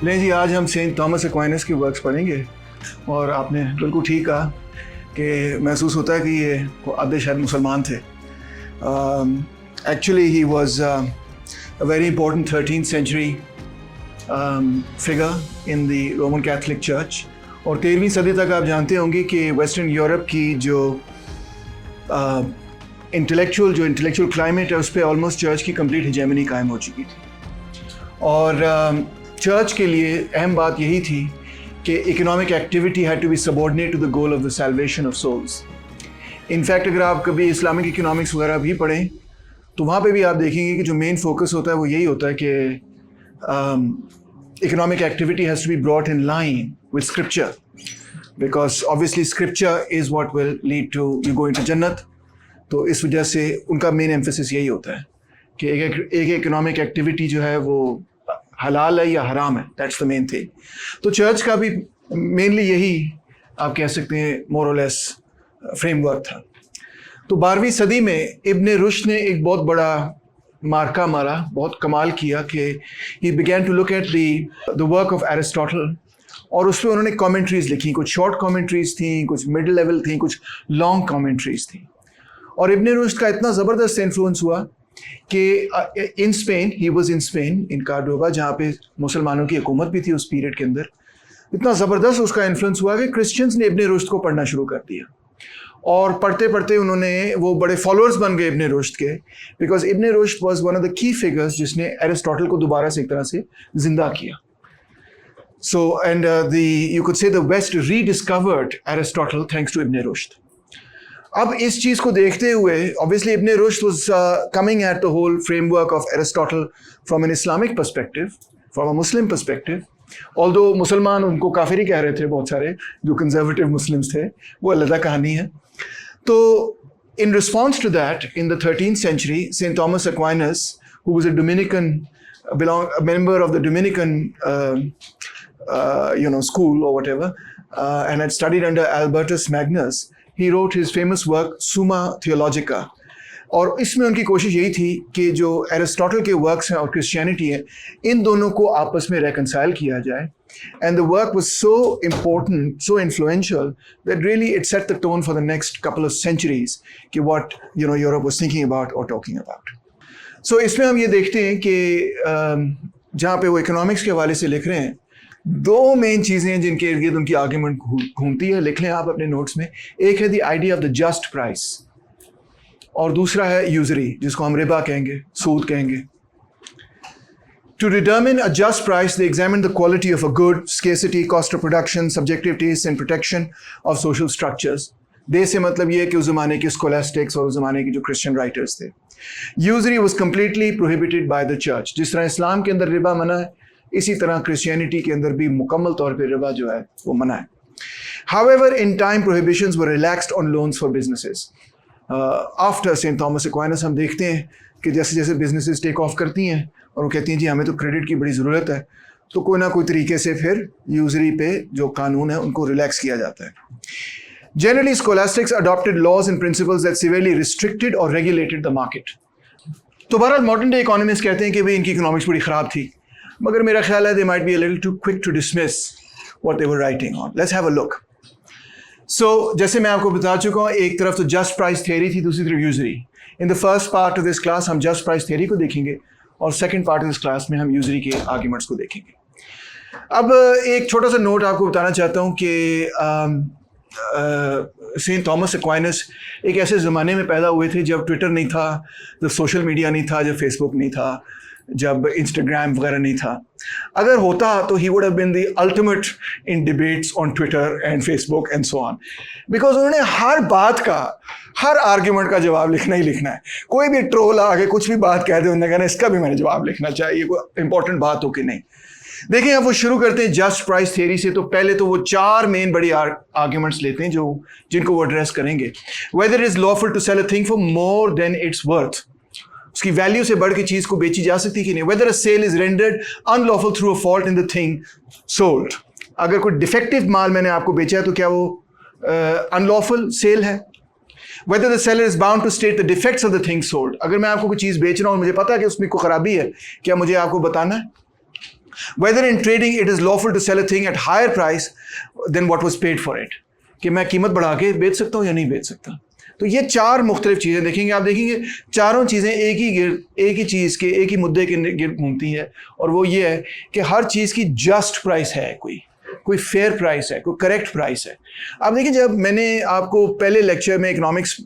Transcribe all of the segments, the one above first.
नहीं जी, आज हम सेंट थॉमस एक्वाइनस की वर्क्स पढ़ेंगे और आपने बिल्कुल ठीक कहा कि महसूस होता है कि ये आधे शायद मुसलमान थे। Actually he was a very important 13th century figure in the Roman Catholic church. और 13वीं सदी तक आप जानते होंगे कि वेस्टर्न यूरोप की जो इंटेलेक्चुअल क्लाइमेट है उस पर ऑलमोस्ट चर्च की कंप्लीट हिजेमनी कायम हो चुकी थी। और चर्च के लिए अहम बात यही थी कि economic activity had to be subordinate to the goal of the salvation of souls. In fact अगर आप कभी इस्लामिक इकोनॉमिक्स वगैरह भी पढ़ें तो वहाँ पे भी आप देखेंगे कि जो मेन फोकस होता है वो यही होता है कि economic activity has to be brought in line with scripture, because obviously scripture is what will lead to you going to जन्नत। तो इस वजह से उनका मेन एम्फेसिस यही होता है कि एक इकोनॉमिक एक्टिविटी जो है वो हलाल है या हराम है, दैट्स द मेन थिंग। तो चर्च का भी मेनली यही आप कह सकते हैं मोर और लेस फ्रेमवर्क था। तो 12वीं सदी में इब्ने रुश्द ने एक बहुत बड़ा मार्का मारा, बहुत कमाल किया कि he began to look at the work of Aristotle और उस पर उन्होंने कमेंट्रीज लिखी। कुछ शॉर्ट कमेंट्रीज थी, कुछ मिड लेवल थी, कुछ लॉन्ग कमेंट्रीज थी। और इब्ने रुश्द का इतना ज़बरदस्त इन्फ्लुएंस हुआ कि in Spain, he was in Spain, in Cordoba, जहाँ पे मुसलमानों की हुकूमत भी थी उस पीरियड के अंदर, इतना ज़बरदस्त उसका इन्फ्लुएंस हुआ कि क्रिश्चियंस ने इब्ने रुश्द को पढ़ना शुरू कर दिया। और पढ़ते पढ़ते उन्होंने वो बड़े फॉलोअर्स बन गए इब्ने रुश्द के, because Ibn Rushd was one of the key figures जिसने एरिस्टोटल को दोबारा से एक तरह से जिंदा किया। So and you could say the West rediscovered Aristotle thanks to Ibn Rushd. अब इस चीज़ को देखते हुए obviously Ibn Rushd was coming at the whole framework of Aristotle from an Islamic perspective, from a Muslim perspective. Although मुसलमान उनको काफिर ही कह रहे थे, बहुत सारे जो कंजर्वेटिव मुस्लिम्स थे, वो अलग कहानी है। तो in response to that in the 13th century, Saint Thomas Aquinas, who was a Dominican, member of the Dominican school or whatever, and had studied under Albertus Magnus, he wrote his famous work Summa Theologica। और इसमें उनकी कोशिश यही थी कि जो Aristotle के works हैं और क्रिश्चियनिटी है, इन दोनों को आपस में रेकनसाइल किया जाए। And the work was so important, so influential that really it set the tone for the next couple of centuries कि what Europe was thinking about और टॉकिंग अबाउट। सो इसमें हम ये देखते हैं कि जहाँ पे वो इकोनॉमिक्स के हवाले से लिख रहे हैं, दो मेन चीज़ें हैं जिनके इर्द गिर्द उनकी आर्ग्यूमेंट घूमती है। लिख लें आप अपने नोट्स में। एक है the idea of the just price और दूसरा है यूजरी, जिसको हम रिबा कहेंगे, सूद कहेंगे। To determine a just price, they examine the quality of a good, scarcity, cost of production, subjective tastes and protection of social structures. दे से मतलब ये है कि उस ज़माने के स्कोलास्टिक्स और उस ज़माने के जो क्रिश्चियन राइटर्स थे। यूजरी was completely prohibited by the church। जिस तरह इस्लाम के अंदर रिबा मना है, इसी तरह क्रिश्चियनिटी के अंदर भी मुकम्मल तौर पे रिबा जो है वो मना है। However, in time prohibitions were relaxed on loans for businesses। After Saint Thomas Aquinas हम देखते हैं कि जैसे जैसे बिजनेसेस टेक ऑफ करती हैं और वो कहती हैं जी हमें तो क्रेडिट की बड़ी ज़रूरत है, तो कोई ना कोई तरीके से फिर यूजरी पे जो कानून है उनको रिलैक्स किया जाता है। Generally scholastics adopted laws and principles that severely restricted और रेगुलेटेड द मार्केट। तो बहरहाल मॉडर्न डे इकोनॉमिस्ट कहते हैं कि भाई इनकी इकोनॉमिक्स बड़ी ख़राब थी, मगर मेरा ख्याल है they might be a little too quick to dismiss what they were writing on. Let's have a look. So जैसे मैं आपको बता चुका हूँ, एक तरफ तो जस्ट प्राइस थ्योरी थी, दूसरी तरफ usury. In the first part of this class हम जस्ट प्राइस थ्योरी को देखेंगे और second part of this class में हम यूजरी के आर्ग्यूमेंट्स को देखेंगे। अब एक छोटा सा नोट आपको बताना चाहता हूँ कि सेंट थॉमस एक्वाइनस एक ऐसे ज़माने में पैदा हुए थे जब ट्विटर नहीं था, जब सोशल मीडिया नहीं था, जब फेसबुक नहीं था, जब इंस्टाग्राम वगैरह नहीं था। अगर होता तो he would have been the ultimate in debates on Twitter and Facebook and so on, because उन्होंने हर बात का, हर आर्ग्यूमेंट का जवाब लिखना ही लिखना है। कोई भी ट्रोल आके कुछ भी बात कह दे, उन्होंने कहना इसका भी मैंने जवाब लिखना चाहिए, कोई इंपॉर्टेंट बात हो कि नहीं। देखिए अब वो शुरू करते हैं जस्ट प्राइस थ्योरी से। तो पहले तो वो चार मेन बड़ी आर्ग्यूमेंट्स लेते हैं जिनको वो एड्रेस करेंगे। Whether is lawful to sell a thing for more than its worth, उसकी वैल्यू से बढ़ के चीज को बेची जा सकती कि नहीं। Whether a sale is rendered unlawful through a fault in the thing sold, अगर कोई डिफेक्टिव माल मैंने आपको बेचा है तो क्या वो अनलॉफुल सेल है। Whether the seller is bound to state the defects of the thing sold, अगर मैं आपको कोई चीज़ बेच रहा हूँ और मुझे पता है कि उसमें कोई खराबी है, क्या मुझे आपको बताना है? whether in trading it is lawful to sell a thing at higher price than what was paid for it, कि मैं कीमत बढ़ा के बेच सकता हूँ या नहीं बेच सकता। तो ये चार मुख्तलिफ चीज़ें देखेंगे, आप देखेंगे चारों चीज़ें एक ही चीज़ के, एक ही मुद्दे के गिर्द घूमती है, और वो ये है कि हर चीज़ की जस्ट प्राइस है, कोई फेयर प्राइस है, कोई करेक्ट प्राइस है। आप देखिए, जब मैंने आपको पहले लेक्चर में इकोनॉमिक्स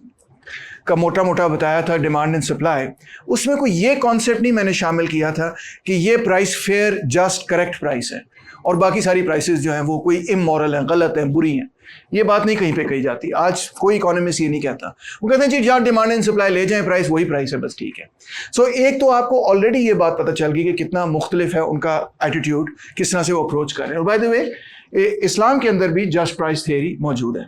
का मोटा मोटा बताया था डिमांड एंड सप्लाई, उसमें कोई ये कॉन्सेप्ट नहीं मैंने शामिल किया था कि ये price fair just correct price है और बाकी सारी प्राइसेस जो हैं वो कोई इमोरल हैं, गलत हैं, बुरी हैं। ये बात नहीं कहीं पे कही जाती। आज कोई इकोनॉमिस्ट ये नहीं कहता, वो कहते हैं जी जहाँ डिमांड एंड सप्लाई ले जाएं प्राइस वही प्राइस है, बस ठीक है। सो एक तो आपको ऑलरेडी ये बात पता चल गई कि कितना मुख्तलिफ है उनका एटीट्यूड, किस तरह से वो अप्रोच कर रहे हैं। और बाय द वे इस्लाम के अंदर भी जस्ट प्राइस थियरी मौजूद है।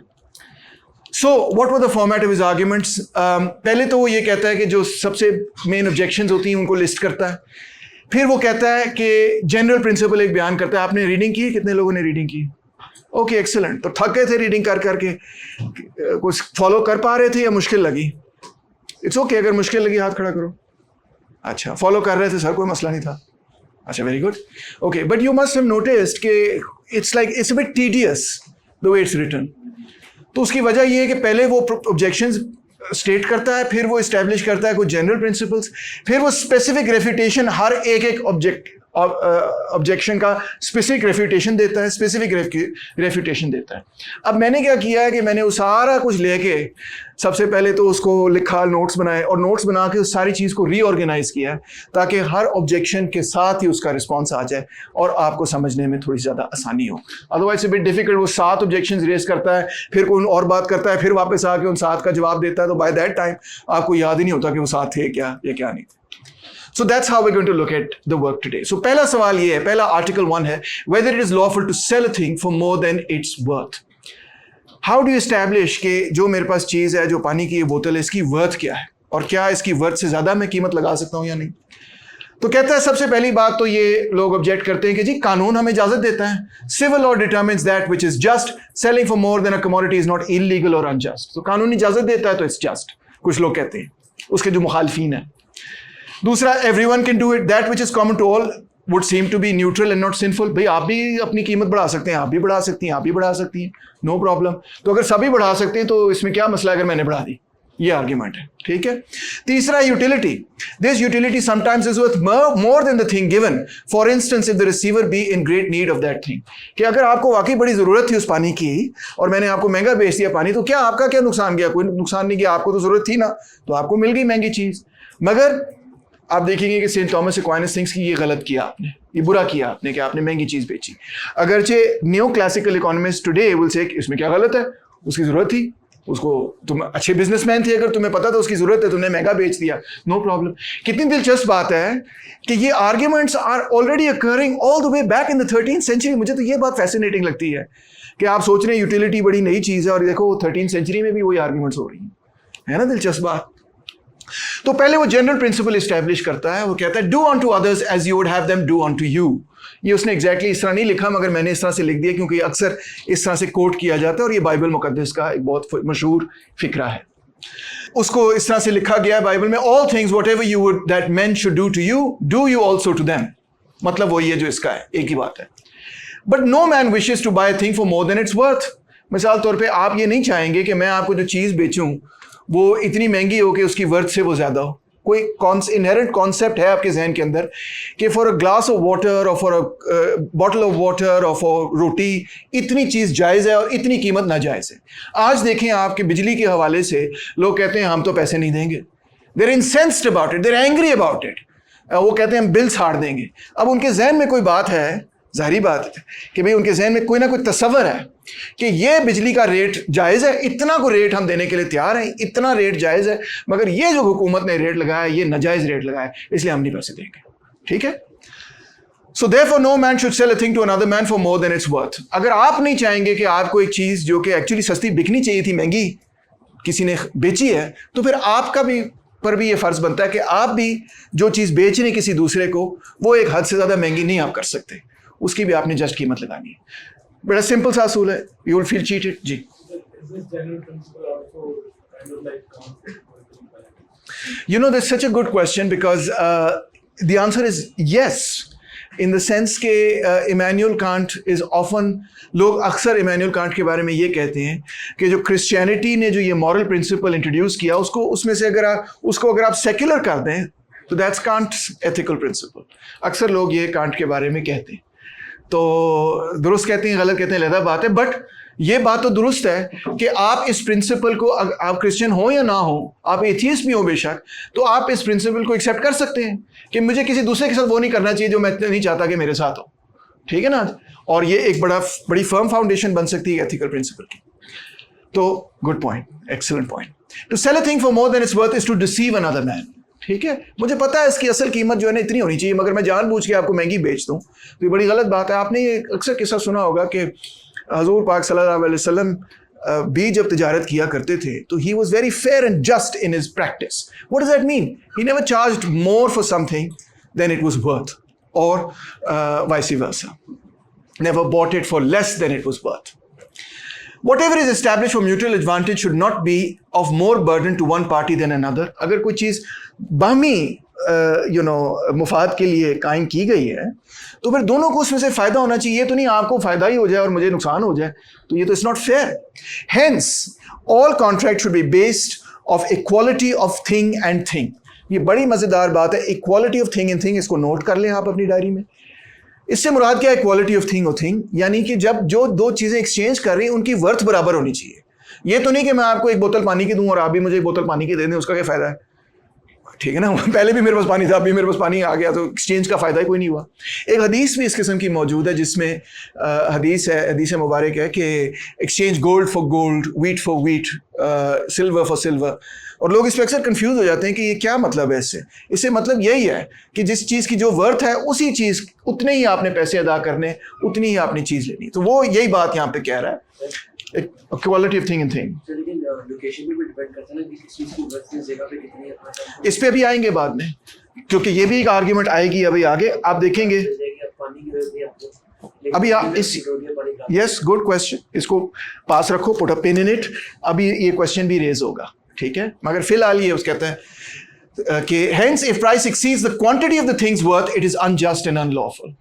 So what were the format of his arguments? पहले तो वो ये कहता है कि जो सबसे मेन ऑब्जेक्शंस होती हैं उनको लिस्ट करता है, फिर वो कहता है कि जनरल प्रिंसिपल एक बयान करता है। आपने रीडिंग की? कितने लोगों ने रीडिंग की? Okay, excellent. तो थक गए थे रीडिंग कर करके, कुछ फॉलो कर पा रहे थे या मुश्किल लगी? इट्स ओके, अगर मुश्किल लगी हाथ खड़ा करो। अच्छा, फॉलो कर रहे थे सर, कोई मसला नहीं था। अच्छा, very good. Okay, but you must have noticed कि it's a bit tedious the way it's written. तो उसकी वजह यह है कि पहले वो ऑब्जेक्शंस स्टेट करता है, फिर वो इस्टेब्लिश करता है कुछ जनरल प्रिंसिपल्स, फिर वो स्पेसिफिक रेफ्यूटेशन हर एक ऑब्जेक्शन का स्पेसिफिक रेफ्यूटेशन देता है, स्पेसिफिक रेफ्यूटेशन देता है। अब मैंने क्या किया है कि मैंने वो सारा कुछ लेके सबसे पहले तो उसको लिखा, नोट्स बनाए, और नोट्स बना के उस सारी चीज़ को रीऑर्गेनाइज किया है ताकि हर ऑब्जेक्शन के साथ ही उसका रिस्पॉन्स आ जाए और आपको समझने में थोड़ी ज़्यादा आसानी हो। अदरवाइज बिट डिफिकल्ट, वो 7 ऑब्जेक्शन रेज करता है, फिर कोई और बात करता है, फिर वापस आके उन 7 का जवाब देता है, तो बाय दैट टाइम आपको याद ही नहीं होता कि वो 7 थे क्या या क्या नहीं थे। So that's how we're going to look at the work today. So पहला सवाल ये है, पहला आर्टिकल 1 है, whether it is lawful to sell a thing for more than its worth. How do you establish कि जो मेरे पास चीज़ है, जो पानी की ये बोतल है, इसकी वर्थ क्या है और क्या इसकी वर्थ से ज़्यादा मैं कीमत लगा सकता हूँ या नहीं? तो कहता है सबसे पहली बात तो ये लोग ऑब्जेक्ट करते हैं कि जी कानून हमें इजाज़त देता है, civil law determines that which is just, selling for more than a commodity is not illegal और अनजस्ट। तो कानून इजाज़त देता है तो इट्स जस्ट, कुछ लोग कहते हैं, उसके जो मुखालफीन है। दूसरा, everyone can do it, that which is common to all would seem to be neutral and not sinful. भाई आप भी अपनी कीमत बढ़ा सकते हैं, आप भी बढ़ा सकती हैं, आप भी बढ़ा सकती हैं, नो प्रॉब्लम। तो अगर सभी बढ़ा सकते हैं तो इसमें क्या मसला है अगर मैंने बढ़ा दी? ये आर्ग्यूमेंट है, ठीक है। तीसरा, utility, this utility sometimes is worth more than the thing given, for instance if the receiver be in great need of that thing. कि अगर आपको वाकई बड़ी जरूरत थी उस पानी की और मैंने आपको महंगा बेच दिया पानी, तो क्या आपका क्या नुकसान गया? कोई नुकसान नहीं गया, आपको तो जरूरत थी ना, तो आपको मिल गई महंगी चीज। मगर आप देखेंगे कि सेंट थॉमस एक्वाइनेस थिंक्स कि ये गलत किया आपने, ये बुरा किया आपने कि आपने महंगी चीज बेची। अगरचे new classical economist today will say इसमें क्या गलत है, उसकी जरूरत थी, उसको, तुम अच्छे बिजनेसमैन थे, अगर तुम्हें पता था उसकी जरूरत है, तुमने महंगा बेच दिया, नो प्रॉब्लम। कितनी दिलचस्प बात है कि ये arguments are already occurring all the way back in the 13th century. मुझे तो ये बात फैसिनेटिंग लगती है कि आप सोच रहे हैं यूटिलिटी बड़ी नई चीज है और देखो 13th सेंचुरी में भी वही आर्ग्यूमेंट्स हो रही है ना, दिलचस्प बात। तो पहले वो जनरल प्रिंसिपल इस्टेब्लिश करता है, वो कहता है do unto others as you would have them do unto you. ये उसने एग्जैक्टली इस तरह नहीं लिखा, मगर मैंने इस तरह से लिख दिया क्योंकि अक्सर इस तरह से कोट किया जाता है और ये बाइबल मुकद्दस का एक बहुत मशहूर फिक्रा है। उसको इस तरह से लिखा गया है बाइबल में, all things whatever you would that man should do to you, do you also to them. मतलब वही है जो इसका है, एक ही बात है। But no man wishes to buy thing for more than its worth. मिसाल तौर पर आप ये नहीं चाहेंगे कि मैं आपको जो चीज़ बेचूं वो इतनी महंगी हो कि उसकी वर्थ से वो ज़्यादा हो। कोई इनहेरेंट कॉन्सेप्ट है आपके जहन के अंदर कि for a glass of water और for a bottle of water और फॉर रोटी इतनी चीज़ जायज़ है और इतनी कीमत नाजायज़ है। आज देखें आपके बिजली के हवाले से लोग कहते हैं हम तो पैसे नहीं देंगे, they're incensed about it, they're angry about it. वो कहते हैं हम बिल्स हार देंगे। अब उनके जहन में कोई बात है, जाहिर बात है कि भाई उनके जहन में कोई ना कोई तस्वर है कि ये बिजली का रेट जायज़ है, इतना को रेट हम देने के लिए तैयार हैं, इतना रेट जायज़ है, मगर ये जो हुकूमत ने रेट लगाया ये नाजायज़ रेट लगाया, इसलिए हम नहीं पैसे देंगे, ठीक है। So therefore no man should sell a thing to another man for more than its worth. अगर आप नहीं चाहेंगे कि आपको एक चीज़ जो कि एक्चुअली सस्ती बिकनी चाहिए थी महंगी किसी ने बेची है, तो फिर आपका भी पर भी ये फ़र्ज़ बनता है कि आप भी जो चीज़ बेच रहे किसी दूसरे को वो एक हद से ज़्यादा महंगी नहीं आप कर सकते, उसकी भी आपने जस्ट कीमत लगानी है। बड़ा सिंपल सा असूल है, यू विल फील चीटेड। जी, you know, that's such a good question because the answer is yes. In the sense के इमैनुअल कांट इज ऑफन, लोग अक्सर इमैनुअल कांट के बारे में ये कहते हैं कि जो क्रिश्चियनिटी ने जो ये मॉरल प्रिंसिपल इंट्रोड्यूस किया उसको, उसमें से अगर आप सेक्युलर कर दें तो दैट्स कांट्स एथिकल प्रिंसिपल। अक्सर लोग ये कांट के बारे में कहते हैं, तो दुरुस्त कहते हैं गलत कहते हैं अलग बात है, बट ये बात तो दुरुस्त है कि आप इस प्रिंसिपल को, आप क्रिश्चियन हो या ना हो, आप एथियस्ट भी हो बेशक, तो आप इस प्रिंसिपल को एक्सेप्ट कर सकते हैं कि मुझे किसी दूसरे के साथ वो नहीं करना चाहिए जो मैं नहीं चाहता कि मेरे साथ हो, ठीक है ना। और ये एक बड़ी फर्म फाउंडेशन बन सकती है एथिकल प्रिंसिपल की। तो good point, excellent point. To sell a thing for more than its worth is to deceive another man. ठीक है, मुझे पता है इसकी असल कीमत जो है ना इतनी होनी चाहिए, मगर मैं जानबूझ के आपको महंगी बेच दूं तो ये बड़ी गलत बात है। आपने ये अक्सर किस्सा सुना होगा कि हजूर पाक सल्लल्लाहु अलैहि वसल्लम भी जब तिजारत किया करते थे तो he was very fair and just in his practice. What does that mean? He never charged more for something than it was worth, और vice versa, never bought it for less than it was worth. Whatever is established for mutual advantage should not be of more burden to one party than another. अगर कोई चीज़ बाहमी मुफाद के लिए कायम की गई है तो फिर दोनों को उसमें से फ़ायदा होना चाहिए। ये तो नहीं आपको फ़ायदा ही हो जाए और मुझे नुकसान हो जाए, तो ये तो it's not fair. Hence, all contract should be based of equality of thing and thing. ये बड़ी मज़ेदार बात है, equality of thing and thing, इसको नोट कर लें आप अपनी डायरी में। इससे मुराद क्या है? क्वालिटी ऑफ थिंग और थिंग, यानी कि जब जो दो चीज़ें एक्सचेंज कर रही हैं उनकी वर्थ बराबर होनी चाहिए। ये तो नहीं कि मैं आपको एक बोतल पानी की दूं और आप भी मुझे एक बोतल पानी की दे दें, उसका क्या फ़ायदा है? ठीक है ना, पहले भी मेरे पास पानी था, अभी मेरे पास पानी आ गया, तो एक्सचेंज का फ़ायदा ही कोई नहीं हुआ। एक हदीस भी इस किस्म की मौजूद है जिसमें हदीस मुबारक है कि exchange gold for gold, wheat for wheat, silver for silver. और लोग इस पर अक्सर कंफ्यूज हो जाते हैं कि ये क्या मतलब है इससे मतलब यही है कि जिस चीज़ की जो वर्थ है उसी चीज़, उतने ही आपने पैसे अदा करने, उतनी ही आपने चीज़ लेनी। तो वो यही बात यहाँ पे कह रहा है, quality of thing in thing. इस पे भी आएंगे बाद में, क्योंकि ये भी एक आर्ग्यूमेंट आएगी अभी आगे, आप देखेंगे। अभी यस, गुड क्वेश्चन, इसको पास रखो, put a pin in it, अभी ये क्वेश्चन भी रेज होगा, ठीक है। मगर फिलहाल ये उसके कहते हैं कि hence if price exceeds the quantity of the things worth it is unjust and unlawful.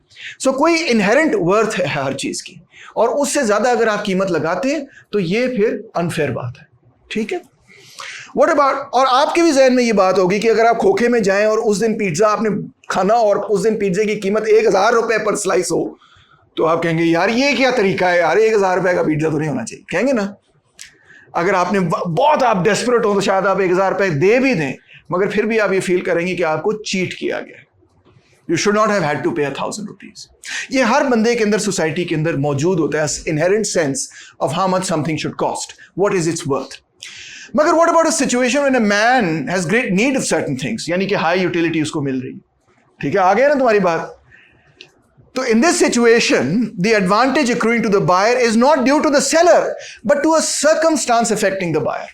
So कोई inherent worth है हर चीज की, और उससे ज्यादा अगर आप कीमत लगाते हैं तो ये फिर अनफेयर बात है, ठीक है। What about, और आपके भी जहन में ये बात होगी कि अगर आप खोखे में जाएं और उस दिन पिज्जा आपने खाना और उस दिन पिज्जे की कीमत 1000 रुपए पर स्लाइस हो, तो आप कहेंगे यार ये क्या तरीका है यार, 1000 रुपए का पिज्जा तो नहीं होना चाहिए, कहेंगे ना। अगर आपने बहुत आप डेस्परेट हो तो शायद आप 1000 रुपए दे भी दें, मगर फिर भी आप ये फील करेंगे कि आपको चीट किया गया। You should not have had to pay 1000 rupees. ये हर बंदे के अंदर, सोसाइटी के अंदर मौजूद होता है, inherent sense of how much something should cost, what is its worth. मगर what about a situation when a man has great need of certain things, यानी कि हाई यूटिलिटी उसको मिल रही है, ठीक है, आ गया ना तुम्हारी बात। So in this situation, the advantage accruing to the buyer is not due to the seller, but to a circumstance affecting the buyer.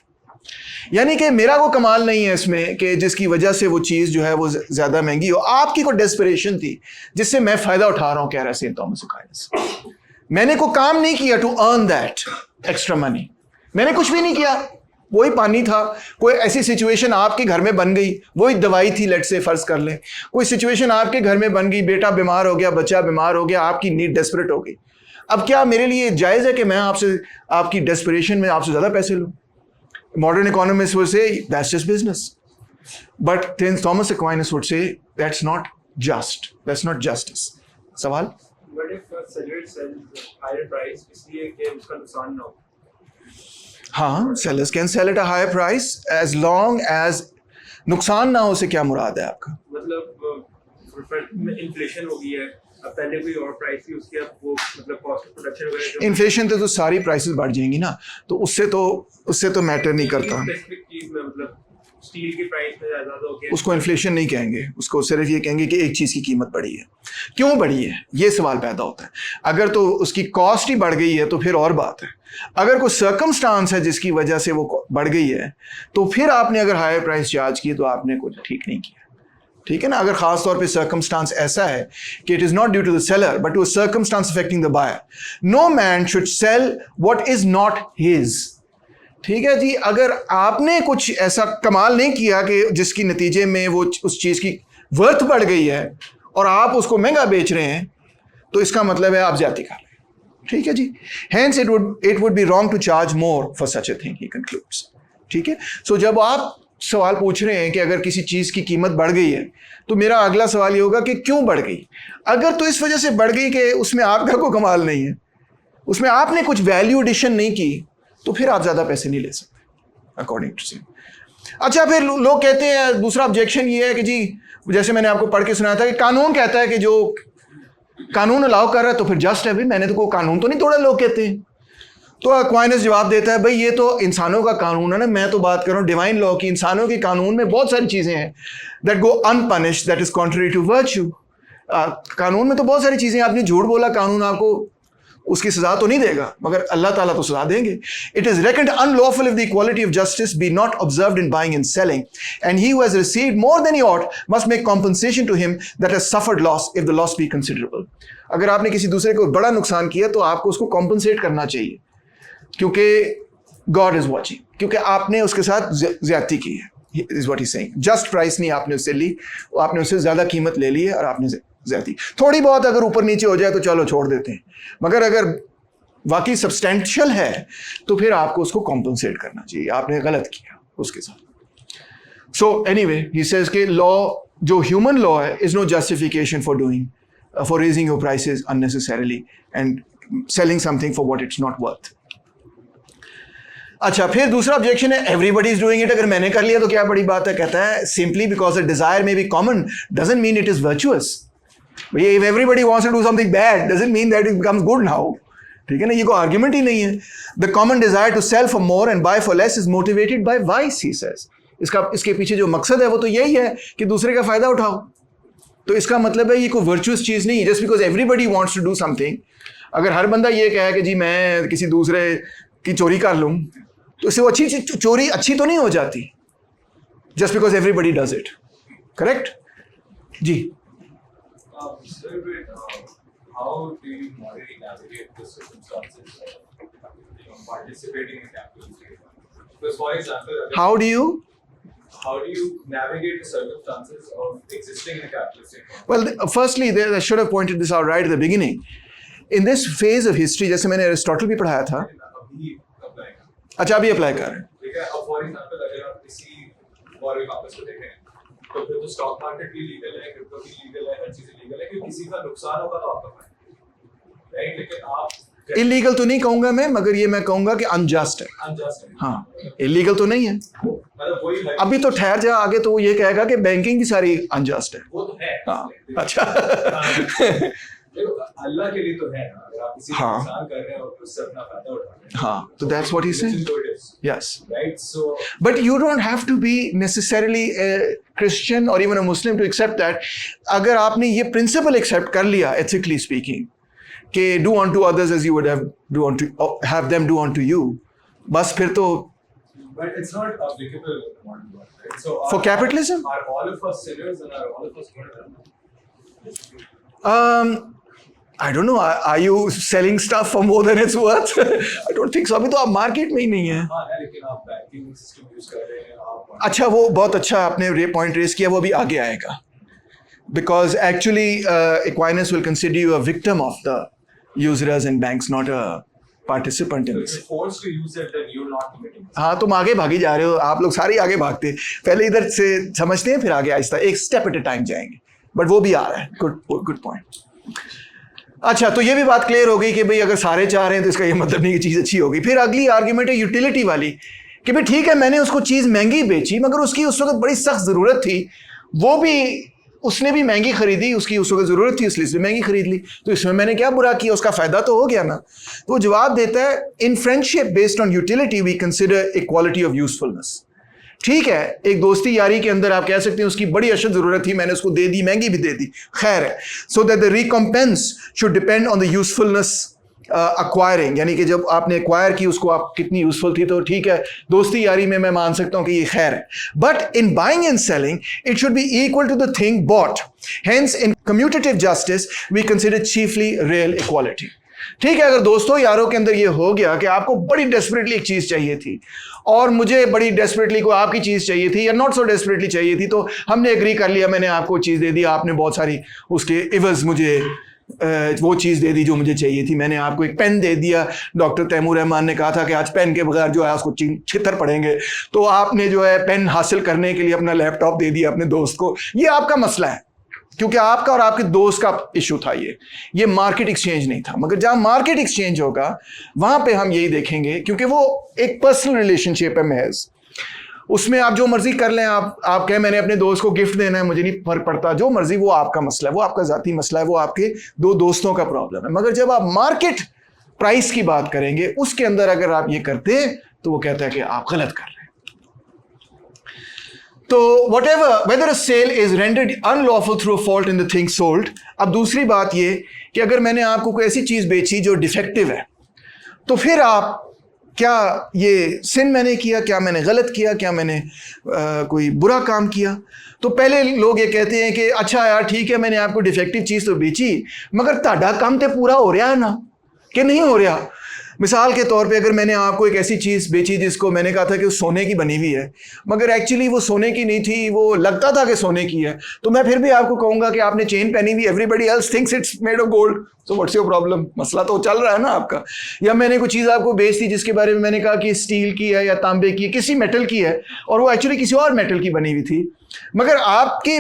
यानी कि मेरा को कमाल नहीं है इसमें कि जिसकी वजह से वो चीज़ जो है वो ज़्यादा महंगी हो, आपकी कोई डेस्परेशन थी जिससे मैं फ़ायदा उठा रहा हूँ, कह रहा है सेंट थॉमस एक्वाइनस। मैंने कोई काम नहीं किया to earn that extra money, मैंने कुछ भी नहीं किया, वही पानी था। कोई ऐसी सिचुएशन आपके घर में बन गई, वही दवाई थी, लेट से फर्ज कर लें, कोई सिचुएशन आपके घर में बन गई, बेटा बीमार हो गया, बच्चा बीमार हो गया, आपकी नीड डेस्परेट हो गई। अब क्या मेरे लिए जायज़ है कि मैं आपसे, आपकी डेस्परेशन में आपसे ज़्यादा पैसे लूँ? Modern economist would say that's just business, but Saint Thomas Aquinas would say that's not just, that's not justice. सवाल? हाँ, sellers can sell at a higher price as long as नुकसान ना हो। से क्या मुराद है आपका? मतलब इन्फ्लेशन हो गई है, अब पहले कोई और प्राइस थी उसकी, अब वो मतलब कॉस्ट ऑफ प्रोडक्शन वगैरह, इन्फ्लेशन तो सारी प्राइसेस बढ़ जाएंगी ना, तो उससे तो मैटर नहीं करता। स्पेसिफिक चीज में मतलब स्टील की प्राइस में ज़्यादा हो गया, उसको इन्फ्लेशन नहीं कहेंगे, उसको सिर्फ ये कहेंगे कि एक चीज़ की कीमत बढ़ी है। क्यों बढ़ी है, ये सवाल पैदा होता है। अगर तो उसकी कॉस्ट ही बढ़ गई है तो फिर और बात है। अगर कोई सर्कमस्टांस है जिसकी वजह से वो बढ़ गई है, तो फिर आपने अगर हायर प्राइस चार्ज की तो आपने कुछ ठीक नहीं किया, ठीक है ना। अगर खास तौर पे सर्कमस्टांस ऐसा है कि it is not due to the seller but to a circumstance affecting the buyer, no man should sell what is not his. ठीक है जी, अगर आपने कुछ ऐसा कमाल नहीं किया कि जिसकी नतीजे में वो उस चीज़ की वर्थ बढ़ गई है, और आप उसको महंगा बेच रहे हैं, तो इसका मतलब है आप ज्यादती कर रहे हैं। ठीक है जी। Hence it would be wrong to charge more for such a thing, he concludes। ठीक है। सो जब आप सवाल पूछ रहे हैं कि अगर किसी चीज की कीमत बढ़ गई है, तो मेरा अगला सवाल ये होगा कि क्यों बढ़ गई। अगर तो इस वजह से बढ़ गई कि उसमें आपका कोई कमाल नहीं है, उसमें आपने कुछ वैल्यू एडिशन नहीं की, तो फिर आप ज्यादा पैसे नहीं ले सकते अकॉर्डिंग टू सिम। अच्छा, फिर लोग कहते हैं, दूसरा ऑब्जेक्शन ये है कि जी, जैसे मैंने आपको पढ़ के सुनाया था कि कानून कहता है कि जो कानून अलाउ कर रहा है तो फिर जस्ट है। भाई मैंने तो कोई कानून तो नहीं तोड़ा, लोग कहते हैं। तो अक्वाइनस जवाब देता है, भाई ये तो इंसानों का कानून है ना, मैं तो बात कर रहा हूँ डिवाइन लॉ की। इंसानों के कानून में बहुत सारी चीजें हैं that go unpunished, that is contrary to virtue. कानून में तो बहुत सारी चीजें, आपने झूठ बोला, कानून आपको उसकी सजा तो नहीं देगा, मगर अल्लाह ताला तो सजा देंगे। It is reckoned unlawful if the equality of justice be not observed in buying and selling, and he who has received more than he ought must make compensation to him that has suffered loss if the loss be considerable. अगर आपने किसी दूसरे को बड़ा नुकसान किया तो आपको उसको कॉम्पनसेट करना चाहिए, क्योंकि गॉड इज वॉचिंग, क्योंकि आपने उसके साथ ज्यादती की है। Is what he saying. Just price नहीं आपने उससे ली, आपने उससे ज्यादा कीमत ले ली है और आपने ज्यादती। थोड़ी बहुत अगर ऊपर नीचे हो जाए तो चलो छोड़ देते हैं, मगर अगर वाकई सब्सटेंशियल है तो फिर आपको उसको कॉम्पनसेट करना चाहिए, आपने गलत किया उसके साथ। सो एनीवे ही सेज कि लॉ, जो ह्यूमन लॉ है, is no justification for doing for raising your prices unnecessarily and selling something for what it's not worth. अच्छा, फिर दूसरा ऑब्जेक्शन है, एवरीबडी इज डूइंग इट, अगर मैंने कर लिया तो क्या बड़ी बात है। कहता है simply because a desire may be common doesn't mean it is virtuous. If everybody wants to do something bad, doesn't mean that it becomes good now. ठीक है ना, ये कोई आर्ग्यूमेंट ही नहीं है। The common desire to sell for more and buy for less is motivated by vice, he says. इसके पीछे जो मकसद है वो तो यही है कि दूसरे का फायदा उठाओ। तो इसका मतलब है ये कोई वर्चुअस चीज नहीं है। Just because everybody wants to do something, अगर हर बंदा ये कहे कि जी मैं किसी दूसरे की चोरी कर लूं, तो इससे वो अच्छी चोरी अच्छी तो नहीं हो जाती, just because everybody does it. Correct जी। Sir, how do you morally navigate the circumstances of participating in capitalist gain? Because, for example, How do you navigate the circumstances of existing in a capitalist economy? Well, firstly, I should have pointed this out right at the beginning. In this phase of history, जैसे मैंने Aristotle भी पढ़ाया था। अभी apply कर। अच्छा, अभी apply कर रहे हैं। ठीक है। अब फॉर एग्जांपल अगर आप किसी और वापस को देखें, तो फिर तो स्टॉक मार्केट भी लीगल है, क्रिप्टो भी लीगल है, हर चीज लीगल है, क्योंकि किसी का नुकसान होगा तो आपका फायदा, राइट? लेकिन आप इलीगल तो नहीं कहूंगा मैं, मगर ये मैं कहूंगा कि अनजस्ट है। अनजस्ट है। हाँ, इलीगल तो नहीं है। मतलब वही है। अभी तो ठहर जा, आगे तो वो ये कहेगा कि बैंकिंग की सारी अनजस्ट है। वो तो है। हाँ, अच्छा। देखो, अल्लाह के लिए तो है ना, अगर आप किसी का नुकसान कर रहे हो तो उससे अपना फायदा उठा रहे हैं। हाँ, तो that's what he's saying. Yes. Right. So, but you don't have to be necessarily a Christian or even a Muslim to accept that. अगर आपने ये principle accept कर लिया, ethically speaking, कि do unto others as you would have them do unto you, बस फिर तो. But it's not applicable in the modern world, right? So for capitalism, are all of us sinners and are all of us good? I don't know. Are you selling stuff for more than it's worth? I don't think so. अभी तो आप market में ही नहीं है। हाँ, लेकिन आप banking system use कर रहे हैं आप। अच्छा, वो बहुत अच्छा आपने पॉइंट रेस किया, वो भी आगे आएगा। Because actually, Aquinas will consider you a victim of the usurers and banks, not a participant in this. If you're forced to use it, then you're not committing. हाँ, तुम आगे भागी जा रहे हो, आप लोग सारे आगे भागते, पहले इधर से समझते हैं, फिर आगे आहिस्ता एक स्टेप एट ए टाइम जाएंगे, बट वो भी आ रहा है। Good point. अच्छा, तो ये भी बात क्लियर हो गई कि भाई अगर सारे चाह रहे हैं तो इसका ये मतलब नहीं कि चीज़ अच्छी होगी। फिर अगली आर्ग्यूमेंट है यूटिलिटी वाली, कि भाई ठीक है मैंने उसको चीज़ महंगी बेची, मगर उसकी उस वक्त बड़ी सख्त ज़रूरत थी, वो भी उसने भी महंगी खरीदी, उसकी उस वक्त ज़रूरत थी इसलिए उसने महंगी खरीद ली, तो इसमें मैंने क्या बुरा किया, उसका फ़ायदा तो हो गया ना। तो जवाब देता है, in friendship based on utility we consider equality of usefulness. ठीक है, एक दोस्ती यारी के अंदर आप कह सकते हैं उसकी बड़ी अशद ज़रूरत थी, मैंने उसको दे दी, महंगी भी दे दी, खैर है। So that the recompense should depend on the usefulness acquiring, यानी कि जब आपने एक्वायर की उसको आप कितनी यूजफुल थी, तो ठीक है दोस्ती यारी में मैं मान सकता हूं कि ये खैर है। But in buying and selling it should be equal to the thing bought. Hence in commutative justice we consider chiefly real equality. ठीक है, अगर दोस्तों यारों के अंदर ये हो गया कि आपको बड़ी डेस्परेटली एक चीज़ चाहिए थी और मुझे बड़ी डेस्परेटली कोई आपकी चीज़ चाहिए थी या नॉट सो डेस्परेटली चाहिए थी, तो हमने एग्री कर लिया, मैंने आपको चीज़ दे दी, आपने बहुत सारी उसके इवज़ मुझे वो चीज़ दे दी जो मुझे चाहिए थी। मैंने आपको एक पेन दे दिया, डॉक्टर तैमूर रहमान ने कहा था कि आज पेन के बगैर जो है उसको छितर पड़ेंगे, तो आपने जो है पेन हासिल करने के लिए अपना लैपटॉप दे दिया अपने दोस्त को। ये आपका मसला है, क्योंकि आपका और आपके दोस्त का इशू था, ये मार्केट एक्सचेंज नहीं था। मगर जहां मार्केट एक्सचेंज होगा वहां पे हम यही देखेंगे, क्योंकि वो एक पर्सनल रिलेशनशिप है महज, उसमें आप जो मर्जी कर लें। आप कहें मैंने अपने दोस्त को गिफ्ट देना है, मुझे नहीं फर्क पड़ता, जो मर्जी, वो आपका मसला है, वो आपका जाती मसला है, वो आपके दो दोस्तों का प्रॉब्लम है। मगर जब आप मार्केट प्राइस की बात करेंगे, उसके अंदर अगर आप ये करते हैं तो वो कहता है कि आप गलत कर रहे हैं। तो whatever, whether a sale is rendered unlawful through a fault in the thing sold। अब दूसरी बात ये कि अगर मैंने आपको कोई ऐसी चीज़ बेची जो डिफेक्टिव है, तो फिर आप क्या ये सिन मैंने किया, क्या मैंने गलत किया, क्या मैंने कोई बुरा काम किया? तो पहले लोग ये कहते हैं कि अच्छा यार ठीक है, मैंने आपको डिफेक्टिव चीज़ तो बेची, मगर ताड़ा काम तो पूरा हो रहा है ना, कि नहीं हो रहा? मिसाल के तौर पे अगर मैंने आपको एक ऐसी चीज़ बेची जिसको मैंने कहा था कि वो सोने की बनी हुई है, मगर एक्चुअली वो सोने की नहीं थी, वो लगता था कि सोने की है, तो मैं फिर भी आपको कहूँगा कि आपने चेन पहनी हुई, everybody else thinks it's made of gold, so what's your problem? मसला तो चल रहा है ना आपका। या मैंने कोई चीज़ आपको बेच दी जिसके बारे में मैंने कहा कि स्टील की है या तांबे की है, किसी मेटल की है, और वो एक्चुअली किसी और मेटल की बनी हुई थी, मगर आपके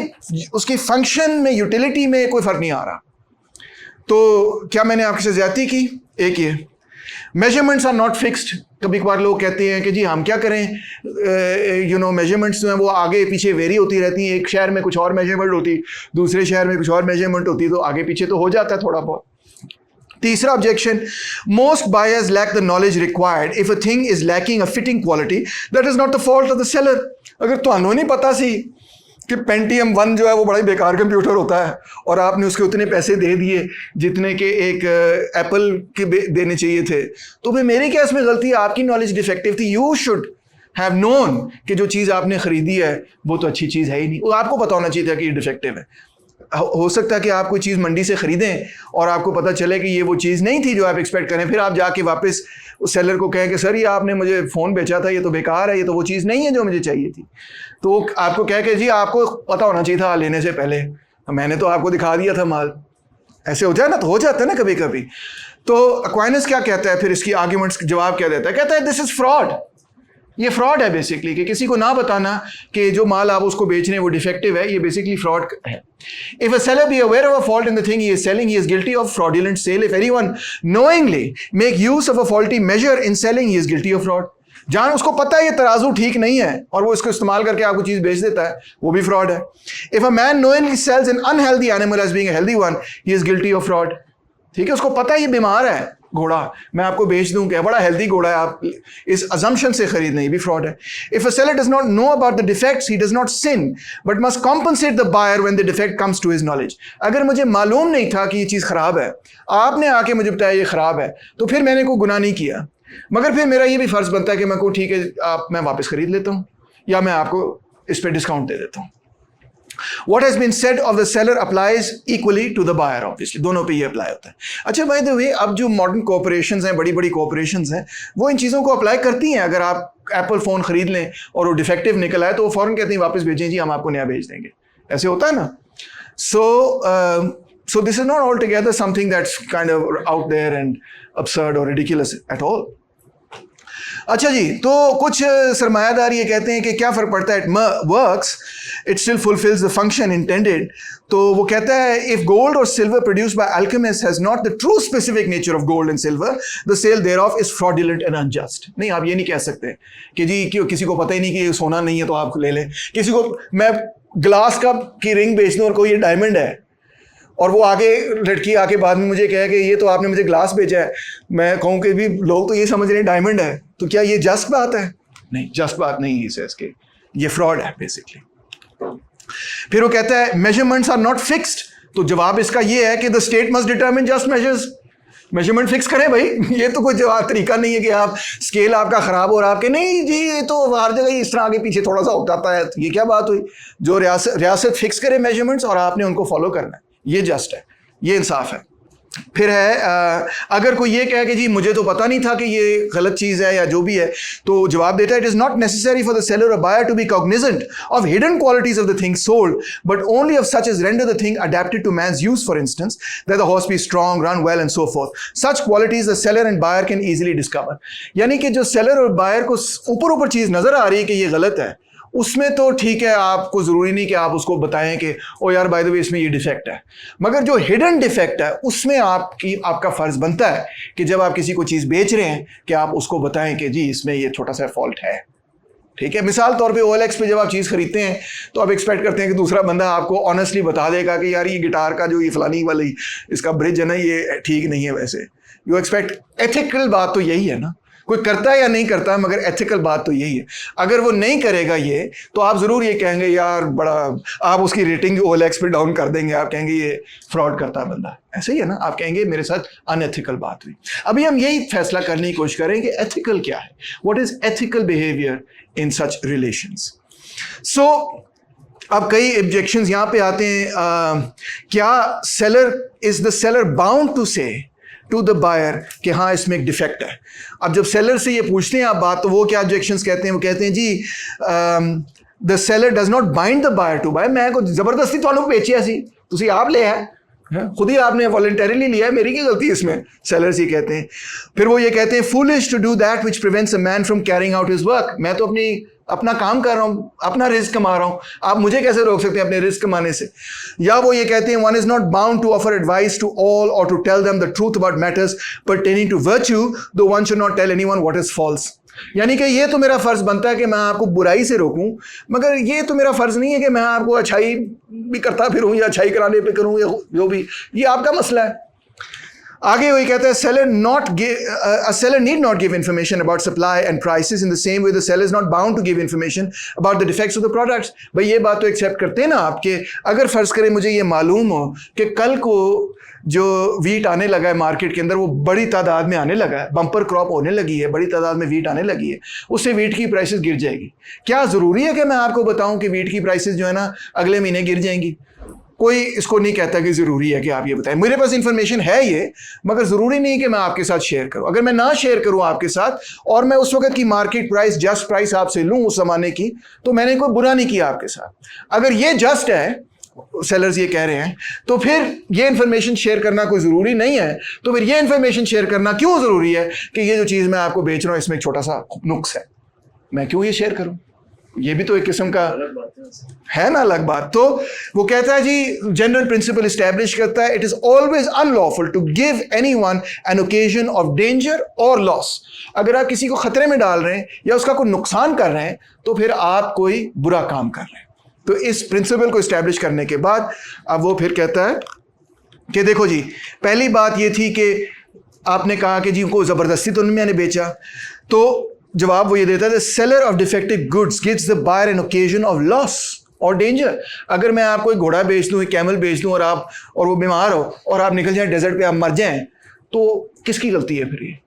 उसकी फंक्शन में, यूटिलिटी में कोई फ़र्क नहीं आ रहा, तो क्या मैंने आपके साथ ज़्यादती की? एक ये मेजरमेंट्स आर नॉट फिक्स्ड। कभी कभार लोग कहते हैं कि जी हम क्या करें, मेजरमेंट्स जो हैं वो आगे पीछे वेरी होती रहती हैं, एक शहर में कुछ और मेजरमेंट होती, दूसरे शहर में कुछ और मेजरमेंट होती, तो आगे पीछे तो हो जाता है थोड़ा बहुत। तीसरा objection, most buyers lack the knowledge required if a thing is lacking a fitting quality that is not the fault of the seller. अगर तुहानू नहीं पता सी कि पेंटियम 1 जो है वो बड़ा ही बेकार कंप्यूटर होता है और आपने उसके उतने पैसे दे दिए जितने के एक एप्पल के देने चाहिए थे, तो भाई मेरी क्या इसमें गलती है? आपकी नॉलेज डिफेक्टिव थी। यू शुड हैव नोन कि जो चीज़ आपने ख़रीदी है वो तो अच्छी चीज़ है ही नहीं, वो आपको पता होना चाहिए था कि ये डिफेक्टिव है। हो सकता है कि आप कोई चीज़ मंडी से ख़रीदें और आपको पता चले कि ये वो चीज़ नहीं थी जो आप एक्सपेक्ट करें, फिर आप जाके वापस उस सेलर को कहें कि सर ये आपने मुझे फ़ोन बेचा था, ये तो बेकार है, ये तो वो चीज़ नहीं है जो मुझे चाहिए थी। तो आपको कह के जी आपको पता होना चाहिए था लेने से पहले, मैंने तो आपको दिखा दिया था माल। ऐसे हो जाए ना, तो हो जाता है ना कभी कभी। तो एक्वाइनस क्या कहता है फिर, इसकी आर्ग्यूमेंट्स जवाब क्या देता है? कहता है दिस इज़ फ्रॉड, ये फ्रॉड है बेसिकली, कि किसी को ना बताना कि जो माल आप उसको बेच रहे हैं वो डिफेक्टिव है, ये बेसिकली फ्रॉड है। If a seller be aware of a fault in the thing he is selling, he is guilty of fraudulent sale. If anyone knowingly make use of a faulty measure in selling, he is guilty of fraud. जान उसको पता है ये तराजू ठीक नहीं है और वो इसको इस्तेमाल करके आपको चीज़ बेच देता है, वो भी फ्रॉड है। If a man knowingly sells an unhealthy animal as being a healthy one, he is guilty of fraud. ठीक है, उसको पता है ये बीमार है घोड़ा, मैं आपको बेच दूं क्या, बड़ा हेल्दी घोड़ा है, आप इस अजम्पशन से खरीद नहीं, भी फ्रॉड है। If a seller does not know about the defects he does not sin but must compensate the buyer when the defect comes to his knowledge. अगर मुझे मालूम नहीं था कि ये चीज़ ख़राब है, आपने आके मुझे बताया ये ख़राब है, तो फिर मैंने कोई गुनाह नहीं किया, मगर फिर मेरा ये भी फ़र्ज़ बनता है कि मैं को ठीक है मैं वापस ख़रीद लेता हूँ या मैं आपको इस पर डिस्काउंट दे देता हूँ। What has been said of the seller applies equally to the buyer, obviously, दोनों पे ये अप्लाई होता है। अच्छा बाय द वे, अब जो मॉडर्न कॉर्पोरेशंस हैं, बड़ी बड़ी कॉर्पोरेशंस हैं, वो इन चीज़ों को अप्लाई करती हैं। अगर आप एप्पल फ़ोन ख़रीद लें और वो डिफेक्टिव निकल आए तो वो फ़ौरन कहते हैं वापस भेजें जी, हम आपको नया भेज देंगे। ऐसे होता है ना। So this is not altogether something that's kind of out there and absurd or ridiculous at all. अच्छा जी, तो कुछ सरमायादार ये कहते हैं कि क्या फ़र्क पड़ता है, it works, it still fulfils the function intended. तो वो कहता है इफ गोल्ड और silver produced by alchemist has not the true specific nature of gold and silver, the sale thereof is fraudulent and unjust. नहीं, आप ये नहीं कह सकते कि जी क्यों किसी को पता ही नहीं कि सोना नहीं है तो आप ले लें। किसी को मैं ग्लास का की रिंग बेच दूँ और कोई ये डायमंड है और वो आगे लड़की आके बाद में मुझे कहे कि ये तो आपने मुझे ग्लास बेचा है, मैं कहूँ कि भी लोग तो ये समझ रहे हैं डायमंड है, तो क्या ये जस्ट बात है? नहीं, जस्ट बात नहीं है इसके, ये फ्रॉड है बेसिकली। फिर वो कहता है मेजरमेंट्स आर नॉट फिक्स्ड। तो जवाब इसका ये है कि the state must determine just measures. Measurement fix करें भाई, ये तो कोई तरीका नहीं है कि आप स्केल आपका ख़राब हो रहा आपके, नहीं जी ये तो हर जगह इस तरह आगे पीछे थोड़ा सा हो जाता है, तो ये क्या बात हुई? जो रियासत फिक्स करे मेजरमेंट्स और आपने उनको फॉलो करना है, ये जस्ट है, ये इंसाफ है। फिर है अगर कोई ये कहे कि जी मुझे तो पता नहीं था कि ये गलत चीज़ है या जो भी है, तो जवाब देता है it is not necessary for the seller और buyer to be cognizant of hidden qualities of the thing sold but only of such as render the thing adapted to man's use, for instance that the horse be strong, run well and so forth. Such qualities the seller and buyer can easily discover. यानी कि जो seller और buyer को ऊपर ऊपर चीज़ नज़र आ रही है कि ये गलत है, उसमें तो ठीक है, आपको ज़रूरी नहीं कि आप उसको बताएं कि ओ यार बाय द वे इसमें ये डिफेक्ट है. मगर जो हिडन डिफेक्ट है उसमें आपका फ़र्ज़ बनता है कि जब आप किसी को चीज़ बेच रहे हैं कि आप उसको बताएं कि जी इसमें ये छोटा सा फॉल्ट है. ठीक है, मिसाल तौर पे OLX पे जब आप चीज़ खरीदते हैं तो आप एक्सपेक्ट करते हैं कि दूसरा बंदा आपको ऑनेस्टली बता देगा कि यार ये गिटार का जो ये फलानी वाली इसका ब्रिज है ना, ये ठीक नहीं है. वैसे यू एक्सपेक्ट, एथिकल बात तो यही है ना, कोई करता है या नहीं करता है, मगर एथिकल बात तो यही है. अगर वो नहीं करेगा ये, तो आप ज़रूर ये कहेंगे यार बड़ा, आप उसकी रेटिंग OLX पे डाउन कर देंगे, आप कहेंगे ये फ्रॉड करता है बंदा. ऐसे ही है ना, आप कहेंगे मेरे साथ अनएथिकल बात हुई. अभी हम यही फैसला करने की कोशिश करें कि एथिकल क्या है, what is ethical behaviour in such relations. So अब कई ऑब्जेक्शंस यहाँ पे आते हैं. क्या is the seller bound to say to the buyer कि हाँ इसमें एक डिफेक्ट है. अब जब सेलर से ये पूछते हैं आप बात, तो वो क्या ऑब्जेक्शंस कहते हैं? वो कहते हैं जी the seller does not bind the buyer to buy. मैं को जबरदस्ती ਤੁਹਾਨੂੰ बेचिया सी, तुसी आप ले है, खुद ही आपने वॉलंटरीली लिया है, मेरी क्या गलती है इसमें? सेलर्स ये कहते हैं. फिर वो ये कहते हैं foolish to do that which prevents a man from carrying out his work. मैं तो अपना काम कर रहा हूँ, अपना रिस्क कमा रहा हूँ, आप मुझे कैसे रोक सकते हैं अपने रिस्क कमाने से? या वो ये कहते हैं one is not bound to offer advice to all और to tell them the truth about matters pertaining to virtue, though one should not tell anyone what is false. यानी कि ये तो मेरा फ़र्ज़ बनता है कि मैं आपको बुराई से रोकूं, मगर ये तो मेरा फ़र्ज़ नहीं है कि मैं आपको अच्छाई भी करता फिरूं या अच्छाई कराने पे करूं या जो भी, ये आपका मसला है. आगे वही कहता है seller need not give information about supply and prices in the same way the seller is not bound to give information about the defects of the products. भाई ये बात तो एक्सेप्ट करते हैं ना आपके, अगर फ़र्ज़ करें मुझे ये मालूम हो कि कल को जो वीट आने लगा है मार्केट के अंदर, वो बड़ी तादाद में आने लगा है, बम्पर क्रॉप होने लगी है, बड़ी तादाद में वीट आने लगी है, उससे वीट की प्राइसेस गिर जाएगी. क्या ज़रूरी है कि मैं आपको बताऊं कि वीट की प्राइसेस जो है ना अगले महीने गिर जाएंगी? कोई इसको नहीं कहता कि ज़रूरी है कि आप ये बताएं. मेरे पास इंफॉर्मेशन है ये, मगर ज़रूरी नहीं कि मैं आपके साथ शेयर करूं. अगर मैं ना शेयर करूं आपके साथ और मैं उस वक्त की मार्केट प्राइस, जस्ट प्राइस आपसे लूं उस ज़माने की, तो मैंने कोई बुरा नहीं किया आपके साथ. अगर ये जस्ट है, सेलर्स ये कह रहे हैं, तो फिर ये इन्फॉर्मेशन शेयर करना कोई ज़रूरी नहीं है. तो फिर ये इन्फॉर्मेशन शेयर करना क्यों ज़रूरी है कि ये जो चीज़ मैं आपको बेच रहा हूँ इसमें एक छोटा सा नुक्स है, मैं क्यों ये शेयर करूँ? ये भी तो एक किस्म का है ना अलग बात. तो वो कहता है जी जनरल प्रिंसिपल इस्टेब्लिश करता है, it is always unlawful to give anyone an occasion of danger और लॉस. अगर आप किसी को खतरे में डाल रहे हैं या उसका कोई नुकसान कर रहे हैं, तो फिर आप कोई बुरा काम कर रहे हैं. तो इस प्रिंसिपल को इस्टेब्लिश करने के बाद अब वो फिर कहता है कि देखो जी, पहली बात ये थी कि आपने कहा कि जी उनको ज़बरदस्ती तो नहीं मैंने बेचा. तो जवाब वो ये देता है, the seller of defective goods gives the buyer an occasion of loss और डेंजर. अगर मैं आपको एक घोड़ा बेच दूँ, एक कैमल बेच दूँ और वो बीमार हो और आप निकल जाएं डेजर्ट पे, आप मर जाएं, तो किसकी गलती है फिर ये?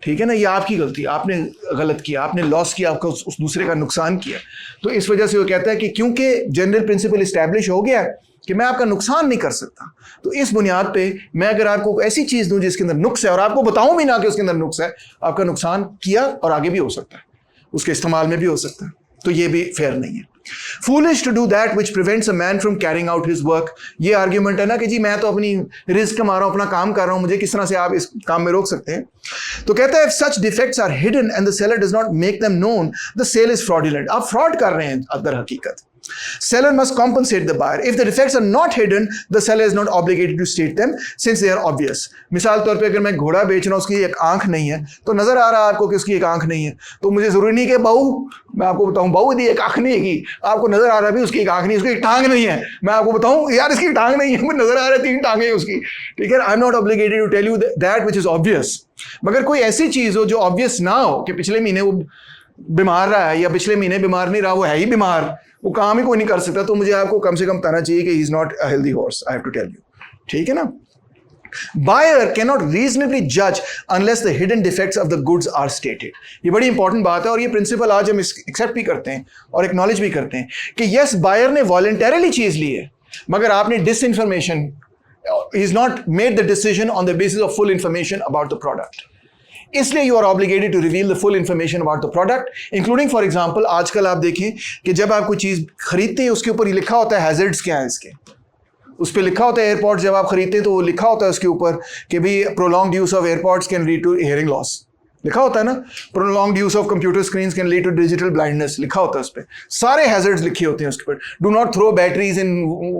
ठीक है ना, ये आपकी गलती, आपने गलत किया, आपने लॉस किया, आपका उस दूसरे का नुकसान किया. तो इस वजह से वो कहता है कि क्योंकि जनरल प्रिंसिपल इस्टेब्लिश हो गया कि मैं आपका नुकसान नहीं कर सकता, तो इस बुनियाद पे मैं अगर आपको ऐसी चीज़ दूं जिसके अंदर नुक्स है और आपको बताऊं भी ना कि उसके अंदर नुक्स है, आपका नुकसान किया और आगे भी हो सकता है, उसके इस्तेमाल में भी हो सकता है. तो ये भी फेयर नहीं है. Foolish to do that which prevents a man from carrying out his work. ये आर्ग्यूमेंट है ना कि जी मैं तो अपनी रिस्क कमा रहा हूँ, अपना काम कर रहा हूँ, मुझे किस तरह से आप इस काम में रोक सकते हैं? तो कहता है, if such defects are hidden and the seller does not make them known, the sale is fraudulent. आप फ्रॉड कर रहे हैं अदर हकीकत. Seller must compensate the buyer. If the defects are not hidden, the seller is not obligated to state them since they are obvious. मिसाल तौर पे अगर मैं घोड़ा बेच रहा हूँ, उसकी एक आंख नहीं है, तो नजर आ रहा है आपको कि उसकी एक आंख नहीं है, तो मुझे जरूरी नहीं कि बाऊ, मैं आपको बताऊं बाऊ यदि एक आंख नहीं है, आपको नजर आ रहा है भी उसकी एक आंख नहीं, उसकी एक टांग नहीं है, मैं आपको बताऊं यार इसकी टांग नहीं है, मुझे नजर आ रहा है 3 टांगे उसकी. ठीक है, I am not obligated to tell you that which is obvious. मगर कोई ऐसी चीज हो जो ऑब्वियस ना हो कि पिछले महीने वो बीमार रहा है या पिछले महीने बीमार नहीं रहा, वो है ही बीमार, वो काम ही कोई नहीं कर सकता, तो मुझे आपको कम से कम बताना चाहिए कि he is not a healthy horse. I have to tell you. ठीक है ना. Buyer cannot reasonably judge unless the hidden defects of the goods are stated. ये बड़ी इंपॉर्टेंट बात है और ये प्रिंसिपल आज हम एक्सेप्ट भी करते हैं और एक्नॉलेज भी करते हैं कि यस बायर ने वॉलंटरीली चीज ली है, मगर आपने disinformation He's not made the decision on the basis of full information about the product. इसलिए you are obligated to reveal the full information about the product, including for example आजकल आप देखें कि जब आप कोई चीज़ खरीदते हैं उसके ऊपर ही लिखा होता है हैजर्ड्स क्या है इसके, उस पर लिखा होता है एयरपॉड्स जब आप खरीदते हैं तो वो लिखा होता है उसके ऊपर कि भी prolonged use of AirPods can lead to hearing loss, लिखा होता है ना, prolonged use of computer screens can lead to digital blindness, लिखा होता है उस पर, सारे हैजर्ड्स लिखे होते हैं उसके ऊपर, do not throw batteries in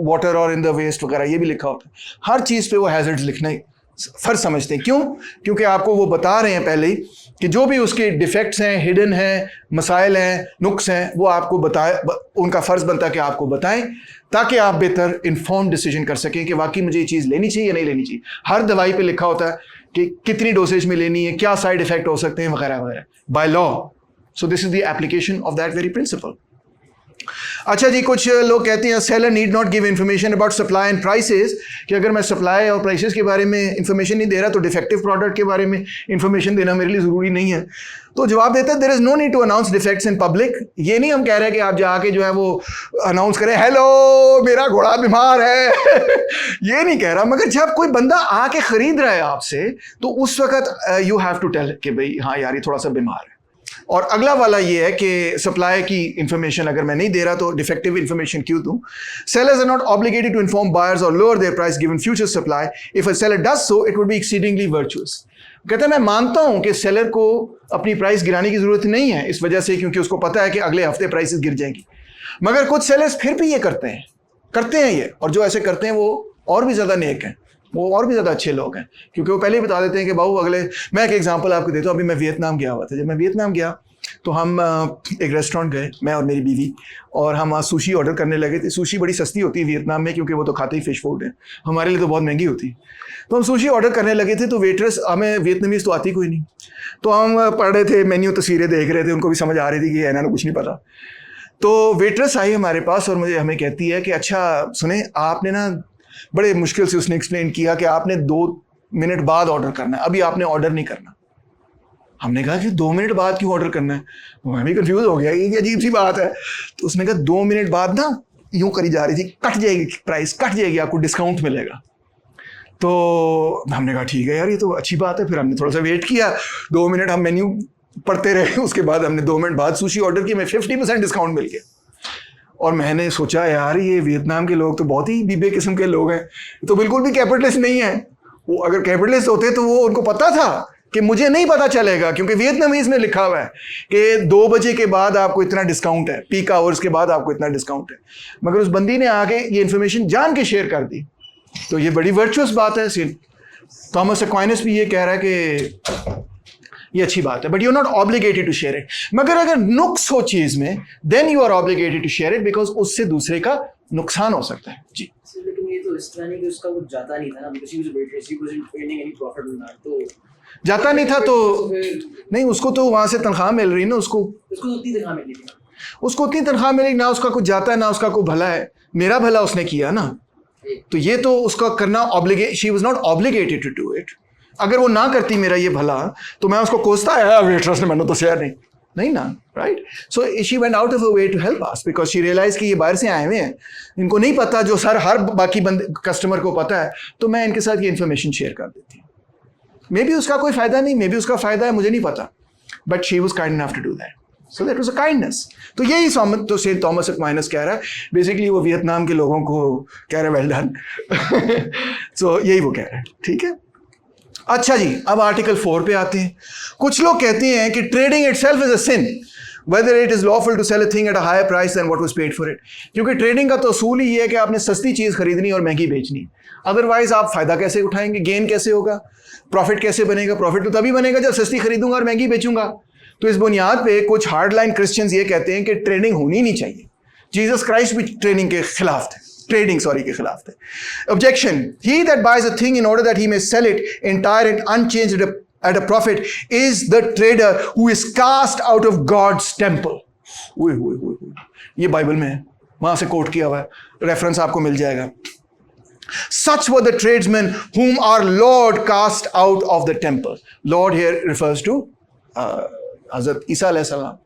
water और इन द वेस्ट वगैरह, ये भी लिखा होता है, हर चीज़ पे वो हैजर्ड्स लिखना ही फर्ज समझते हैं। क्यों? क्योंकि आपको वो बता रहे हैं पहले ही कि जो भी उसके डिफेक्ट्स हैं, हिडन हैं, मसाइल हैं, नुक्स हैं, वो आपको बताए, उनका फ़र्ज़ बनता है कि आपको बताएं ताकि आप बेहतर इन्फॉर्म डिसीजन कर सकें कि वाकई मुझे ये चीज़ लेनी चाहिए या नहीं लेनी चाहिए। हर दवाई पे लिखा होता है कि कितनी डोसेज में लेनी है, क्या साइड इफ़ेक्ट हो सकते हैं वगैरह वगैरह, by law. So this is the application of that very principle. अच्छा जी, कुछ लोग कहते हैं seller need not give information about supply and prices, कि अगर मैं सप्लाई और प्राइसेस के बारे में इन्फॉर्मेशन नहीं दे रहा तो डिफेक्टिव प्रोडक्ट के बारे में इन्फॉर्मेशन देना मेरे लिए ज़रूरी नहीं है। तो जवाब देता है there is no need to announce defects in public. ये नहीं हम कह रहे हैं कि आप जाके जो है वो अनाउंस करें हेलो मेरा घोड़ा बीमार है ये नहीं कह रहा, मगर जब कोई बंदा आके ख़रीद रहा है आपसे तो उस वक्त यू हैव टू टेल कि भाई हाँ यार ये थोड़ा सा बीमार है। और अगला वाला ये है कि सप्लाई की इंफॉर्मेशन अगर मैं नहीं दे रहा तो डिफेक्टिव इंफॉर्मेशन क्यों दूं? Sellers are not obligated to inform buyers और lower their price given future supply. If a seller does so it would be exceedingly virtuous. कहते हैं मैं मानता हूं कि सेलर को अपनी प्राइस गिराने की जरूरत नहीं है इस वजह से क्योंकि उसको पता है कि अगले हफ्ते प्राइसेस गिर जाएंगी, मगर कुछ सेलर्स फिर भी ये करते हैं ये, और जो ऐसे करते हैं वो और भी ज़्यादा नेक हैं, वो और भी ज़्यादा अच्छे लोग हैं, क्योंकि वो पहले ही बता देते हैं कि बाबू अगले, मैं एक एग्जांपल आपको देता हूँ। अभी मैं वियतनाम गया हुआ था, जब मैं वियतनाम गया तो हम एक रेस्टोरेंट गए, मैं और मेरी बीवी, और हम वहाँ सुशी ऑर्डर करने लगे थे। सुशी बड़ी सस्ती होती है वियतनाम में क्योंकि वो तो खाते ही फिश फूड है, हमारे लिए तो बहुत महंगी होती है। तो हम सुशी ऑर्डर करने लगे थे, तो वेटरेस, हमें वियतनामीज़ तो आती कोई नहीं, तो हम पढ़ रहे थे मेन्यू, तस्वीरें देख रहे थे, उनको भी समझ आ रही थी कि इन्होंने कुछ नहीं पता। तो वेटरेस आई हमारे पास और हमें कहती है कि अच्छा सुने, आपने ना, बड़े मुश्किल से उसने एक्सप्लेन किया कि आपने 2 मिनट बाद ऑर्डर करना है, अभी आपने ऑर्डर नहीं करना। हमने कहा कि 2 मिनट बाद क्यों ऑर्डर करना है? मैं भी कंफ्यूज हो गया, ये अजीब सी बात है। तो उसने कहा 2 मिनट बाद ना यूं करी जा रही थी, कट जाएगी प्राइस, कट जाएगी, आपको डिस्काउंट मिलेगा। तो हमने कहा ठीक है यार, ये तो अच्छी बात है। फिर हमने थोड़ा सा वेट किया, 2 मिनट हम मेन्यू पढ़ते रहे, उसके बाद हमने 2 मिनट बाद सुशी ऑर्डर की, मैं 50% डिस्काउंट मिल गया। और मैंने सोचा यार ये वियतनाम के लोग तो बहुत ही बीबे किस्म के लोग हैं, तो बिल्कुल भी कैपिटलिस्ट नहीं है। वो अगर कैपिटलिस्ट होते तो वो उनको पता था कि मुझे नहीं पता चलेगा, क्योंकि वियतनामीज में लिखा हुआ है कि 2 बजे के बाद आपको इतना डिस्काउंट है, पीक आवर्स के बाद आपको इतना डिस्काउंट है, मगर उस बंदी ने आके ये इन्फॉर्मेशन जान के शेयर कर दी। तो ये बड़ी वर्चुअस बात है। थॉमस एक्वाइनस भी ये कह रहा है कि ये अच्छी बात है, but you are not obligated to share it. मगर अगर नुक्स हो चीज में, then you are obligated to share it, because उससे दूसरे का नुकसान हो सकता है। जी, लेकिन ये तो इस तरह नहीं कि उसका कुछ जाता नहीं था ना, because he was weightless, he wasn't earning any profit on that, तो जाता नहीं था तो नहीं, उसको तो वहां से तनख्वाह मिल रही ना, उसको तो उतनी तनख्वाह मिल रही थी, उसको उतनी तनख्वाह मिली ना, उसका कुछ जाता है ना उसका कोई भला है, मेरा भला उसने किया ना, तो ये तो उसका करना she was not obligated to do it. अगर वो ना करती मेरा ये भला तो मैं उसको कोसता है वेटरेस ने मैंने तो शेयर नहीं ना, right? So she went out of a way to help us because she realize कि ये बाहर से आए हुए हैं, इनको नहीं पता जो हर बाकी बंदे कस्टमर को पता है, तो मैं इनके साथ ये इन्फॉर्मेशन शेयर कर देती हूँ। मे बी उसका कोई फ़ायदा नहीं, मे बी उसका फ़ायदा है, मुझे नहीं पता, but she was kind enough to do that, so that was a kindness. तो यही तो सेंट थॉमस एक्वाइनस कह रहा है, बेसिकली वो वियतनाम के लोगों को कह रहा है वेल डन। सो यही वो कह रहा है, ठीक है। अच्छा जी, अब आर्टिकल 4 पे आते हैं। कुछ लोग कहते हैं कि trading itself is a sin whether it is lawful to sell a thing at a higher price than what was paid for it, क्योंकि ट्रेडिंग का तो असूल ही ये है कि आपने सस्ती चीज़ खरीदनी और महंगी बेचनी, अदरवाइज आप फ़ायदा कैसे उठाएंगे, गेन कैसे होगा, प्रॉफिट कैसे बनेगा? प्रॉफिट तो तभी बनेगा जब सस्ती खरीदूंगा और महंगी बेचूंगा। तो इस बुनियाद पे कुछ हार्ड लाइन क्रिश्चियंस ये कहते हैं कि ट्रेडिंग होनी नहीं चाहिए। जीसस क्राइस्ट भी ट्रेडिंग के खिलाफ थे, के खिलाफ थे। Objection, he that buys a thing in order that he may sell it entire and unchanged at a profit is the trader who is cast out of God's temple. ये Bible में है, वहां से कोट किया हुआ है, reference आपको मिल जाएगा। Such were the tradesmen whom our Lord cast out of the temple. Lord here refers to Hazrat Isa alayhi salam.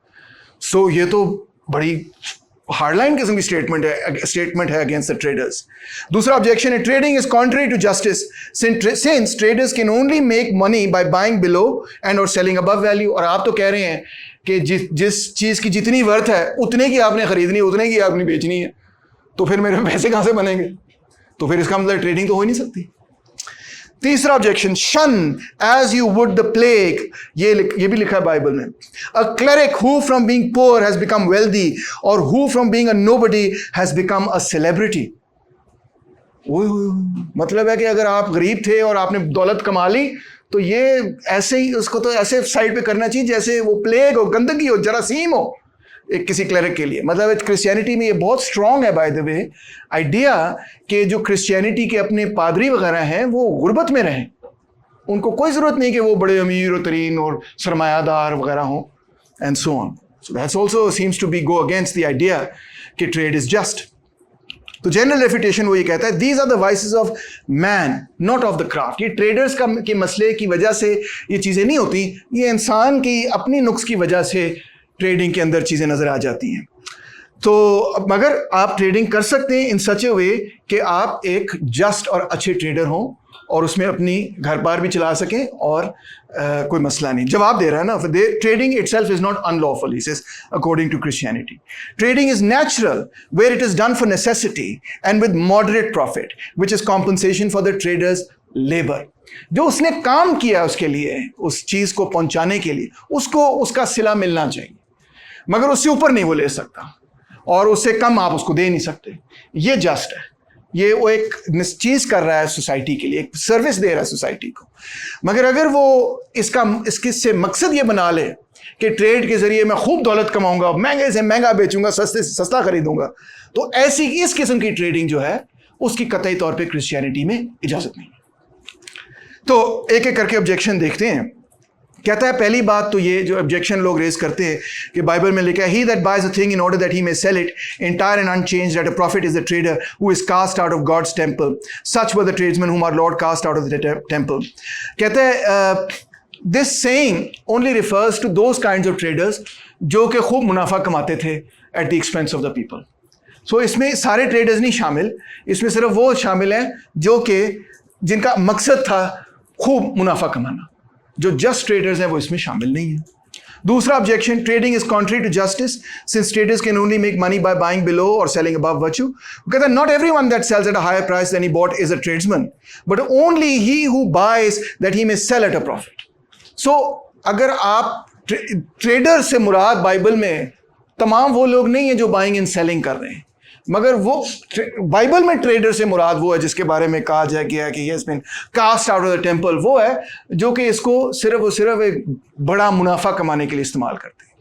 So ये तो बड़ी हार्डलाइन किस्म की स्टेटमेंट है अगेंस्ट द ट्रेडर्स। दूसरा ऑब्जेक्शन है, trading is contrary to justice since traders can only make money by buying below and और selling above value. और आप तो कह रहे हैं कि जिस चीज़ की जितनी वर्थ है उतने की आपने खरीदनी, उतने की आपने बेचनी है, तो फिर मेरे पैसे कहाँ से बनेंगे? तो फिर इसका मतलब ट्रेडिंग तो हो ही नहीं सकती। तीसरा objection, shun as you would the plague, ये भी लिखा है बाइबल में। A cleric who from being poor has become wealthy और who from being a nobody has become a celebrity. मतलब है कि अगर आप गरीब थे और आपने दौलत कमा ली तो ये ऐसे ही, उसको तो ऐसे साइड पे करना चाहिए जैसे वो प्लेग हो, गंदगी हो, जरासीम हो एक किसी क्लेरिक के लिए। मतलब क्रिश्चियनिटी में ये बहुत स्ट्रांग है बाय द वे आइडिया कि जो क्रिश्चियनिटी के अपने पादरी वगैरह हैं वो गुर्बत में रहें, उनको कोई ज़रूरत नहीं कि वो बड़े अमीर और तरीन और सरमायादार वगैरह हों and so on. So that's also seems to be go against the idea कि ट्रेड इज़ जस्ट। तो जनरल रेफिटेशन वो ये कहता है, these are the vices of man not of the craft. ये ट्रेडर्स के मसले की वजह से ये चीज़ें नहीं होती, ये इंसान की अपनी नुक्स की वजह से ट्रेडिंग के अंदर चीज़ें नज़र आ जाती हैं। तो मगर आप ट्रेडिंग कर सकते हैं इन सच ए वे कि आप एक जस्ट और अच्छे ट्रेडर हों और उसमें अपनी घर बार भी चला सकें और कोई मसला नहीं। जवाब दे रहा है ना, trading itself is not unlawful, he says according to Christianity. Trading is natural where it is done for necessity and with moderate profit which is compensation for the traders labour. जो उसने काम किया उसके लिए, उस चीज़ को पहुंचाने के लिए, उसको उसका सिला मिलना चाहिए, मगर उससे ऊपर नहीं वो ले सकता और उससे कम आप उसको दे नहीं सकते। ये जस्ट है, ये वो एक चीज़ कर रहा है सोसाइटी के लिए, एक सर्विस दे रहा है सोसाइटी को। मगर अगर वो इसके से मकसद ये बना ले कि ट्रेड के ज़रिए मैं खूब दौलत कमाऊंगा, महंगे से महंगा बेचूंगा, सस्ते से सस्ता खरीदूंगा, तो ऐसी इस किस्म की ट्रेडिंग जो है उसकी कतई तौर पे क्रिश्चियनिटी में इजाज़त नहीं है। तो एक एक करके ऑब्जेक्शन देखते हैं। कहता है पहली बात तो ये जो ऑब्जेक्शन लोग रेज करते हैं कि बाइबल में लिखा है, he that buys a thing in order that he may sell it entire and unchanged, that a profit is the trader who is cast out of God's temple, such were the tradesmen whom our Lord cast out of the temple. कहता है this saying only refers to those kinds of traders जो कि खूब मुनाफा कमाते थे at the expense of the people. So इसमें सारे ट्रेडर्स नहीं शामिल, इसमें सिर्फ वो शामिल हैं जो कि जिनका मकसद था खूब मुनाफा कमाना। जो जस्ट ट्रेडर्स हैं वो इसमें शामिल नहीं है। दूसरा objection, trading is contrary to justice since traders can only make money by buying below और सेलिंग अबव वर्च्यू। कहता है not everyone that sells at a higher price than he bought is a tradesman but only he who buys that he may sell at a profit. So अगर आप trader से मुराद Bible में तमाम वो लोग नहीं है जो बाइंग एंड सेलिंग कर रहे हैं, मगर वो बाइबल में ट्रेडर से मुराद वो है जिसके बारे में कहा जाए गया कि yes been cast out of the temple, वो है जो कि इसको सिर्फ और सिर्फ एक बड़ा मुनाफा कमाने के लिए इस्तेमाल करते हैं,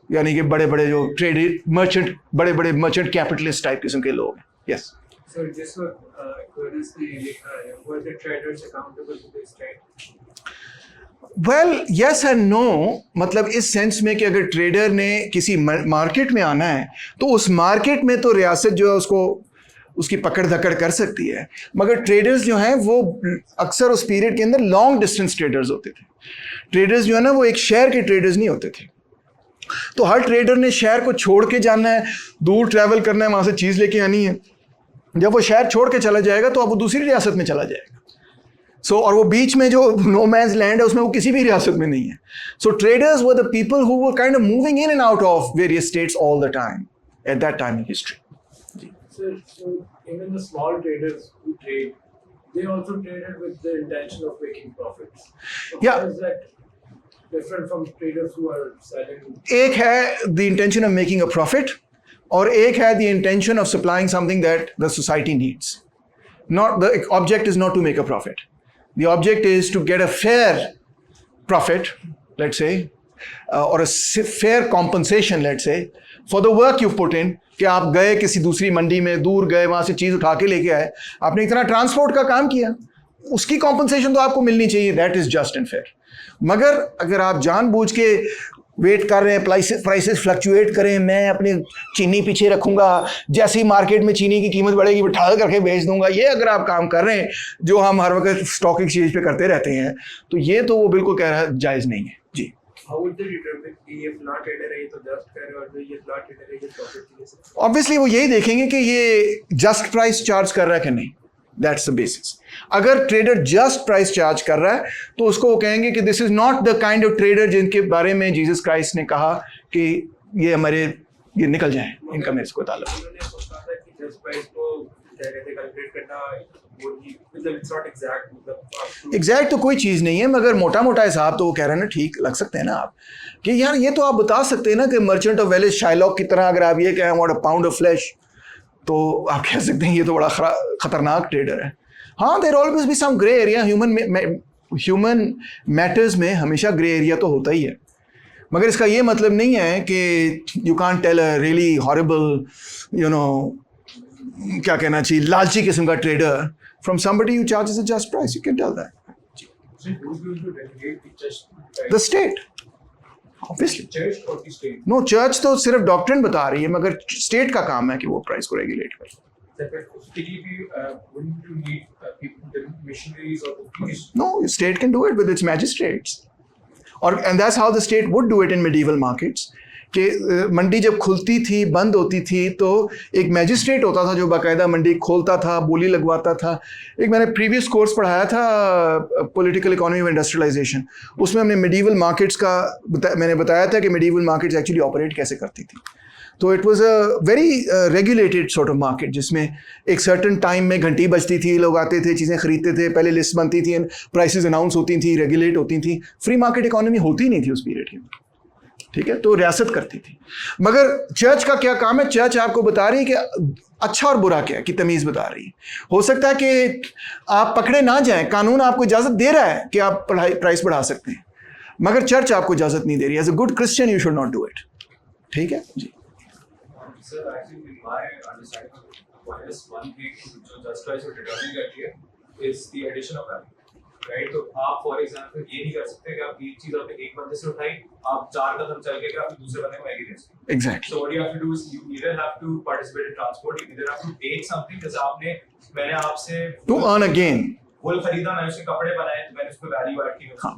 यानी कि बड़े बड़े जो ट्रेड मर्चेंट, बड़े बड़े मर्चेंट कैपिटलिस्ट टाइप किस्म के लोग हैं। यस सर, जिस वक्त ने लिखा है वो the traders accountable to this trade. Well yes and no, मतलब इस सेंस में कि अगर ट्रेडर ने किसी मार्केट में आना है तो उस मार्केट में तो रियासत जो है उसको उसकी पकड़ धकड़ कर सकती है, मगर ट्रेडर्स जो हैं वो अक्सर उस पीरियड के अंदर लॉन्ग डिस्टेंस ट्रेडर्स होते थे। ट्रेडर्स जो है ना वो एक शहर के ट्रेडर्स नहीं होते थे। तो हर ट्रेडर ने शहर को छोड़ के जाना है, दूर ट्रैवल करना है, वहाँ से चीज़ लेके आनी है। जब वो शहर छोड़ के चला जाएगा तो अब वो दूसरी रियासत में चला जाएगा। सो और वो बीच में जो नो मैंस लैंड है उसमें वो किसी भी रियासत में नहीं है। So traders were the people who were kind of moving in and out of various states all the time at that time in history. Sir, so even the small traders who trade, they also traded with the intention of making profits. So Yeah. how is that different from traders who are selling? एक है the intention of making a profit और एक है the intention of supplying something that the society needs. Not the object is not to make a profit, the object is to get a fair profit, let's say, और a fair compensation, let's say, for the work you put in. कि आप गए किसी दूसरी मंडी में, दूर गए, वहाँ से चीज़ उठा के लेके आए, आपने इतना ट्रांसपोर्ट का काम किया, उसकी कॉम्पनसेशन तो आपको मिलनी चाहिए, that is just and fair. मगर अगर आप जानबूझ के वेट कर रहे हैं, प्राइसेस फ्लक्चुएट करें, मैं अपनी चीनी पीछे रखूँगा, जैसे ही मार्केट में चीनी की कीमत बढ़ेगी बिठा करके बेच दूंगा, ये अगर आप काम कर रहे हैं जो हम हर वक्त स्टॉक एक्सचेंज पे करते रहते हैं, तो ये तो वो बिल्कुल कह रहा है जायज़ नहीं है जी। How would they determine कि ये फ्लॉट ट्रेडर है, ये तो जस्ट कर रहे हैं, और ये फ्लॉट ट्रेडर है, ये प्रॉफिट के लिए सब? ऑब्वियसली वो यही देखेंगे कि ये जस्ट प्राइस चार्ज कर रहा है कि नहीं. That's the basis. अगर ट्रेडर जस्ट प्राइस चार्ज कर रहा है तो उसको वो कहेंगे कि this is not the kind of trader जिनके बारे में जीसस क्राइस्ट ने कहा कि ये निकल जाए, इनका मेरे से कोई ताल्लुक नहीं. उन्होंने सोचा था कि जस्ट प्राइस को क्या कहते हैं कैलकुलेट करना, वो ही मतलब इट्स नॉट एग्जैक्ट, मतलब एग्जैक्ट तो कोई चीज़ नहीं है, मगर मोटा मोटा हिसाब तो वो कह रहे हैं ना, ठीक लग सकते हैं ना आप कि यार ये तो आप बता सकते हैं ना कि मर्चेंट ऑफ वेनिस शाइलॉक की तरह अगर आप ये कहें what a pound of flash, तो आप कह सकते हैं ये तो बड़ा खतरनाक ट्रेडर है. हाँ, there always be some grey area. Human matters में हमेशा ग्रे एरिया तो होता ही है, मगर इसका ये मतलब नहीं है कि you can't tell a really horrible क्या कहना चाहिए, लालची किस्म का trader from somebody who charges a just price. You can tell that. So who's going to regulate the just price? The state obviously. Church or the state? No, church तो सिर्फ doctrine बता रही है, मगर स्टेट का काम है कि वो प्राइस को रेगुलेट करे. But still, wouldn't you need people, the missionaries or the priests? No, state can do it with its magistrates. And that's how the state would do it in medieval markets. कि मंडी जब खुलती थी, बंद होती थी, तो एक मैजिस्ट्रेट होता था जो बाकायदा मंडी खोलता था, बोली लगवाता था. एक मैंने प्रीवियस कोर्स पढ़ाया था पॉलिटिकल इकोनॉमी ऑफ इंडस्ट्रियलाइजेशन, उसमें हमने मेडिवल मार्केट्स का मैंने बताया था कि मेडिवल मार्केट्स एक्चुअली ऑपरेट कैसे करती थी. तो it was a very regulated sort of market, जिसमें एक सर्टन टाइम में घंटी बजती थी, लोग आते थे, चीज़ें खरीदते थे, पहले लिस्ट बनती थी, प्राइसेस अनाउंस होती थी, रेगुलेट होती थी. फ्री मार्केट इकोनॉमी होती नहीं थी उस पीरियड की, ठीक है, तो रियासत करती थी. मगर चर्च का क्या काम है? चर्च आपको बता रही है कि अच्छा और बुरा क्या है, कि तमीज़ बता रही है. हो सकता है कि आप पकड़े ना जाएं, कानून आपको इजाज़त दे रहा है कि आप प्राइस बढ़ा सकते हैं, मगर चर्च आपको इजाज़त नहीं दे रही. As a good Christian you should not do it. ठीक है जी. Sir, actually, in my understanding of Aquinas, one thing जो just price को determine करती है is the addition of value, right? तो आप for example ये नहीं कर सकते कि आप एक चीज़ आपने एक बंदे से उठाई, आप 4 कदम चल के आप दूसरे बंदे को आगे दे सकते. Exactly. So what you have to do is you either have to participate in transport, you either have to take something. जैसे मैंने आपसे To earn again. फूल खरीदा, मैंने उसके कपड़े बनाए, तो मैंने उसको वैल्यू ऐड की, हाँ.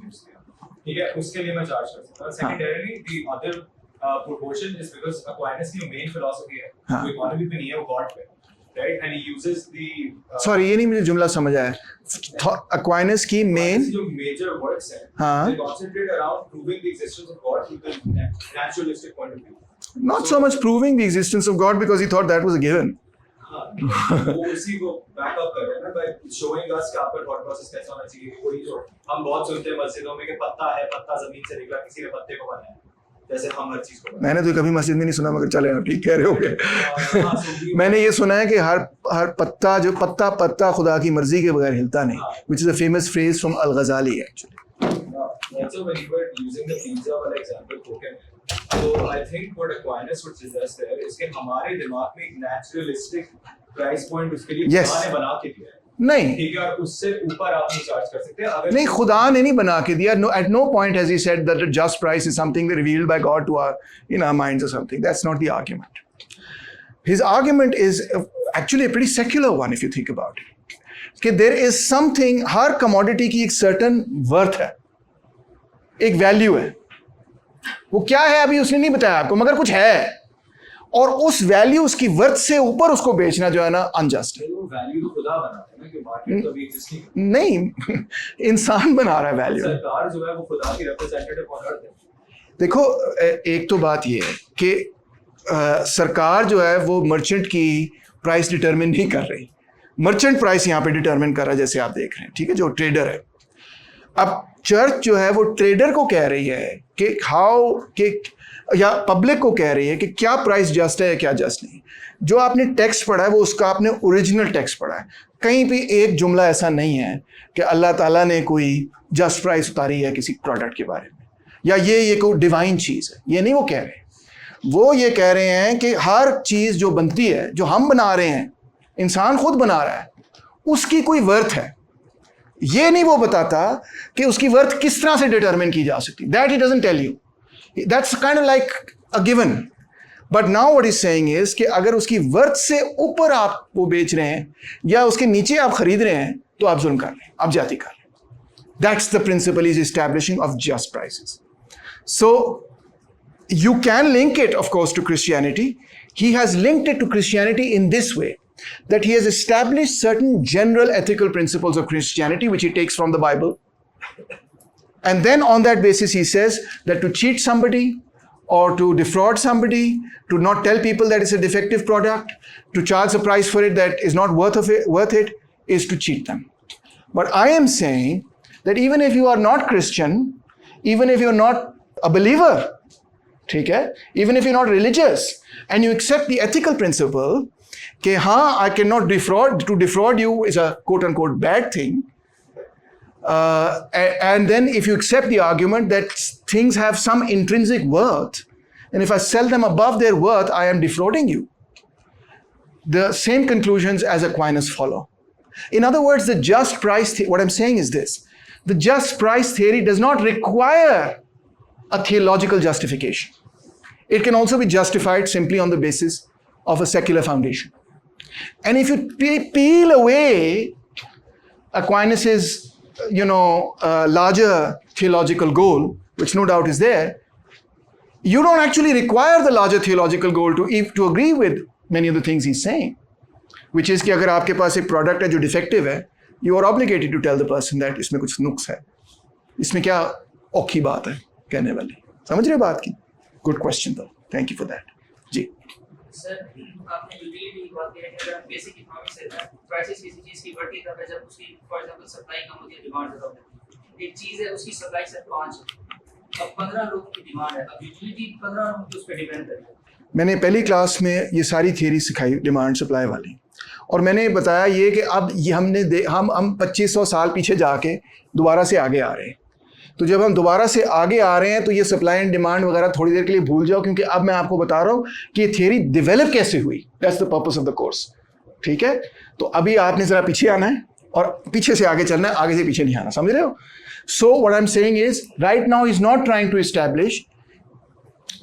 ठीक है, उसके लिए मैं चार्ज कर सकता हूँ. Secondarily, the other proportion is because Aquinas की main philosophy है, हाँ. वो इकोनॉमी पे नहीं है, वो गॉड पे, right? And he uses the sorry, ये नहीं मुझे जुमला समझ आया. Aquinas की मेन जो major works हैं, हाँ. they concentrate around proving the existence of God through the naturalistic point of view. not so much proving the existence of God because he thought that was a given. हाँ, वो उसी को back up कर रहे हैं ना, by showing us कि आपका thought process कैसा होना चाहिए. वही जो हम बहुत सुनते हैं मस्जिदों में कि पत्ता है, पत्ता जमीन से निकला, किसी ने पत्ते को बनाया, जैसे हम हर चीज को. मैंने तो कभी मस्जिद में नहीं सुना, मगर चले आप ठीक कह रहे होगे. मैंने ये सुना है कि हर पत्ता जो पत्ता खुदा की मर्जी के बगैर हिलता नहीं, which is a famous phrase from Al-Ghazali actually. Also, when you were using the pizza वाला example token, so I think what Aquinas would suggest there is कि हमारे दिमाग में एक naturalistic price point उसके लिए Yes. खुदा ने बना के दिया है. नहीं ठीक है, और उससे ऊपर आप नहीं चार्ज कर सकते. अगर नहीं, खुदा ने नहीं बना के दिया. No, at no point has he said that the just price is something revealed by God to our minds or something. That's not the argument. His argument is actually a pretty secular one if you think about it. कि there is something, her commodity की एक certain worth है, एक value है. वो क्या है अभी उसने नहीं बताया आपको, मगर कुछ है, और उस वैल्यू, उसकी वर्थ से ऊपर उसको बेचना जो है ना अनजस्ट है. वैल्यू तो खुदा बनाते हैं ना, कि मार्केट तो अभी एग्जिस्ट नहीं नहीं, इंसान बना रहा है वैल्यू. सरकार जो है वो खुदा की रिप्रेजेंटेटिव ऑन अर्थ है. देखो, एक तो बात ये है कि सरकार जो है वो मर्चेंट की प्राइस डिटरमिन नहीं कर रही. मर्चेंट प्राइस यहाँ पे डिटरमिन कर रहा है, जैसे आप देख रहे हैं, ठीक है, जो ट्रेडर है. अब चर्च जो है वो ट्रेडर को कह रही है कि या पब्लिक को कह रही है कि क्या प्राइस जस्ट है, क्या जस्ट नहीं. जो आपने टेक्स्ट पढ़ा है वो उसका आपने ओरिजिनल टेक्स्ट पढ़ा है. कहीं भी एक जुमला ऐसा नहीं है कि अल्लाह ताला ने कोई जस्ट प्राइस उतारी है किसी प्रोडक्ट के बारे में, या ये कोई डिवाइन चीज़ है. ये नहीं वो कह रहे. वो ये कह रहे हैं कि हर चीज़ जो बनती है, जो हम बना रहे हैं, इंसान खुद बना रहा है, उसकी कोई वर्थ है. ये नहीं वो बताता कि उसकी वर्थ किस तरह से डिटरमिन की जा सकती. That he doesn't tell you. That's kind of like a given. But now what he's saying is कि अगर उसकी वर्थ से ऊपर आप वो बेच रहे हैं या उसके नीचे आप खरीद रहे हैं, तो आप जुल्म कर रहे हैं, आप जाती कर रहे हैं. That's the principle he's establishing of just prices. So you can link it, of course, to Christianity. He has linked it to Christianity in this way, that he has established certain general ethical principles of Christianity, which he takes from the Bible. And then on that basis, he says that to cheat somebody or to defraud somebody, to not tell people that it's a defective product, to charge a price for it that is not worth it, is to cheat them. But I am saying that even if you are not Christian, even if you're not a believer, ठीक है, even if you're not religious and you accept the ethical principle कि हाँ, I cannot defraud, to defraud you is a quote unquote bad thing, and then if you accept the argument that things have some intrinsic worth, and if I sell them above their worth, I am defrauding you. The same conclusions as Aquinas follow. In other words, the just price, what I'm saying is this: the just price theory does not require a theological justification. It can also be justified simply on the basis of a secular foundation. And if you peel away Aquinas' larger theological goal, which no doubt is there, you don't actually require the larger theological goal to agree with many of the things he's saying, which is कि अगर आपके पास एक product है जो defective है, you are obligated to tell the person that इसमें कुछ नुक्स है. इसमें क्या औखी बात है कहने वाली, समझ रहे बात की? Good question though. Thank you for that. जी. सर, आपने यूटिलिटी की बात की है कि अगर बेसिक इकोनॉमिक्स है, प्राइसेस किसी चीज की बढ़ती है जब उसकी फॉर एग्जांपल सप्लाई कम होती है, डिमांड ज्यादा होती है. एक चीज है उसकी सप्लाई सिर्फ 5 है, अब 15 लोगों की डिमांड है, अब यूटिलिटी 15 लोगों की उस पर डिपेंड करती है. मैंने पहली क्लास में ये सारी थियरी सिखाई डिमांड सप्लाई वाली, और मैंने बताया ये कि अब ये हम 2500 साल पीछे जाके दोबारा से आगे आ रहे हैं. तो जब हम दोबारा से आगे आ रहे हैं तो ये सप्लाई एंड डिमांड वगैरह थोड़ी देर के लिए भूल जाओ, क्योंकि अब मैं आपको बता रहा हूँ कि ये थियरी डेवलप कैसे हुई. That's the purpose of the course. ठीक है, तो अभी आपने ज़रा पीछे आना है और पीछे से आगे चलना है, आगे से पीछे नहीं आना. समझ रहे हो? So what I am saying is right now is not trying to establish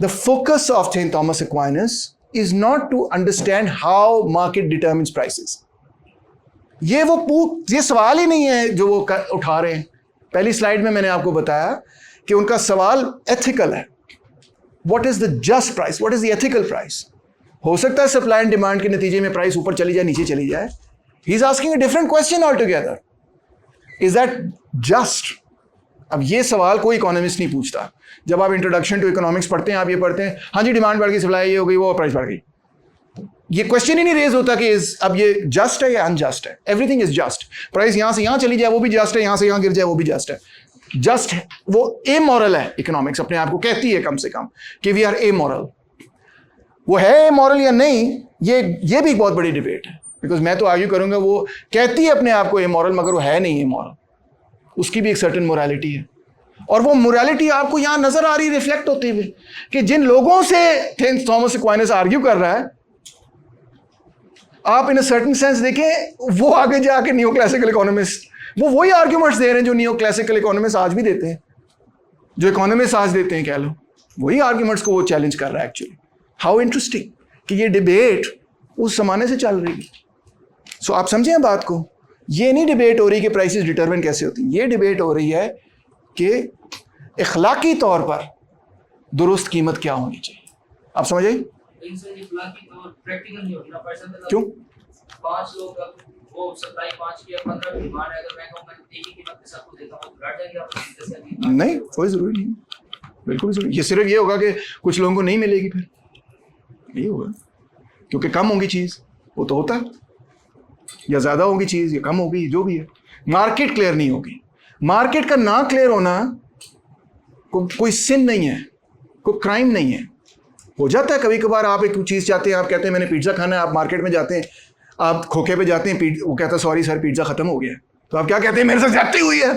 the focus of Saint Thomas Aquinas is not to understand how market determines prices. ये सवाल ही नहीं है जो वो उठा रहे हैं. पहली स्लाइड में मैंने आपको बताया कि उनका सवाल एथिकल है. What is the just price, what is the ethical price. हो सकता है सप्लाई एंड डिमांड के नतीजे में प्राइस ऊपर चली जाए, नीचे चली जाए. He is asking a different question all together. Is that just? अब ये सवाल कोई इकोनॉमिस्ट नहीं पूछता. जब आप इंट्रोडक्शन टू इकोनॉमिक्स पढ़ते हैं, आप ये पढ़ते हैं हाँ जी डिमांड बढ़ गई, सप्लाई ये हो गई, वो प्राइस बढ़ गई. ये क्वेश्चन ही नहीं रेज होता कि अब ये जस्ट है या अनजस्ट है. Everything is just. प्राइस यहां से यहां चली जाए वो भी जस्ट है, यहां से यहां गिर जाए वो भी जस्ट है. जस्ट है वो एमोरल है. इकोनॉमिक्स अपने आप को कहती है कम से कम कि वी आर एमोरल. वो है एमोरल या नहीं, ये भी एक बहुत बड़ी डिबेट है. बिकॉज मैं तो आर्ग्यू करूंगा वो कहती है अपने आप को एमोरल, मगर वो है नहीं एमोरल. उसकी भी एक सर्टेन मोरालिटी है, और वो मोरालिटी आपको यहां नजर आ रही रिफ्लेक्ट होती हुई कि जिन लोगों से सेंट थॉमस एक्वाइनस आर्ग्यू कर रहा है, आप इन अ सर्टेन सेंस देखें वो आगे जाके नियो क्लासिकल इकोनॉमिस्ट वो वही आर्ग्यूमेंट्स दे रहे हैं जो नियो क्लासिकल इकोनॉमिस्ट आज भी देते हैं, जो इकोनॉमिस्ट आज देते हैं कह लो. वही आर्ग्यूमेंट्स को वो चैलेंज कर रहा है. एक्चुअली हाउ इंटरेस्टिंग कि ये डिबेट उस जमाने से चल रही है. सो आप समझें बात को. ये नहीं डिबेट हो रही कि प्राइसेस डिटरमिन कैसे होती. ये डिबेट हो रही है कि इखलाकी तौर पर दुरुस्त कीमत क्या होनी चाहिए. आप समझ आइए प्रैक्टिकल नहीं होगी ना. क्यों? 5 लोग वो सप्लाई 5 की 15 की डिमांड है, अगर मैं कहूं मैं एक ही कीमत पे सबको देता हूं तो घट जाएगी आपको. नहीं, कोई जरूरी नहीं, बिल्कुल जरूरी. ये सिर्फ ये होगा कि कुछ लोगों को नहीं मिलेगी, फिर नहीं होगा क्योंकि कम होगी चीज. वो तो होता है, या ज्यादा होगी चीज या कम होगी, जो भी है. मार्केट क्लियर नहीं होगी. मार्केट का ना क्लियर होना कोई सिन नहीं है, कोई क्राइम नहीं है. हो जाता है कभी कभार. आप एक चीज़ चाहते हैं, आप कहते हैं मैंने पिज्ज़ा खाना है, आप मार्केट में जाते हैं, आप खोखे पे जाते हैं, वो कहता है सॉरी सर पिज्ज़ा खत्म हो गया. तो आप क्या कहते हैं, मेरे साथ ज्यादती हुई है.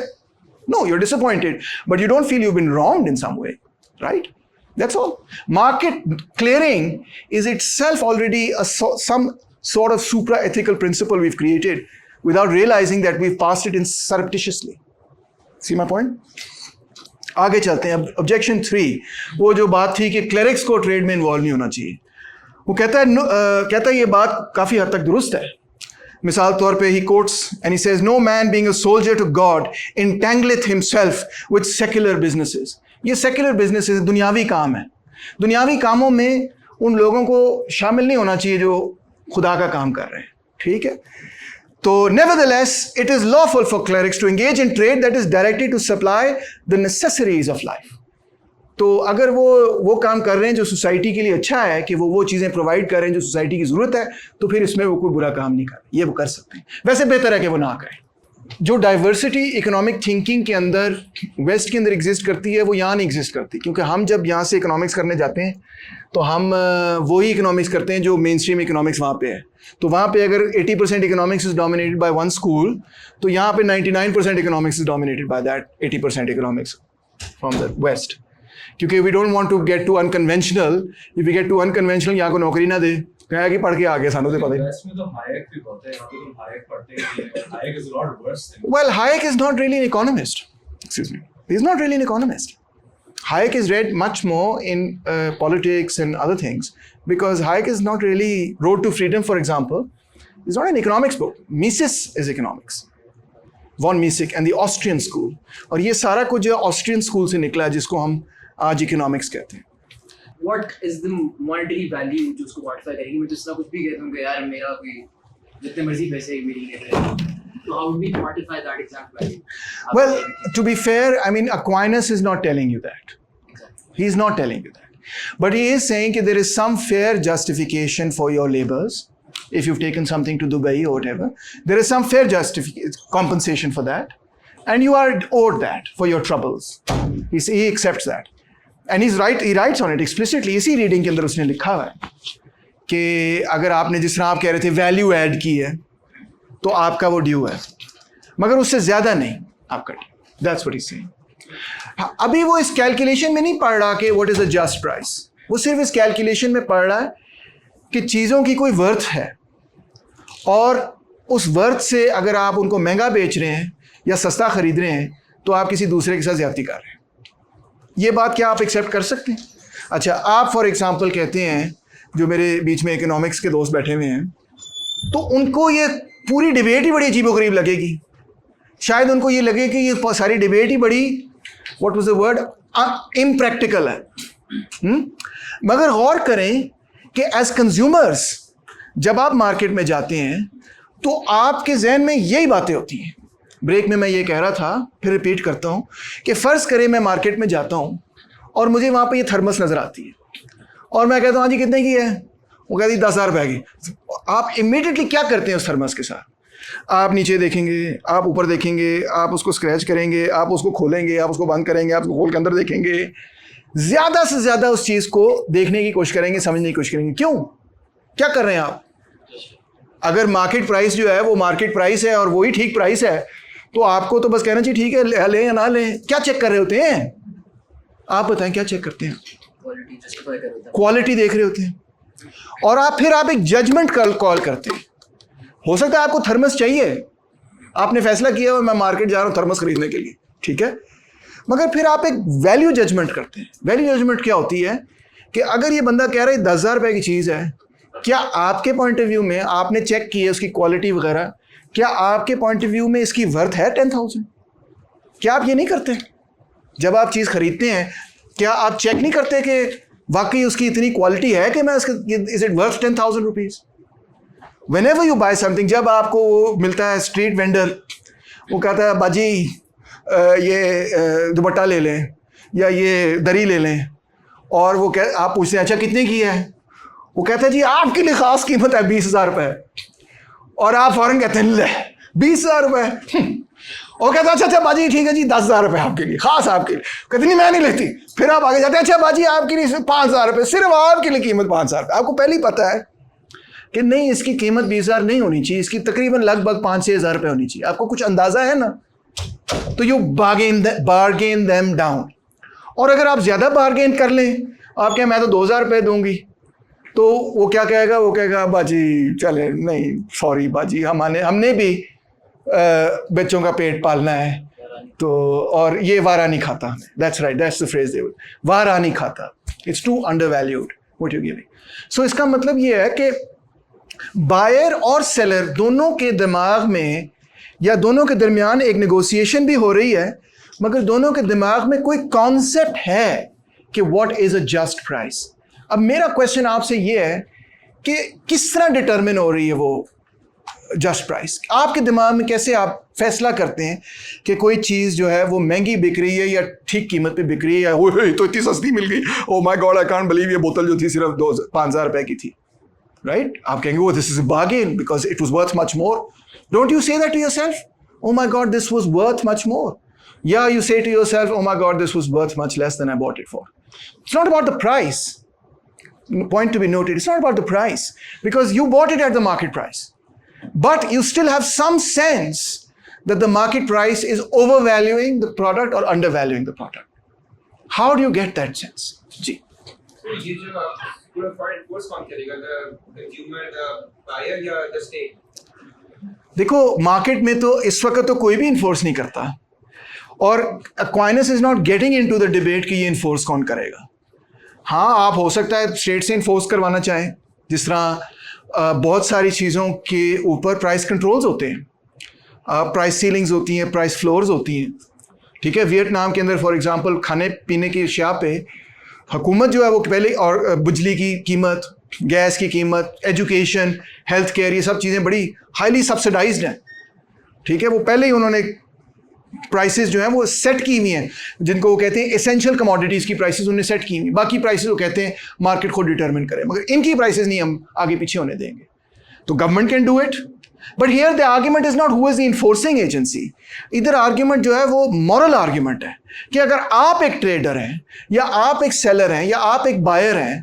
No, you are disappointed, but you don't feel you been wronged in some way, right? That's all. Market clearing is itself already some sort of supra ethical principle we've created without realizing that we've passed it in surreptitiously. See my point? आगे चलते हैं. अब objection 3, वो जो बात थी कि clerics को ट्रेड में इन्वॉल्व नहीं होना चाहिए. वो कहता है ये बात काफ़ी हद तक दुरुस्त है. मिसाल तौर पे he quotes and he says no man being a soldier to God entangleth himself with secular businesses. ये सेक्युलर बिजनेस है, दुनियावी काम है। दुनियावी कामों में उन लोगों को शामिल नहीं होना चाहिए जो खुदा का काम कर रहे हैं, ठीक है। तो nevertheless it is lawful for clerics to engage in trade that is directed to supply the necessaries of life। तो अगर वो काम कर रहे हैं जो सोसाइटी के लिए अच्छा है, कि वो चीज़ें प्रोवाइड कर रहे हैं जो सोसाइटी की ज़रूरत है, तो फिर इसमें वो कोई बुरा काम नहीं कर रहे, ये वो कर सकते हैं। वैसे बेहतर है कि वो ना करें। जो डाइवर्सिटी इकोनॉमिक थिंकिंग के अंदर वेस्ट के अंदर एग्जिस्ट करती है, वो यहाँ नहीं एग्जिस्ट करती, क्योंकि हम जब यहाँ से इकोनॉमिक्स करने जाते हैं तो हम वही इकोनॉमिक्स करते हैं जो मेन स्ट्रीम इकोनॉमिक्स वहाँ पे है। तो वहाँ पे अगर 80% economics is dominated by one school, तो यहाँ पे 99% economics is dominated by that 80% economics from the West. क्योंकि we don't want to get too unconventional. If we get too unconventional, यहाँ को नौकरी ना दे, कहा कि पढ़ के आगे सानू से पता ही। वेस्ट में तो हायक भी बहुत है, यहाँ पे तुम हायक पढ़ते ही नहीं हो। Hayek is a lot worse than. Well, Hayek is not really an economist. Excuse me. He's not really an economist. Hayek is read much more in politics and other things, because Hayek is not really Road to Freedom, for example. It's not an economics book. Mises is economics. Von Mises and the Austrian school. और ये सारा कुछ जो Austrian school से निकला है, जिसको हम आज इकोनॉमिक्स कहते हैं। What is the monetary value जो उसको quantify करेगी? मैं जितना कुछ भी कहता हूँ कि यार मेरा कोई जितने मर्जी पैसे मेरी ले रहे हैं, तो how would we quantify that exact value? Well, to be fair, I mean, Aquinas is not telling you that. Exactly. He is not telling you that. But he is saying that there is some fair justification for your labors. If you've taken something to Dubai or whatever, there is some fair compensation for that. And you are owed that for your troubles. He accepts that. And he's right, he writes on it explicitly. इसी reading के अंदर उसने लिखा हुआ है कि अगर आपने, जिस तरह आप कह रहे थे, वैल्यू ऐड की है, तो आपका वो ड्यू है, मगर उससे ज़्यादा नहीं आपका due. That's what he saying. अभी वो इस कैलकुलेशन में नहीं पढ़ रहा कि what is the just price, वो सिर्फ इस कैलकुलेशन में पढ़ रहा है कि चीज़ों की कोई वर्थ है, और उस वर्थ से अगर आप उनको महंगा बेच रहे हैं या सस्ता खरीद रहे हैं, तो आप किसी दूसरे के साथ ज़्यादती कर रहे हैं। ये बात क्या आप एक्सेप्ट कर सकते हैं? अच्छा, आप फॉर एग्जांपल कहते हैं, जो मेरे बीच में इकोनॉमिक्स के दोस्त बैठे हुए हैं, तो उनको ये पूरी डिबेट ही बड़ी अजीबोगरीब लगेगी। शायद उनको ये लगे कि ये सारी डिबेट ही बड़ी, what was the word, impractical है। मगर गौर करें कि एज कंज्यूमर्स जब आप मार्केट में जाते हैं, तो आपके जहन में यही बातें होती हैं। ब्रेक में मैं ये कह रहा था, फिर रिपीट करता हूँ, कि फ़र्ज़ करें मैं मार्केट में जाता हूँ और मुझे वहाँ पे ये थर्मस नज़र आती है, और मैं कहता हूँ हाँ जी कितने की है, वो कहती 10,000 रुपये की। आप इमीडिएटली क्या करते हैं उस थर्मस के साथ? आप नीचे देखेंगे, आप ऊपर देखेंगे, आप उसको स्क्रैच करेंगे, आप उसको खोलेंगे, आप उसको बंद करेंगे, आप उसको खोल के अंदर देखेंगे, ज़्यादा से ज़्यादा उस चीज़ को देखने की कोशिश करेंगे, समझने की कोशिश करेंगे। क्यों? क्या कर रहे हैं आप? अगर मार्केट प्राइस जो है वो मार्केट प्राइस है और वही ठीक प्राइस है, तो आपको तो बस कहना चाहिए ठीक है, लें या ना लें। क्या चेक कर रहे होते हैं आप? बताएं क्या चेक करते हैं? क्वालिटी देख रहे होते हैं, और आप एक जजमेंट कॉल करते हैं। हो सकता है आपको थर्मस चाहिए, आपने फैसला किया और मैं मार्केट जा रहा हूँ थर्मस खरीदने के लिए, ठीक है, मगर फिर आप एक वैल्यू जजमेंट करते हैं। वैल्यू जजमेंट क्या होती है कि अगर ये बंदा कह रहा है 10,000 रुपये की चीज़ है, क्या आपके पॉइंट ऑफ व्यू में, आपने चेक की है उसकी क्वालिटी वगैरह, क्या आपके पॉइंट ऑफ व्यू में इसकी वर्थ है 10,000? क्या आप ये नहीं करते? जब आप चीज़ खरीदते हैं, क्या आप चेक नहीं करते कि वाकई उसकी इतनी क्वालिटी है कि मैं is it worth 10,000 rupees? Whenever you buy something, जब आपको मिलता है स्ट्रीट वेंडर, वो कहता है बाजी ये दुपट्टा ले लें या ये दरी ले लें, और वो आप पूछते हैं अच्छा कितने की है, वो कहता है जी आपके लिए ख़ास कीमत है 20,000 रुपये, और आप फ़ौरन कहते हैं ले 20,000 रुपये। और कहता है अच्छा बाजी ठीक है जी 10,000 रुपये आपके लिए, ख़ास आपके लिए। कहती नहीं मैं नहीं लेती। फिर आप आगे जाते हैं अच्छा बाजी आपके लिए 5,000 रुपये, सिर्फ आपके लिए कीमत 5,000 रुपये। आपको पहले ही पता है कि नहीं, इसकी कीमत 20,000 नहीं होनी चाहिए, इसकी तकरीबन लगभग 5-6 हज़ार रुपये होनी चाहिए। आपको कुछ अंदाज़ा है ना, तो यू बार्गेन देम डाउन। और अगर आप ज़्यादा बार्गेन कर लें, आप कहें मैं तो 2,000 रुपये दूंगी, तो वो क्या कहेगा? वो कहेगा बाजी चले नहीं सॉरी बाजी, हमने भी बच्चों का पेट पालना है, तो और ये वारा नहीं खाता हमें। That's right, that's the phrase they, वारा नहीं खाता, it's too undervalued what you giving. So इसका मतलब ये है कि बायर और सेलर दोनों के दिमाग में या दोनों के दरमियान एक नेगोशिएशन भी हो रही है, मगर दोनों के दिमाग में कोई कॉन्सेप्ट है कि what is a just price. अब मेरा क्वेश्चन आपसे ये है कि किस तरह डिटरमिन हो रही है वो जस्ट प्राइस? आपके दिमाग में कैसे आप फैसला करते हैं कि कोई चीज़ जो है वो महंगी बिक रही है या ठीक कीमत पे बिक रही है, या ओए तो इतनी सस्ती मिल गई, ओ my God I can't believe, ये बोतल जो थी सिर्फ 5,000 रुपए की थी, राइट? आप कहेंगे वो this is a bargain because it was worth much more. Don't you say that to yourself, oh my God this was worth much more? या you say to yourself, oh my God this was worth much less than I bought it for? It's not about the price. Point to be noted, it's not about the price because you bought it at the market price, but you still have some sense that the market price is overvaluing the product or undervaluing the product. How do you get that sense? जी. So ये जो पूरा foreign force कौन करेगा, the consumer, the buyer या the state? देखो market में तो इस वक्त तो कोई भी इन्फोर्स नहीं करता, और Aquinas is not getting into the debate कि ये इन्फोर्स कौन करेगा. हाँ, आप हो सकता है स्टेट से इन्फोर्स करवाना चाहें, जिस तरह बहुत सारी चीज़ों के ऊपर प्राइस कंट्रोल्स होते हैं, प्राइस सीलिंग्स होती हैं, प्राइस फ्लोर्स होती हैं, ठीक है? वियतनाम के अंदर फॉर एग्जांपल खाने पीने की अशिया पे हुकूमत जो है वो पहले, और बिजली की कीमत, गैस की कीमत, एजुकेशन, हेल्थ केयर, ये सब चीज़ें बड़ी हाईली सब्सिडाइज्ड हैं, ठीक है? वो पहले ही उन्होंने प्राइसेस जो हैं वो सेट की हुई हैं, जिनको वो कहते हैं एसेंशियल कमोडिटीज़ की प्राइसेस उन्होंने सेट की हुई, बाकी प्राइसेस वो कहते हैं मार्केट को डिटरमिन करें, मगर इनकी प्राइसेस नहीं हम आगे पीछे होने देंगे। तो government can do it, but here the argument is not who is the enforcing agency, इधर आर्ग्यूमेंट जो है वो मॉरल आर्ग्यूमेंट है कि अगर आप एक ट्रेडर हैं या आप एक सेलर हैं या आप एक बायर हैं,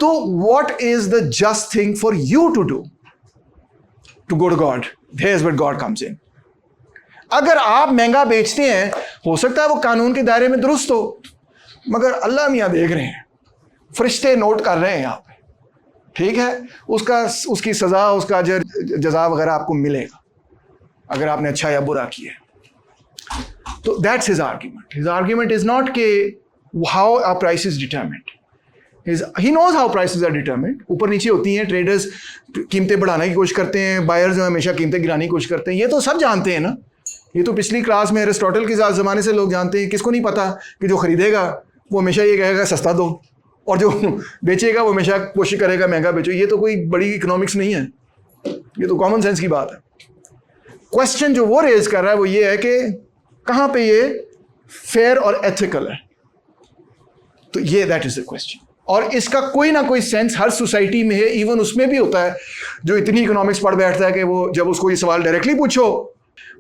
तो what is the just thing for you to do to go to God? Here is where God comes in. अगर आप महंगा बेचते हैं, हो सकता है वो कानून के दायरे में दुरुस्त हो, मगर अल्लाह मियाँ देख रहे हैं, फरिश्ते नोट कर रहे हैं यहाँ पे, ठीक है? उसकी सज़ा, उसका जज़ा वगैरह आपको मिलेगा अगर आपने अच्छा या बुरा किया। तो that's his argument. His argument is not के how our price is determined, he knows how prices are determined. ऊपर नीचे होती हैं, ट्रेडर्स कीमतें बढ़ाने की कोशिश करते हैं, बायर्स जो हमेशा कीमतें गिराने की कोशिश करते हैं, ये तो सब जानते हैं ना. ये तो पिछली क्लास में एरिस्टोटल के ज़माने से लोग जानते हैं. किसको नहीं पता कि जो खरीदेगा वो हमेशा ये कहेगा सस्ता दो, और जो बेचेगा वो हमेशा कोशिश करेगा महंगा बेचो. ये तो कोई बड़ी इकोनॉमिक्स नहीं है, ये तो कॉमन सेंस की बात है. क्वेश्चन जो वो रेज कर रहा है वो ये है कि कहाँ पे ये फेयर और एथिकल है. तो ये दैट इज द क्वेश्चन. और इसका कोई ना कोई सेंस हर सोसाइटी में है. इवन उसमें भी होता है जो इतनी इकोनॉमिक्स पढ़ बैठता है कि वो जब उसको ये सवाल डायरेक्टली पूछो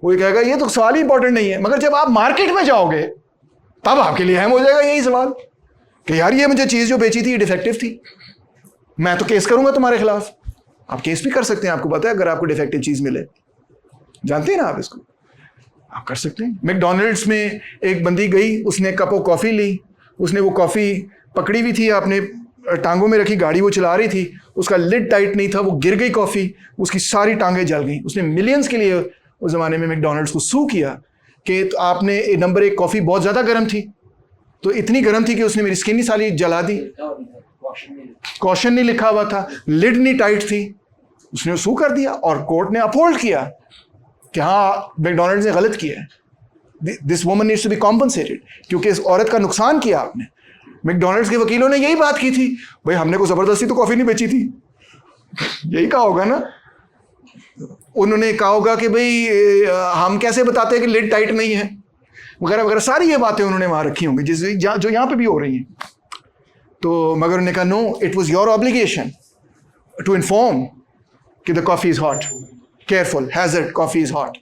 वो ये कहेगा ये तो सवाल ही इंपॉर्टेंट नहीं है, मगर जब आप मार्केट में जाओगे तब आपके लिए अहम हो जाएगा यही सवाल कि यार ये मुझे चीज़ जो बेची थी ये डिफेक्टिव थी, मैं तो केस करूंगा तुम्हारे खिलाफ. आप केस भी कर सकते हैं, आपको पता है, अगर आपको डिफेक्टिव चीज़ मिले. जानते हैं ना आप इसको, आप कर सकते हैं. मैकडोनल्ड्स में एक बंदी गई, उसने कप ऑफ कॉफ़ी ली, उसने वो कॉफ़ी पकड़ी हुई थी, आपने टांगों में रखी, गाड़ी वो चला रही थी, उसका लिड टाइट नहीं था, वो गिर गई कॉफ़ी, उसकी सारी टांगें जल गई. उसने मिलियंस के लिए उस ज़माने में मैकडोनल्ड्स को सू किया कि तो आपने नंबर 1 कॉफ़ी बहुत ज़्यादा गर्म थी, तो इतनी गर्म थी कि उसने मेरी स्किन ही सारी जला दी. कॉशन नहीं लिखा हुआ था, लिड नहीं टाइट थी, उसने सू कर दिया और कोर्ट ने अपहोल्ड किया कि हाँ मैकडोनल्ड्स ने गलत किया है, this woman needs to be compensated, क्योंकि इस औरत का नुकसान किया आपने. मैकडोनल्ड्स के वकीलों ने यही बात की थी, भाई हमने को ज़बरदस्ती तो कॉफ़ी नहीं बेची थी, यही कहा होगा ना. उन्होंने कहा होगा कि भाई हम कैसे बताते हैं कि लिड टाइट नहीं है, वगैरह वगैरह, सारी ये बातें उन्होंने वहाँ रखी होंगी जो यहाँ पे भी हो रही हैं. तो मगर उन्होंने कहा no, it was your obligation to inform कि the coffee is hot, careful, hazard, coffee is hot.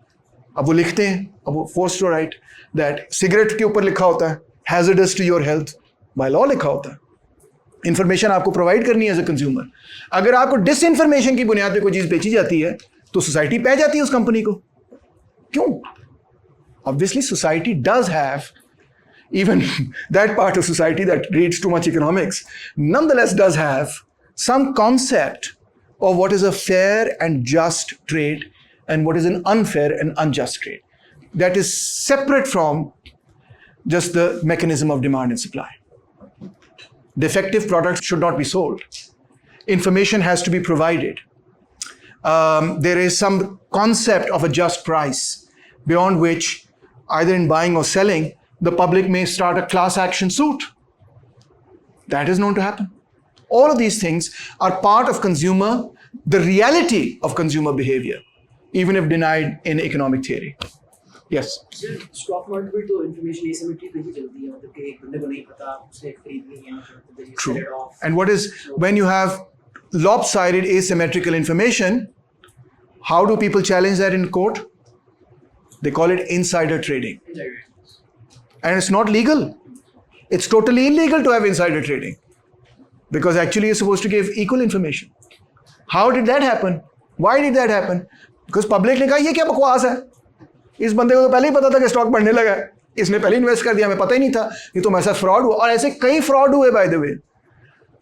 अब वो लिखते हैं, अब वो force to write that. Cigarette के ऊपर लिखा होता है hazardous to your health, by law लिखा होता है. इंफॉर्मेशन आपको प्रोवाइड करनी है एज ए कंज्यूमर. अगर आपको डिसइंफॉर्मेशन की बुनियाद पे कोई चीज़ बेची जाती है तो सोसाइटी पै जाती है उस कंपनी को. क्यों? Obviously society does have, even that part of society that reads too much economics, nonetheless does have some concept of what is a fair and just trade and what is an unfair and unjust trade. That is separate from just the mechanism of demand and supply. Defective products should not be sold. Information has to be provided. There is some concept of a just price beyond which either in buying or selling, the public may start a class action suit. That is known to happen. All of these things are part of the reality of consumer behavior, even if denied in economic theory. Yes. Sir stock market में तो information asymmetry पे ही चलती है, मतलब कि एक बंदे को नहीं पता उसने खरीद ली है तो they True. sell it off. And what is, when you have lopsided asymmetrical information, how do people challenge that in court? They call it insider trading. And it's not legal. It's totally illegal to have insider trading. Because actually you're supposed to give equal information. How did that happen? Why did that happen? Because public ने कहा ये क्या बकवास है, इस बंदे को तो पहले ही पता था कि स्टॉक बढ़ने लगा है, इसने पहले इन्वेस्ट कर दिया, हमें पता ही नहीं था, ये तो हमारे साथ फ्रॉड हुआ. और ऐसे कई फ्रॉड हुए by the way.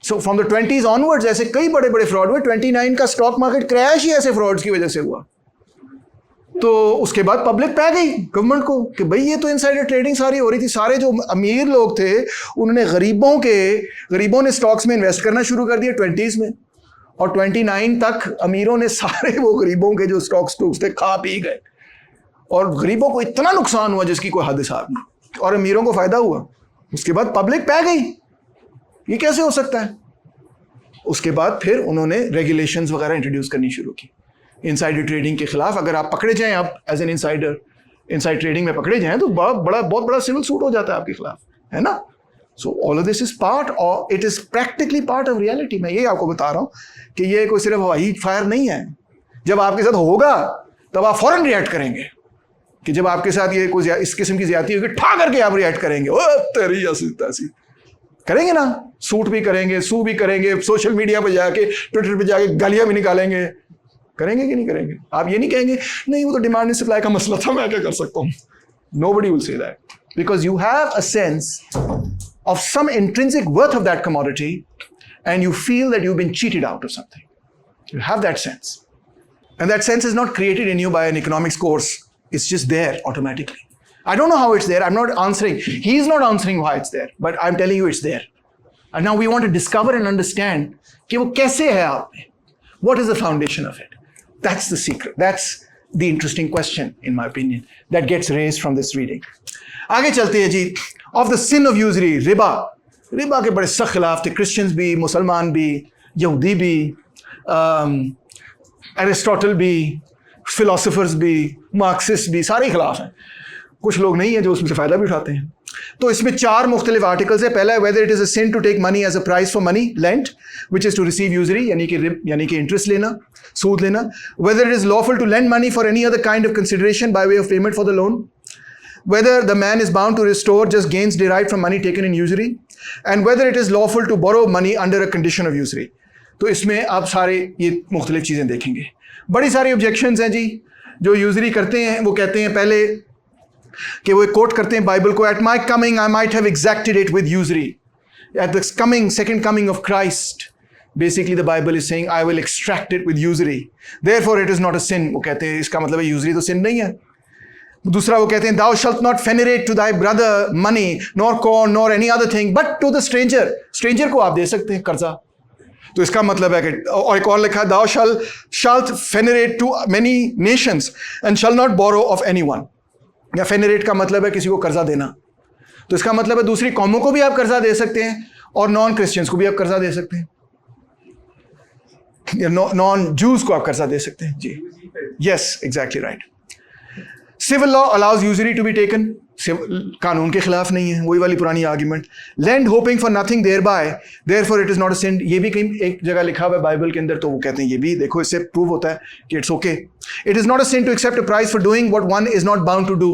So from the 20s onwards ऐसे कई बड़े बड़े फ्रॉड हुए. 29 का स्टॉक मार्केट क्रैश ही ऐसे फ्रॉड्स की वजह से हुआ. तो उसके बाद पब्लिक पै गई गवर्नमेंट को कि भाई ये तो इनसाइडर ट्रेडिंग सारी हो रही थी. सारे जो अमीर लोग थे उन्होंने गरीबों ने स्टॉक्स में इन्वेस्ट करना शुरू कर दिया 20s में, और 29 तक अमीरों ने सारे वो गरीबों के जो स्टॉक्स थे खा पी गए, और गरीबों को इतना नुकसान हुआ जिसकी कोई हद हिसाब नहीं, और अमीरों को फायदा हुआ. उसके बाद पब्लिक पै गई. ये कैसे हो सकता है? उसके बाद फिर उन्होंने रेगुलेशंस वगैरह इंट्रोड्यूस करनी शुरू की इनसाइडर ट्रेडिंग के खिलाफ. अगर आप पकड़े जाएं, आप एज एन इनसाइड ट्रेडिंग में पकड़े जाएं तो बहुत बड़ा सिविल सूट हो जाता है आपके खिलाफ, है ना. So all of this is part, और it is practically part of reality. मैं ये आपको बता रहा हूँ कि ये कोई सिर्फ हवाई फायर नहीं है. जब आपके साथ होगा तब आप फौरन रिएक्ट करेंगे, कि जब आपके साथ ये कोई इस किस्म की ज्यादती होगी ठा करके आप रिएक्ट करेंगे. ओ तेरी ऐसी करेंगे ना, सूट भी करेंगे, सू भी करेंगे, सोशल मीडिया पे जाके ट्विटर पे जाके गालियां भी निकालेंगे. करेंगे कि नहीं करेंगे? आप ये नहीं कहेंगे नहीं वो तो डिमांड एंड सप्लाई का मसला था, मैं क्या कर सकता हूँ. Nobody will say that, because you have a sense of some intrinsic worth of that commodity and you feel that you've been cheated out of something. You have that sense, and that sense is not created in you by an economics course. It's just there automatically. I don't know how it's there. I'm not answering. He's not answering why it's there, but I'm telling you it's there. And now we want to discover and understand कि वो कैसे है आप में. What is the foundation of it? That's the secret. That's the interesting question, in my opinion, that gets raised from this reading. आगे चलते हैं जी. Of the sin of usury, Riba के बड़े सख्त खिलाफ थे. क्रिश्चियंस भी, मुसलमान भी, यहूदी भी, एरिस्टोटल भी, फिलोसोफर्स भी, मार्क्सिस्ट भी, सारे खिलाफ हैं. कुछ लोग नहीं हैं जो उसमें से फ़ायदा भी उठाते हैं. तो इसमें 4 मुख्तलिफ आर्टिकल्स है. पहला है whether it is a sin to take money as a price for money lent which is to receive usury, यानी कि इंटरेस्ट लेना, सूद लेना. Whether it is lawful to lend money for any other kind of consideration by way of payment for the loan. Whether the man is bound to restore just gains derived from money taken in usury, and whether it is lawful to borrow money under a condition of usury. तो इसमें आप सारे ये मुख्तलिफ चीज़ें देखेंगे. बड़ी सारी ऑब्जेक्शंस हैं जी. जो यूजरी करते हैं वो कहते हैं पहले कि वो कोट करते हैं बाइबल को, at my coming I might have exacted it with usury, at the coming second coming of Christ basically the Bible is saying I will extract it with usury, therefore it is not a sin. वो कहते हैं इसका मतलब है यूजरी तो सिन नहीं है. दूसरा वो कहते हैं thou shalt not venerate to thy brother money nor corn nor any other thing but to the stranger. Stranger को आप दे सकते हैं कर्जा, तो इसका मतलब है कि, और एक और लिखा है thou shalt venerate to many nations and shall not borrow of anyone. या venerate का मतलब है किसी को कर्जा देना, तो इसका मतलब है दूसरी कौमों को भी आप कर्जा दे सकते हैं और नॉन क्रिश्चियंस को भी आप कर्जा दे सकते हैं, या नॉन जूस को आप कर्जा दे सकते हैं जी. Yes exactly right. Civil law allows usury to be taken, कानून के खिलाफ नहीं है, वही वाली पुरानी argument. Lend hoping for nothing thereby therefore it is not a sin, ये भी कहीं एक जगह लिखा हुआ है बाइबल के अंदर, तो वो कहते हैं ये भी देखो इससे प्रूव होता है कि it's okay. It is not a sin to accept a price for doing what one is not bound to do.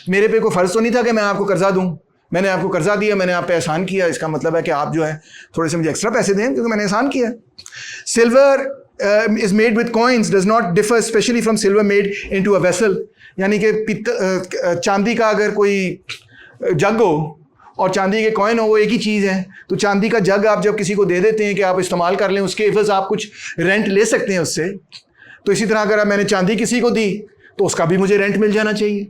मेरे पे कोई फर्ज तो नहीं था कि मैं आपको कर्जा दूं, मैंने आपको कर्जा दिया, मैंने आप पे एहसान किया, इसका मतलब है कि आप जो है थोड़े से मुझे एक्स्ट्रा पैसे दें क्योंकि मैंने एहसान किया. Silver is made with coins does not differ especially from silver made into a vessel, यानी कि चांदी का अगर कोई जग हो और चांदी के कॉइन हो वो एक ही चीज़ है. तो चांदी का जग आप जब किसी को दे देते हैं कि आप इस्तेमाल कर लें, उसके एवज़ आप कुछ रेंट ले सकते हैं उससे. तो इसी तरह अगर मैंने चांदी किसी को दी तो उसका भी मुझे रेंट मिल जाना चाहिए.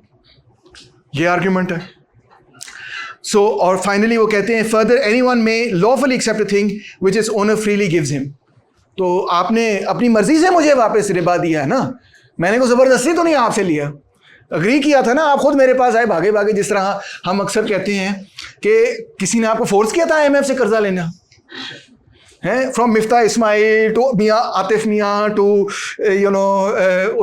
ये आर्ग्यूमेंट है. सो और फाइनली वो कहते हैं further anyone may lawfully accept a thing which is owner freely gives him. तो आपने अपनी मर्जी से मुझे वापस रिबा दिया है ना, मैंने को ज़बरदस्ती तो नहीं आपसे लिया. अग्री किया था ना, आप खुद मेरे पास आए भागे भागे, जिस तरह हम अक्सर कहते हैं कि किसी ने आपको फोर्स किया था IMF से कर्जा लेना है, फ्रॉम मिफ्ता इस्माइल टू मियाँ आतिफ मियाँ टू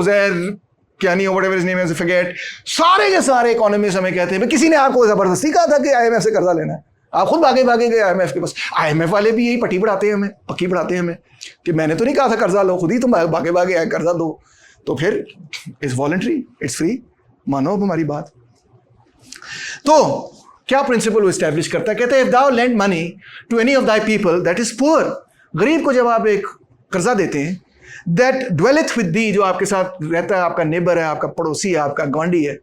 उजैर क्या नहीं, whatever his name is, forget, सारे के सारे इकोनॉमिस्ट हमें कहते हैं किसी ने आपको जबरदस्ती कहा था कि IMF से कर्जा लेना है, आप खुद भागे भागे गए IMF के पास। IMF वाले भी यही पट्टी बढ़ाते हैं हमें, पक्की बढ़ाते हैं हमें कि मैंने तो नहीं कहा था कर्जा लो, खुद ही तुम भागे भागे आए कर्जा दो। तो फिर इट्स वॉलंटरी, इट्स फ्री, मानो अब हमारी बात। तो क्या प्रिंसिपल वो एस्टैब्लिश करता है, कहते हैं if thou lend money to any of thy people that is poor, गरीब को जब आप एक कर्जा देते हैं, दैट ड्वेलथ विद दी, जो आपके साथ रहता है, आपका नेबर है, आपका पड़ोसी है, आपका गवांडी है,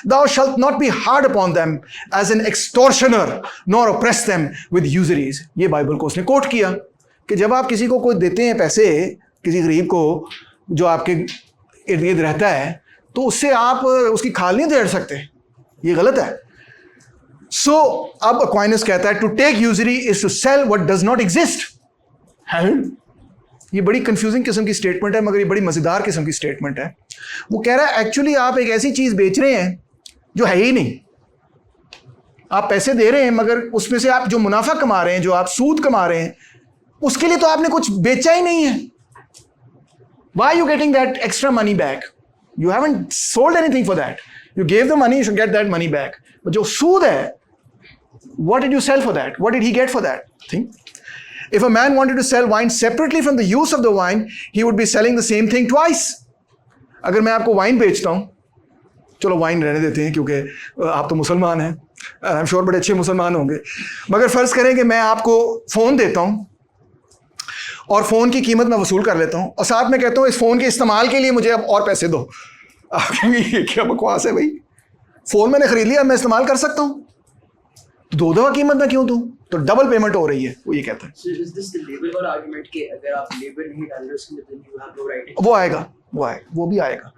thou shalt not be hard upon them as an extortioner nor oppress them with usuries। ये बाइबल को उसने कोट किया कि जब आप किसी को कोई देते हैं पैसे, किसी गरीब को जो आपके इर्द गिर्द रहता है, तो उससे आप उसकी खाल नहीं उधेड़ सकते, ये गलत है। सो अब अक्वाइनस कहता है to take usury is to sell what does not exist. ये बड़ी कंफ्यूजिंग किस्म की स्टेटमेंट है, मगर ये बड़ी मजेदार किस्म की स्टेटमेंट है। वो कह रहा है एक्चुअली आप एक ऐसी चीज बेच रहे हैं जो है ही नहीं, आप पैसे दे रहे हैं मगर उसमें से आप जो मुनाफा कमा रहे हैं, जो आप सूद कमा रहे हैं, उसके लिए तो आपने कुछ बेचा ही नहीं है। Why are you getting that extra money back? You haven't sold anything for that. You gave the money, you should get that money back. But जो सूद है, what did you sell for that? What did he get for that? Think. If a man wanted to sell wine separately from the use of the wine, he would be selling the same thing twice. अगर मैं आपको wine बेचता हूँ, चलो wine रहने देते हैं क्योंकि आप तो मुसलमान हैं, आई एम श्योर बड़े अच्छे मुसलमान होंगे, मगर फ़र्ज़ करें कि मैं आपको फ़ोन देता हूँ और फ़ोन की कीमत मैं वसूल कर लेता हूँ और साथ में कहता हूँ इस फ़ोन के इस्तेमाल के लिए मुझे अब और पैसे दो। आप कहेंगे ये क्या बकवास है भाई, फ़ोन मैंने ख़रीद लिया, मैं इस्तेमाल कर सकता हूँ, तो दो दफ़ा कीमत मैं क्यों दूँ? तो डबल पेमेंट हो रही है, वो ये कहता है। So is this the label or argument कि अगर आप लेबर नहीं डाल रहे उसमें then you have no right? वो आएगा, वो भी आएगा,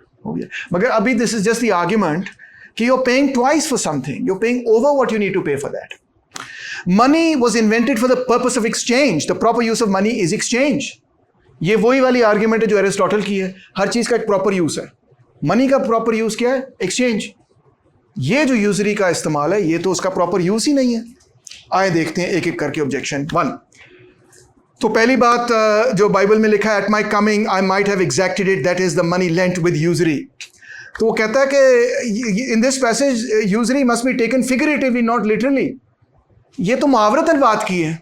मगर अभी this is just the argument कि you're paying twice for something, you're paying over what you need to pay for that. Money was invented for the purpose of exchange. The proper use of money is exchange. ये वही वाली argument है जो Aristotle की है, हर चीज का एक प्रॉपर यूज है। मनी का प्रॉपर यूज क्या है? एक्सचेंज। ये जो यूजरी का इस्तेमाल है, ये तो उसका प्रॉपर यूज ही नहीं है। आए देखते हैं एक एक करके ऑब्जेक्शन। 1, तो पहली बात जो बाइबल में लिखा है, at my coming I might have exacted it, that is the money lent with usury. तो वो कहता है कि in this passage usury must be taken figuratively not literally. ये तो मुहावरतन बात की है,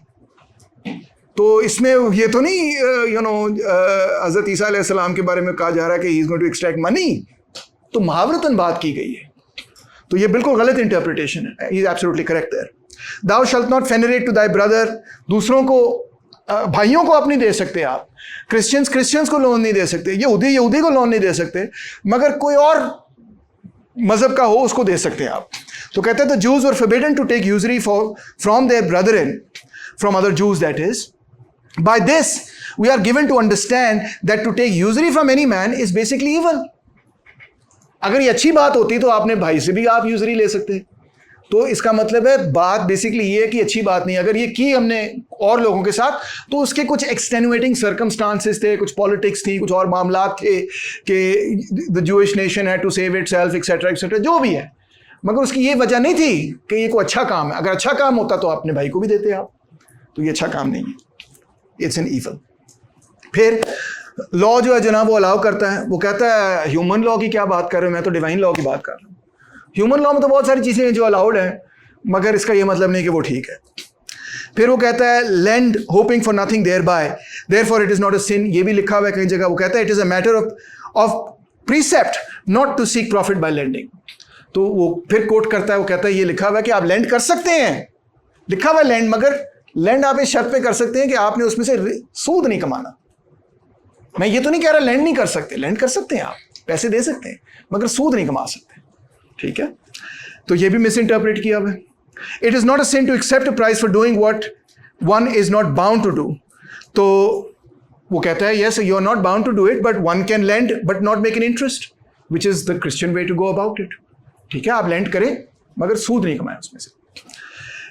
तो इसमें ये तो नहीं हज़रत ईसा अलैहिस्सलाम के बारे में कहा जा रहा है कि he is going to extract money, तो मुहावरतन बात की गई है। तो ये बिल्कुल गलत इंटरप्रिटेशन है। He is absolutely correct there. Thou shalt not fenerate to thy brother, दूसरों को भाइयों को आप नहीं दे सकते, आप क्रिश्चियंस को लोन नहीं दे सकते, यहूदी को लोन नहीं दे सकते, मगर कोई और मजहब का हो उसको दे सकते हैं आप। तो कहते हैं the Jews were forbidden to take usury from their brethren, from other Jews, that is by this we are given to understand that to take usury from any man is basically evil. अगर ये अच्छी बात होती तो आपने भाई से भी आप यूजरी ले सकते। तो इसका मतलब है बात बेसिकली ये है कि अच्छी बात नहीं। अगर ये की हमने और लोगों के साथ तो उसके कुछ एक्सटेनुएटिंग सर्कमस्टांसेस थे, कुछ पॉलिटिक्स थी, कुछ और मामलात थे कि द जूइश नेशन है to save itself etcetera etcetera, जो भी है, मगर उसकी ये वजह नहीं थी कि ये कोई अच्छा काम है। अगर अच्छा काम होता तो अपने भाई को भी देते आप, तो ये अच्छा काम नहीं है, इट्स एन ईवल। फिर लॉ जो है जनाब वो अलाउ करता है, वो कहता है ह्यूमन लॉ की क्या बात कर रहे हो, मैं तो डिवाइन लॉ की बात कर रहा हूँ। ह्यूमन लॉ में तो बहुत सारी चीज़ें हैं जो अलाउड हैं, मगर इसका ये मतलब नहीं कि वो ठीक है। फिर वो कहता है lend hoping for nothing thereby therefore it is not a sin, ये भी लिखा हुआ है कई जगह। वो कहता है it is a matter of precept not to seek profit by lending. तो वो फिर कोट करता है, वो कहता है ये लिखा हुआ है कि आप लैंड कर सकते हैं, लिखा हुआ है लैंड, मगर लैंड आप इस शर्त पे कर सकते हैं कि आपने उसमें से सूद नहीं कमाना। मैं ये तो नहीं कह रहा लैंड नहीं कर सकते, लैंड कर सकते हैं आप, पैसे दे सकते हैं, मगर सूद नहीं कमा सकते। ठीक है, तो ये भी मिस इंटरप्रेट किया हुआ है। It is not a sin to accept a price for doing what one is not bound to do. तो वो कहता है yes you are not bound to do it but one can lend but not make an interest which is the Christian way to go about it. ठीक है, आप land करें मगर सूद नहीं कमाएं उसमें से।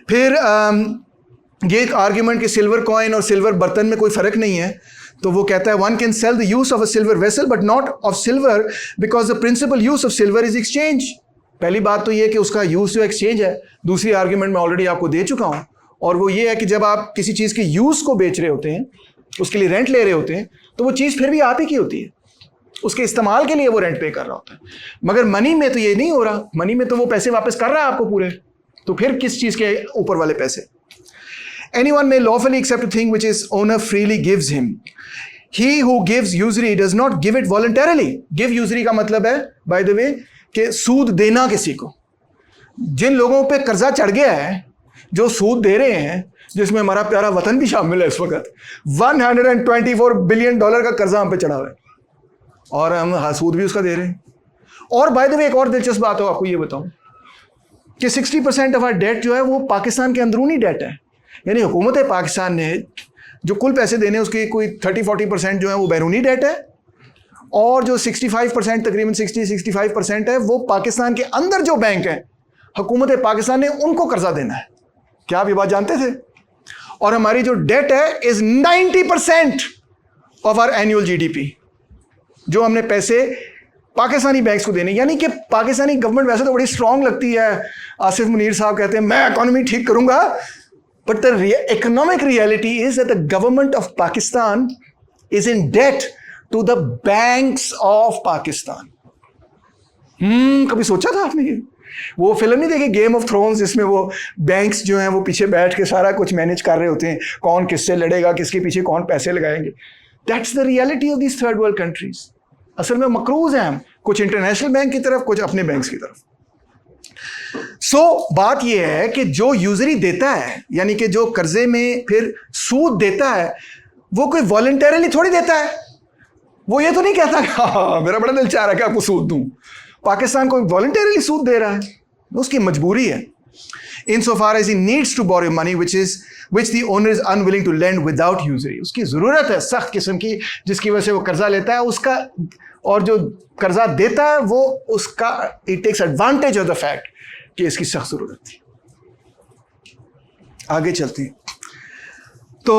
फिर ये एक आर्ग्यूमेंट कि सिल्वर कॉइन और सिल्वर बर्तन में कोई फ़र्क नहीं है, तो वो कहता है one can sell the use of a silver vessel but not of silver because the principal use of silver is exchange. पहली बात तो ये कि उसका यूज जो एक्सचेंज है। दूसरी आर्ग्यूमेंट मैं ऑलरेडी आपको दे चुका हूं, और वो ये है कि जब आप किसी चीज़ के यूज को बेच रहे होते हैं, उसके लिए रेंट ले रहे होते हैं, तो वो चीज़ फिर भी आप ही की होती है, उसके इस्तेमाल के लिए वो रेंट पे कर रहा होता है। मगर मनी में तो ये नहीं हो रहा, मनी में तो वो पैसे वापस कर रहा है आपको पूरे, तो फिर किस चीज़ के ऊपर वाले पैसे। Anyone may lawfully accept a thing which his owner freely gives him. He who gives usury does not give it voluntarily. Give usury का मतलब है, by the way, कि सूद देना किसी को। जिन लोगों पे कर्जा चढ़ गया है, जो सूद दे रहे हैं, जिसमें हमारा प्यारा वतन भी शामिल है इस वक्त, $124 बिलियन का कर्जा हम पे चढ़ा हुआ है, और हम सूद भी उसका दे रहे हैं। और बाय द वे एक और दिलचस्प बात हो आपको ये बताऊं कि 60% ऑफ आवर डेट जो है वो पाकिस्तान के अंदरूनी डेट है। यानी हुकूमत पाकिस्तान ने जो कुल पैसे देने उसकी कोई 30-40% जो है वो बैरूनी डेट है, और जो 65% तकरीबन 60-65% है वो पाकिस्तान के अंदर जो बैंक हैं, हुकूमत पाकिस्तान ने उनको कर्जा देना है। क्या आप ये बात जानते थे? और हमारी जो डेट है is 90% of our annual GDP, जो हमने पैसे पाकिस्तानी बैंक्स को देने। यानी कि पाकिस्तानी गवर्नमेंट वैसे तो बड़ी स्ट्रांग लगती है, आसिफ मुनीर साहब कहते हैं मैं इकोनॉमी ठीक करूंगा, but the economic reality is that the government of Pakistan is in debt to the banks of Pakistan. कभी सोचा था आपने ये? वो फिल्म नहीं देखी गेम ऑफ थ्रोन्स, जिसमें वो बैंक्स जो हैं वो पीछे बैठ के सारा कुछ मैनेज कर रहे होते हैं, कौन किससे लड़ेगा, किसके पीछे कौन पैसे लगाएंगे। That's the reality of these third world countries. असल में मकरूज हैं हम, कुछ इंटरनेशनल बैंक की तरफ, कुछ अपने बैंक्स की तरफ। बात यह है कि जो यूजरी देता है, यानी कि जो कर्जे में फिर सूद देता है, वो कोई वॉलंटरली थोड़ी देता है। वो ये तो नहीं कहता हाँ मेरा बड़ा दिल चाह रहा है कि आपको सूद दूं। पाकिस्तान कोई वॉलंटरली सूद दे रहा है, उसकी मजबूरी है। Insofar as he needs to borrow money which the owner is unwilling to lend without usury. उसकी ज़रूरत है सख्त किस्म की, जिसकी वजह से वो कर्जा लेता है उसका, और जो कर्जा देता है वो उसका it takes advantage of the fact कि इसकी सख्त ज़रूरत थी। आगे चलते हैं। तो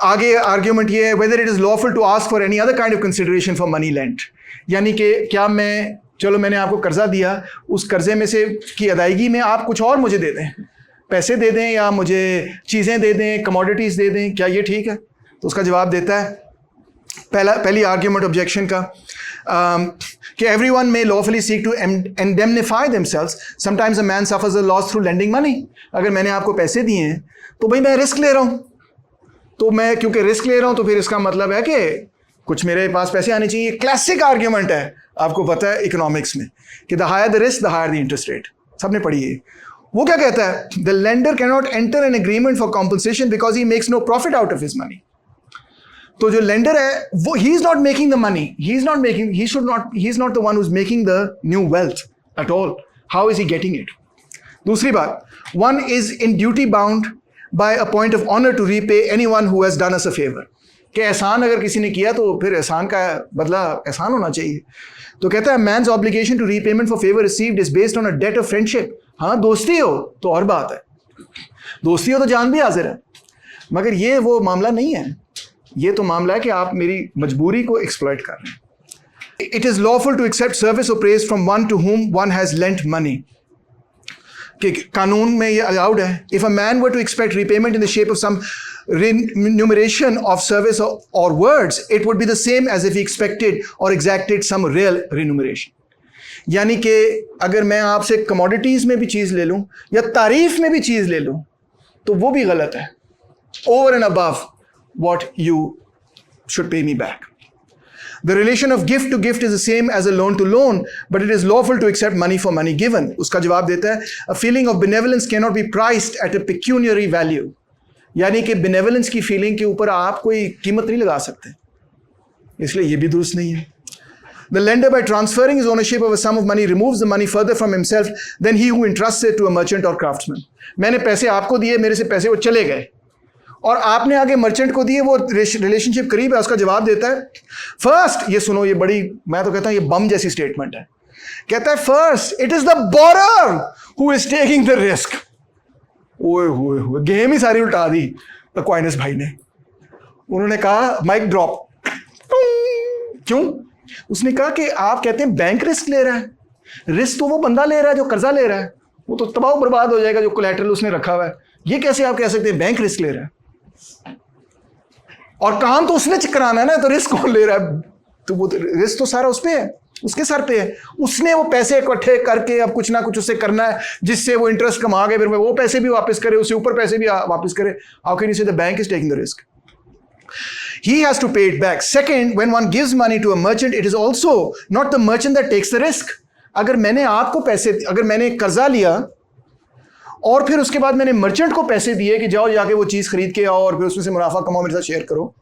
आगे आर्ग्यूमेंट ये है whether it is lawful to ask for any other kind of consideration for money lent. यानी कि क्या मैं, चलो मैंने आपको कर्जा दिया, उस कर्जे में से की अदायगी में आप कुछ और मुझे दे दें, पैसे दे दें या मुझे चीज़ें दे दें, कमोडिटीज़ दे दें, क्या ये ठीक है? तो उसका जवाब देता है पहली आर्ग्यूमेंट ऑब्जेक्शन का कि everyone may lawfully seek to indemnify themselves, sometimes a man suffers a loss through lending money. अगर मैंने आपको पैसे दिए हैं तो भाई मैं रिस्क ले रहा हूँ, तो मैं क्योंकि रिस्क ले रहा हूँ तो फिर इसका मतलब है कि कुछ मेरे पास पैसे आने चाहिए। क्लासिक आर्ग्यूमेंट है, आपको पता है इकोनॉमिक्स में कि the higher the risk the higher the interest rate, सबने पढ़ी है। वो क्या कहता है? The lender can not enter an agreement for compensation because he makes no profit out of his money. तो जो लेंडर है वो he is not making the money, he is not the one who is making the new wealth at all. How is he getting it? दूसरी बात, one is in duty bound by a point of honour to repay anyone who has done us a favour. कि एहसान अगर किसी ने किया तो फिर एहसान का बदला एहसान होना चाहिए। तो कहता है man's obligation to repayment for favour received is based on a debt of friendship. हाँ दोस्ती हो तो और बात है, दोस्ती हो तो जान भी हाजिर है, मगर ये वो मामला नहीं है। ये तो मामला है कि आप मेरी मजबूरी को एक्सप्लॉइट कर रहे हैं। It is lawful to accept service और praise from one to whom one has lent money, कि कानून में ये अलाउड है। If a man were to expect repayment in the shape of some remuneration of service or words, it would be the same as if he expected or exacted some real remuneration. यानी कि अगर मैं आपसे commodities में भी चीज़ ले लूँ या तारीफ में भी चीज़ ले लूँ तो वो भी गलत है, over and above what you should pay me back. The relation of gift to gift is the same as a loan to loan, but it is lawful to accept money for money given. उसका जवाब देता है a feeling of benevolence cannot be priced at a pecuniary value. यानी कि बेनेवलेंस की feeling के ऊपर आप कोई कीमत नहीं लगा सकते, इसलिए ये भी दुरुस्त नहीं है। The lender by transferring his ownership of a sum of money removes the money further from himself than he who entrusts it to a merchant और क्राफ्ट्समैन। मैंने पैसे आपको दिए, मेरे से पैसे वो चले गए, और आपने आगे मर्चेंट को दिए, वो रिलेशनशिप करीब है। उसका जवाब देता है फर्स्ट, ये सुनो, ये बड़ी, मैं तो कहता हूँ ये बम जैसी स्टेटमेंट है। कहता है first it is the borer who is taking the risk. ओए होए होए, गेम ही सारी उल्टा दी एक्वाइनस भाई ने। उन्होंने कहा माइक ड्रॉप। क्यों? उसने कहा कि आप कहते हैं बैंक रिस्क ले रहा है, रिस्क तो वो बंदा ले रहा है जो कर्जा ले रहा है, वो तो तबाह बर्बाद हो जाएगा जो कोलैटरल उसने रखा हुआ है। ये कैसे आप कह सकते हैं बैंक रिस्क ले रहा है? और काम तो उसने कराना है ना, तो रिस्क कौन ले रहा है? तो वो रिस्क तो सारा उस पे है, उसके सर पे है। उसने वो पैसे इकट्ठे करके अब कुछ ना कुछ उससे करना है जिससे वो इंटरेस्ट कमा के फिर वो पैसे भी वापस करे, उससे ऊपर पैसे भी वापस करे। हाउ कैन यू से the bank is taking the risk? He has to pay it back. Second, when one gives money to a merchant, it is also not the merchant that takes the risk. अगर मैंने कर्जा लिया और फिर उसके बाद मैंने मर्चेंट को पैसे दिए कि जाओ जाके वो चीज़ खरीद के आओ और फिर उसमें से मुनाफा कमाओ, मेरे साथ शेयर करो,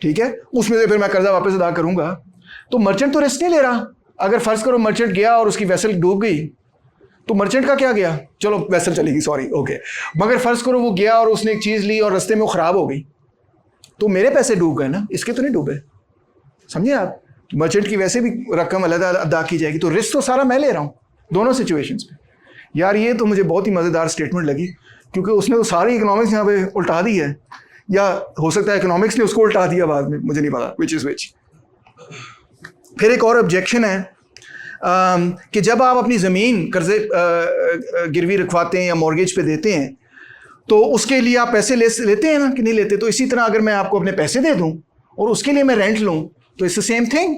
ठीक है, उसमें से फिर मैं कर्जा वापस अदा करूंगा, तो मर्चेंट तो रिस्क नहीं ले रहा। अगर फर्ज करो मर्चेंट गया और उसकी वेसल डूब गई, तो मर्चेंट का क्या गया? चलो वेसल चलेगी, सॉरी, ओके। मगर फर्ज करो वो गया और उसने एक चीज़ ली और रास्ते में वो ख़राब हो गई, तो मेरे पैसे डूब गए ना, इसके तो नहीं डूबे। समझिए आप, मर्चेंट की वैसे भी रकम अलग अदा की जाएगी, तो रिस्क तो सारा मैं ले रहा हूँ दोनों सिचुएशंस में। यार ये तो मुझे बहुत ही मज़ेदार स्टेटमेंट लगी, क्योंकि उसने तो सारी इकोनॉमिक्स यहाँ पे उल्टा दी है, या हो सकता है इकोनॉमिक्स ने उसको उल्टा दिया बाद में, मुझे नहीं पता विच इज़ विच। फिर एक और ऑब्जेक्शन है कि जब आप अपनी ज़मीन कर्जे गिरवी रखवाते हैं या मॉर्गेज पे देते हैं, तो उसके लिए आप पैसे लेते हैं ना कि नहीं लेते? तो इसी तरह अगर मैं आपको अपने पैसे दे दूं और उसके लिए मैं रेंट लूं, तो इट्स द सेम थिंग।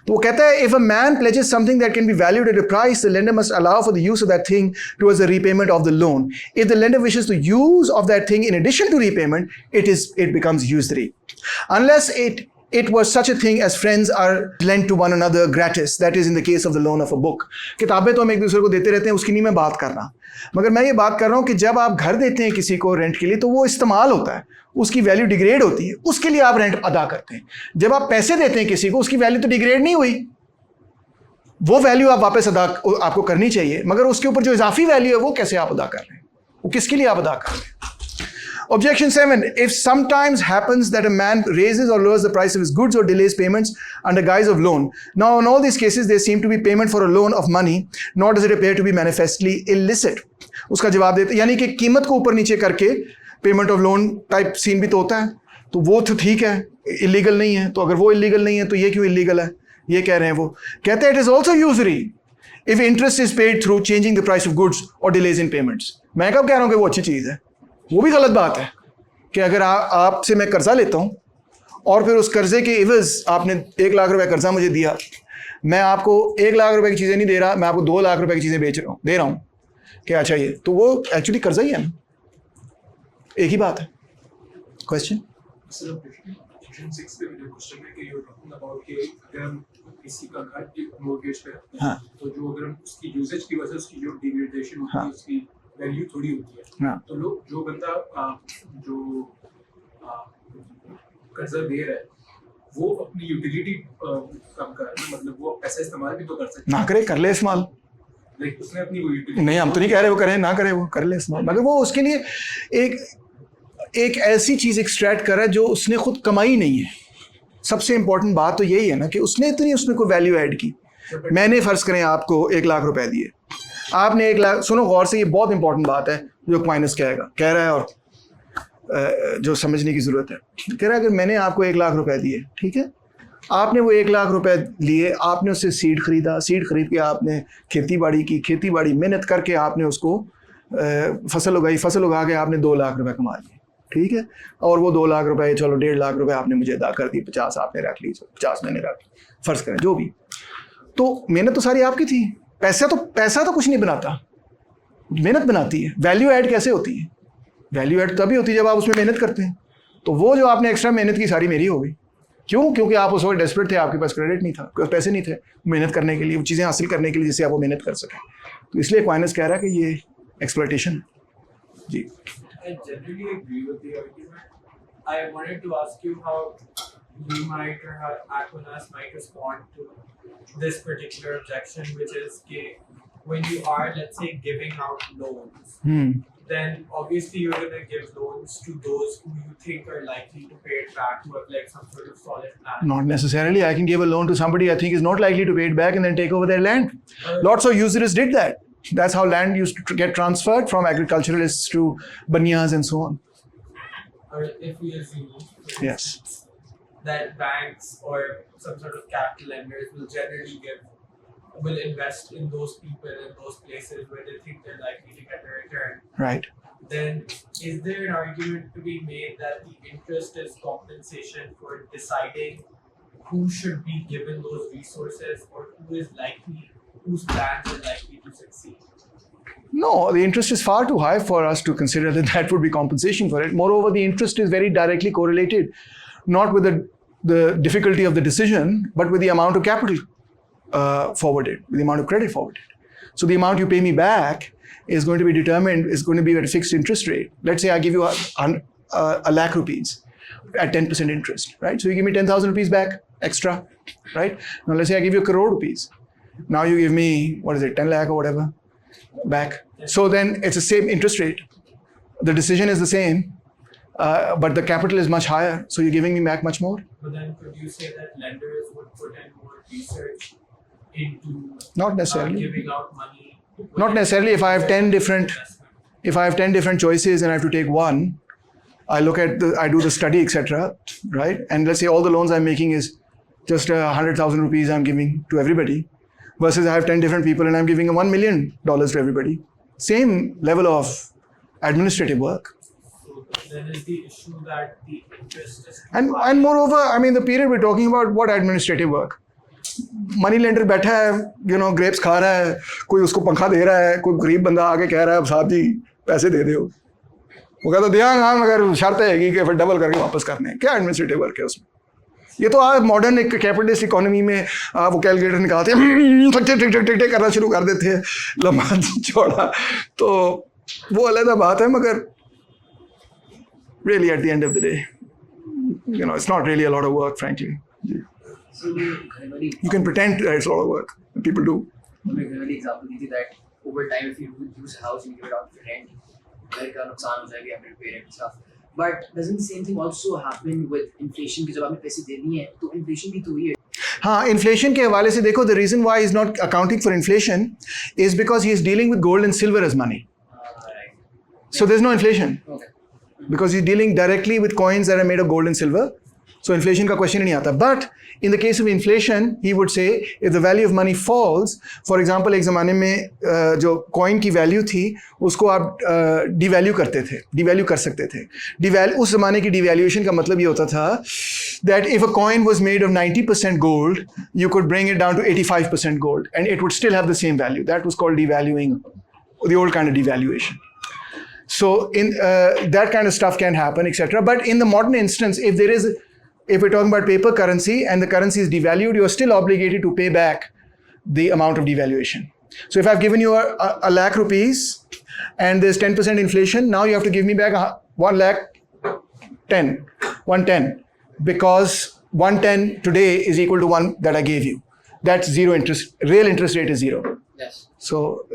तो वो कहता है, if a man pledges something that can be valued at a price, the lender must allow for the use of that thing towards the repayment of the loan. If the lender wishes to use of that thing in addition to repayment, it becomes usury, unless it was such a thing as friends are lent to one another gratis, that is in the case of the loan of a book. किताबें तो हम एक दूसरे को देते रहते हैं, उसकी नहीं मैं बात कर रहा, मगर मैं ये बात कर रहा हूँ कि जब आप घर देते हैं किसी को रेंट के लिए, तो वो इस्तेमाल होता है, उसकी वैल्यू डिग्रेड होती है, उसके लिए आप रेंट अदा करते हैं। जब आप पैसे देते हैं किसी को, उसकी वैल्यू तो डिग्रेड नहीं हुई, वो वैल्यू आप वापस अदा आपको करनी चाहिए, मगर उसके ऊपर जो इजाफी वैल्यू है वो कैसे आप अदा कर रहे हैं, वो किसके लिए आप अदा कर रहे हैं? Objection 7. If sometimes happens that a man raises or lowers the price of his goods or delays payments under guise of loan. Now, in all these cases, there seem to be payment for a loan of money, nor does it appear to be manifestly illicit. उसका जवाब देते, यानी कि कीमत को ऊपर नीचे करके payment of loan type scene भी तो होता है, तो वो तो ठीक है, इलीगल नहीं है। तो अगर वो इलीगल नहीं है तो ये क्यों इलीगल है? ये कह रहे हैं वो। कहते हैं it is also usury if interest is paid through changing the price of goods और डिलेज इन पेमेंट्स। मैं कब कह रहा हूँ कि वो अच्छी चीज़ है? वो भी गलत बात है कि अगर आपसे मैं कर्जा लेता हूँ और फिर उस कर्जे के इवज़ आपने 1 लाख रुपए कर्जा मुझे दिया, मैं आपको 1 लाख रुपए की चीज़ें नहीं दे रहा, मैं आपको 2 लाख रुपए की चीज़ें दे रहा हूँ, क्या चाहिए? तो वो एक्चुअली कर्जा ही है ना, एक ही बात है। क्वेश्चन किसी का घर मॉर्गेज पे रखते हैं, हाँ, तो जो अगर हम उसकी यूजेज की वजह से उसकी जो डिग्रेडेशन होती है, उसकी वैल्यू थोड़ी होती है, हाँ, तो लोग जो बंदा जो कर्जा दे रहा है वो अपनी यूटिलिटी कम कर रहा है, मतलब वो पैसा इस्तेमाल भी तो कर सकता ना करे, कर ले इस्तेमाल। लाइक उसने अपनी वो यूटिलिटी, नहीं हम तो नहीं कह रहे वो करें, ना करे, वो कर ले इस्तेमाल, मगर वो उसके लिए एक ऐसी चीज़ एक्सट्रैक्ट कर रहा है जो उसने खुद कमाई नहीं है। सबसे इंपॉर्टेंट बात तो यही है ना कि उसने इतनी उसमें कोई वैल्यू ऐड की। मैंने फ़र्ज़ करें आपको 1 लाख रुपए दिए, आपने 1 लाख, सुनो गौर से, ये बहुत इंपॉर्टेंट बात है जो क्वाइनस कह रहा है और जो समझने की ज़रूरत है। कह रहा है अगर मैंने आपको 1 लाख रुपए दिए, ठीक है, आपने वो 1 लाख रुपए लिए, आपने उससे सीड खरीदा, सीड खरीद के आपने खेती बाड़ी की, खेती बाड़ी मेहनत करके आपने उसको फसल उगाई, फसल उगा के आपने 2 लाख रुपए कमा लिए, ठीक है, और वो 2 लाख रुपए, चलो 1.5 लाख रुपए आपने मुझे अदा कर दी, 50 आपने रख ली, 50 मैंने रख ली, फ़र्ज़ करें जो भी, तो मेहनत तो सारी आपकी थी। पैसा तो कुछ नहीं बनाता, मेहनत बनाती है। वैल्यू ऐड कैसे होती है? वैल्यू ऐड तभी होती है जब आप उसमें मेहनत करते हैं। तो वो जो आपने एक्स्ट्रा मेहनत की सारी मेरी हो गई। क्यों? क्योंकि आप उस वक्त डेस्परेट थे, आपके पास क्रेडिट नहीं था, आपके पास पैसे नहीं थे मेहनत करने के लिए, वो चीज़ें हासिल करने के लिए जिससे आप वो मेहनत कर सकें। तो इसलिए क्वाइनस कह रहा है कि ये एक्सप्लॉयटेशन है। जी, I generally agree with the argument. I wanted to ask you how you might or how Aquinas might respond to this particular objection, which is when you are, let's say, giving out loans, then obviously you're going to give loans to those who you think are likely to pay it back, who have like some sort of solid plan. Not necessarily. I can give a loan to somebody I think is not likely to pay it back and then take over their land. Lots of usurists did that. That's how land used to get transferred from agriculturalists to banyas and so on. or if we assume Yes. that banks or some sort of capital lenders will invest in those people in those places where they think they're likely to get a return, Right. then is there an argument to be made that the interest is compensation for deciding who should be given those resources or whose plans are likely to succeed? No, the interest is far too high for us to consider that that would be compensation for it. Moreover, the interest is very directly correlated, not with the difficulty of the decision, but with the amount of capital forwarded, with the amount of credit forwarded. So the amount you pay me back is going to be determined, is going to be at a fixed interest rate. let's say I give you a lakh rupees at 10% interest, right? So you give me 10,000 rupees back extra, right? Now let's say I give you a crore rupees. Now you give me, 10 lakh or whatever back. So then it's the same interest rate. The decision is the same, but the capital is much higher. So you're giving me back much more. But then could you say that lenders would put in more research into Not necessarily. giving out money? Not necessarily. If I have 10 different choices and I have to take one, I do the study, etc. Right? And let's say all the loans I'm making is just 100,000 rupees I'm giving to everybody, versus I have 10 different people and I'm giving $1 million to everybody. Same level of administrative work. So then is the issue that the interest is And moreover, I mean, the period we're talking about, what administrative work? Money lender बैठा है, grapes खा रहा है, कोई उसको पंखा दे रहा है, कोई गरीब बंदा आके कह रहा है साहब जी पैसे दे दो, वो कहता दिया हाँ मगर शर्त है कि फिर डबल करके वापस करने हैं. क्या एडमिनिस्ट्रेटिव वर्क है उसमें? ये तो आज मॉडर्न एक कैपिटलिस्ट इकोनॉमी में वो कैलकुलेटर निकालते हैं, टिक करना शुरू कर देते हैं लंबा चौड़ा, तो वो अलग बात है. मगर really at the end of the day, it's not really a lot of work, frankly. So You can pretend that it's a lot of work. People do. example दी थी that over time if you use a house and give it out for rent, घर का नुकसान हो जाएगा, you have to repair it and stuff. But doesn't the same thing also happen with inflation? कि जब आपने पैसे दे दिए हैं तो inflation भी तो हुई है. हाँ, इन्फ्लेशन के हवाले से देखो, the reason why he is not accounting for inflation is because he is dealing with gold and silver as money. Right. So there's no inflation Okay. because he's dealing directly with coins that are made of gold and silver. So inflation का question ही नहीं आता. But in the case of inflation, he would say if the value of money falls, for example, एक ज़माने में जो coin की value थी उसको आप devalue करते थे, devalue कर सकते थे. उस ज़माने की devaluation का मतलब ये होता था that if a coin was made of 90% gold, you could bring it down to 85% gold and it would still have the same value. That was called devaluing, the old kind of devaluation. So in that kind of stuff can happen, etc. But in the modern instance, if we're talking about paper currency and the currency is devalued, you are still obligated to pay back the amount of devaluation. So if I've given you a lakh rupees and there's 10% inflation, now you have to give me back 110, because 110 today is equal to 1 that I gave you. That's zero interest. Real interest rate is zero. Yes. So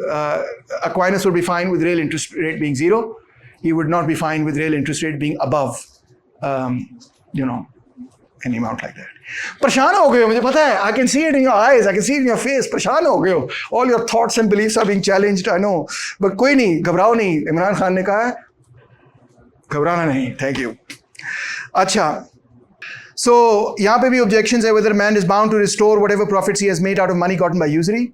Aquinas would be fine with real interest rate being zero. He would not be fine with real interest rate being above, any amount like that. परेशान हो गए हो, मुझे पता है. I can see it in your eyes. I can see it in your face. परेशान हो गए हो. All your thoughts and beliefs are being challenged. I know. But कोई नहीं, घबराओ नहीं. इमरान खान ने कहा है, घबराना नहीं. Thank you. अच्छा. So यहाँ पे भी objections है whether man is bound to restore whatever profits he has made out of money gotten by usury.